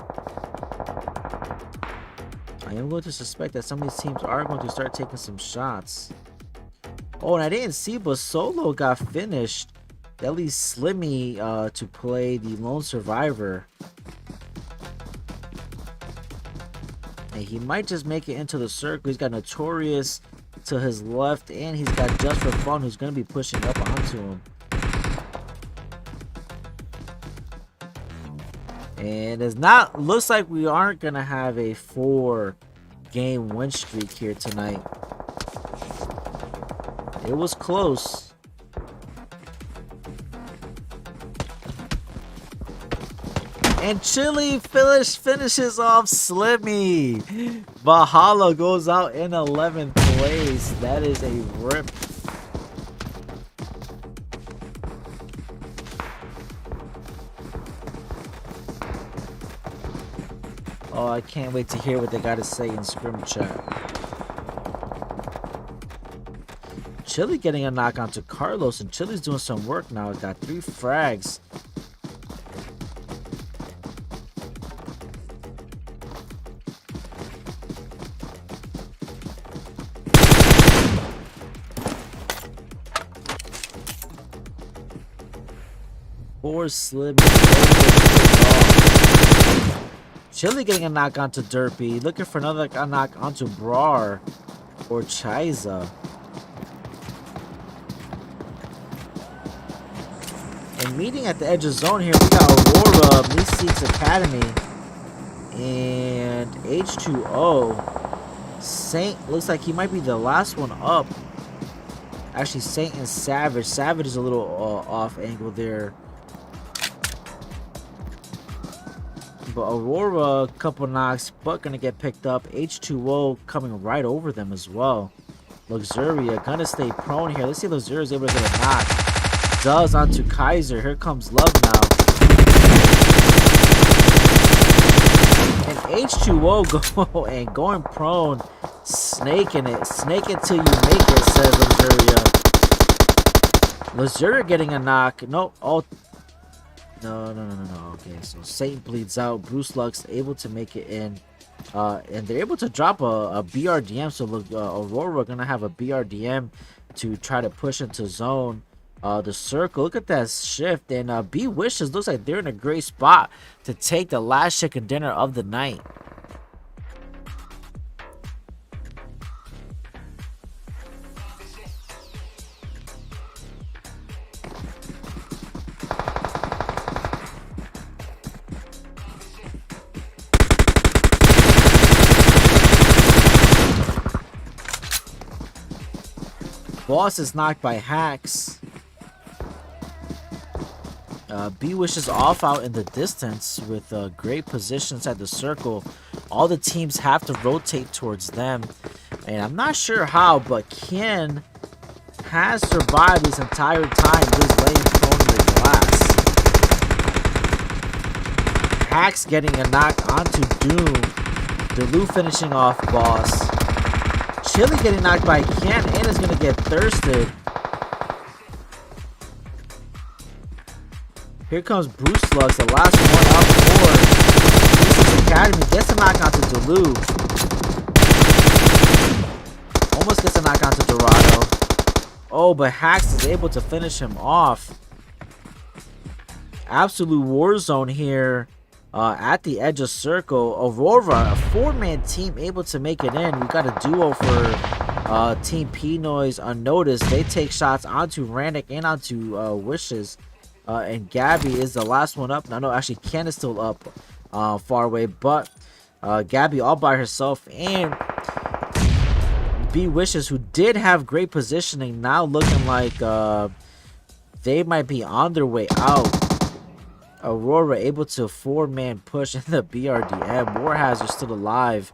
I am going to suspect that some of these teams are going to start taking some shots. Oh, and I didn't see, but Solo got finished. That leaves Slimmy to play the lone survivor. And he might just make it into the circle. He's got Notorious to his left, and he's got Just for Fun, who's going to be pushing up onto him. And it's not, looks like we aren't going to have a 4-game win streak here tonight. It was close. And Chili finishes off Slimmy. Valhalla goes out in 11th place. That is a rip. Oh, I can't wait to hear what they got to say in scrim chat. Chili getting a knock onto Carlos, and Chili's doing some work now. Got 3 frags. Four slim. Chili getting a knock onto Derpy. Looking for another knock onto Brar or Chiza. And meeting at the edge of zone here, we got Aurora, Meseeks Academy, and H2O. Saint looks like he might be the last one up. Actually, Saint and Savage. Savage is a little off angle there. But Aurora, couple knocks, but gonna get picked up. H2O coming right over them as well. Luxuria gonna stay prone here. Let's see if Luxuria is able to get a knock. Does onto Kaiser. Here comes Love now. And H2O going prone. Snaking it. Snake it till you make it, says Luxuria. Luxuria getting a knock. Nope. Oh. No. Okay, so Saint bleeds out. Bruce Lux able to make it in. And they're able to drop a BRDM. So look, Aurora gonna have a BRDM to try to push into zone. The circle, look at that shift, and B Wishes looks like they're in a great spot to take the last chicken dinner of the night. Boss is knocked by Hacks. B Wishes off out in the distance with a great position inside the circle. All the teams have to rotate towards them. And I'm not sure how, but Ken has survived this entire time just laying prone in the glass. Hacks getting a knock onto Doom. Delu finishing off Boss. Chili getting knocked by Ken and is going to get thirsted. Here comes Bruce Lux, the last one up for Meseeks Academy. Gets a knock onto Delu. Almost gets a knock onto Dorado. Oh, but Hacks is able to finish him off. Absolute war zone here at the edge of circle. Aurora, a 4-man team, able to make it in. We got a duo for Team P-Noise Unnoticed. They take shots onto Randick and onto Wishes. And Gabby is the last one up. No, actually, Ken is still up far away. But Gabby all by herself. And B Wishes, who did have great positioning, now looking like they might be on their way out. Aurora able to 4-man push in the BRDM. War Hazard still alive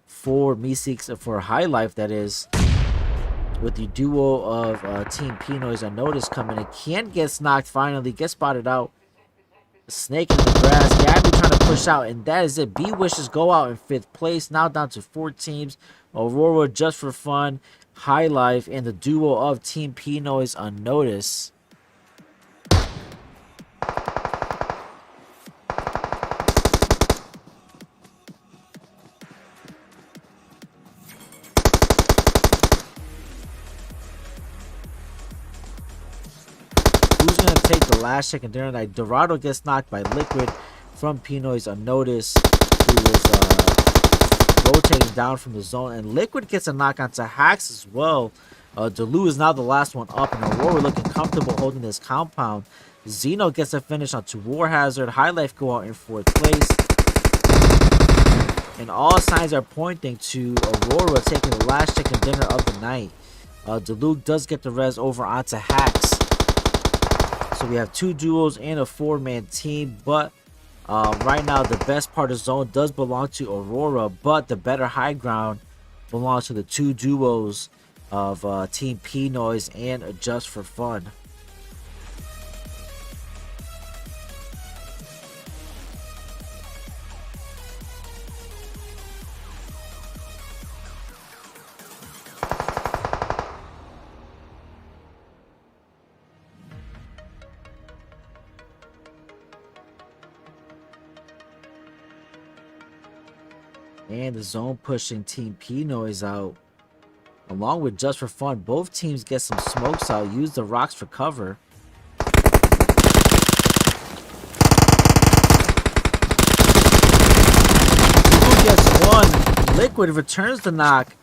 for Meseeks, for High Life, that is. With the duo of Team P-Noise Unnoticed coming in. Ken gets knocked finally. Gets spotted out. Snake in the grass. Gabby trying to push out. And that is it. B Wishes go out in 5th place. Now down to 4 teams. Aurora, Just for Fun, High Life, and the duo of Team P-Noise Unnoticed. Take the last chicken dinner night. Dorado gets knocked by Liquid from P-Noise Unnoticed, who was rotating down from the zone, and Liquid gets a knock onto Hacks as well. Delu is now the last one up, and Aurora looking comfortable holding this compound. Zeno gets a finish onto War Hazard. High Life go out in 4th place, and all signs are pointing to Aurora taking the last chicken dinner of the night. Delu does get the res over onto Hacks. So we have 2 duos and a 4-man team, but right now the best part of zone does belong to Aurora, but the better high ground belongs to the 2 duos of Team P-Noise and Just for Fun. And the zone pushing Team P Noise out. Along with Just for Fun, both teams get some smokes out. Use the rocks for cover. Blue gets one. Liquid returns the knock.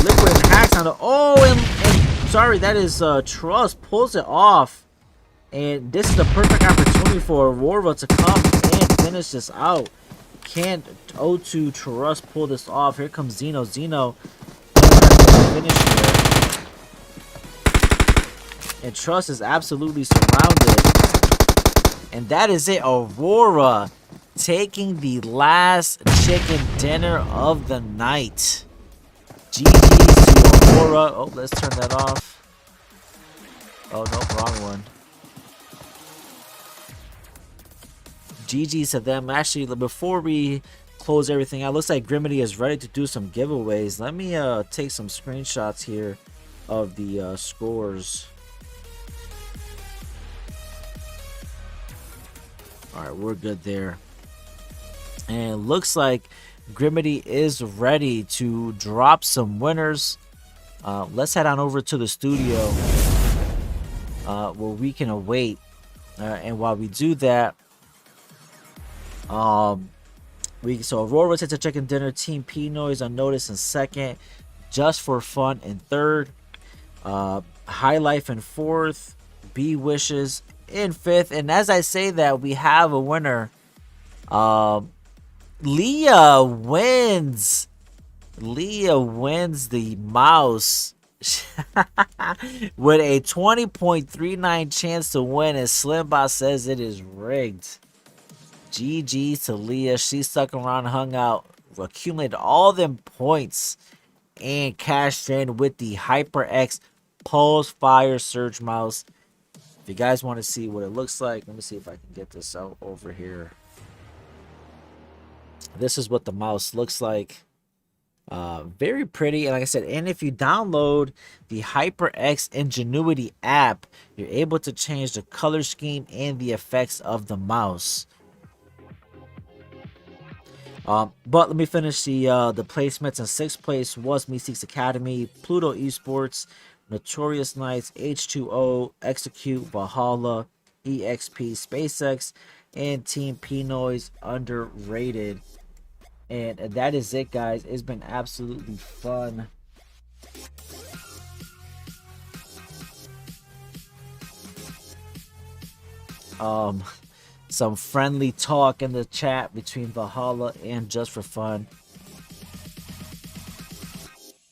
Liquid hacks on the... Oh, and sorry, that is Trust. Pulls it off. And this is the perfect opportunity for Aurora to come and finish this out. Can't O2 Trust pull this off. Here comes Zeno. Zeno finish here. And Trust is absolutely surrounded. And that is it. Aurora taking the last chicken dinner of the night. GG's to Aurora. Oh, let's turn that off. Oh, no, wrong one. GG's to them. Actually, before we close everything out, looks like Grimity is ready to do some giveaways. Let me take some screenshots here of the scores. Alright, we're good there. And looks like Grimity is ready to drop some winners. Let's head on over to the studio where we can await. And while we do that, so Aurora takes a chicken dinner. Team P Noise unnoticed in second. Just for Fun in third. High Life in fourth. B Wishes in fifth. And as I say that, we have a winner. Leah wins. Leah wins the mouse with a 20.39 chance to win. And Slimbot says it is rigged. GG to Leah. She stuck around, hung out, accumulated all them points, and cashed in with the HyperX Pulse Fire Surge Mouse. If you guys want to see what it looks like, let me see if I can get this out over here. This is what the mouse looks like. Very pretty. And like I said, and if you download the HyperX Ingenuity app, you're able to change the color scheme and the effects of the mouse. But let me finish the placements. In sixth place was Meseeks Academy, Pluto Esports, Notorious Knights, H2O, Execute, Valhalla, EXP, SpaceX, and Team P Noise Underrated. And that is it, guys. It's been absolutely fun. Some friendly talk in the chat between Valhalla and Just for Fun.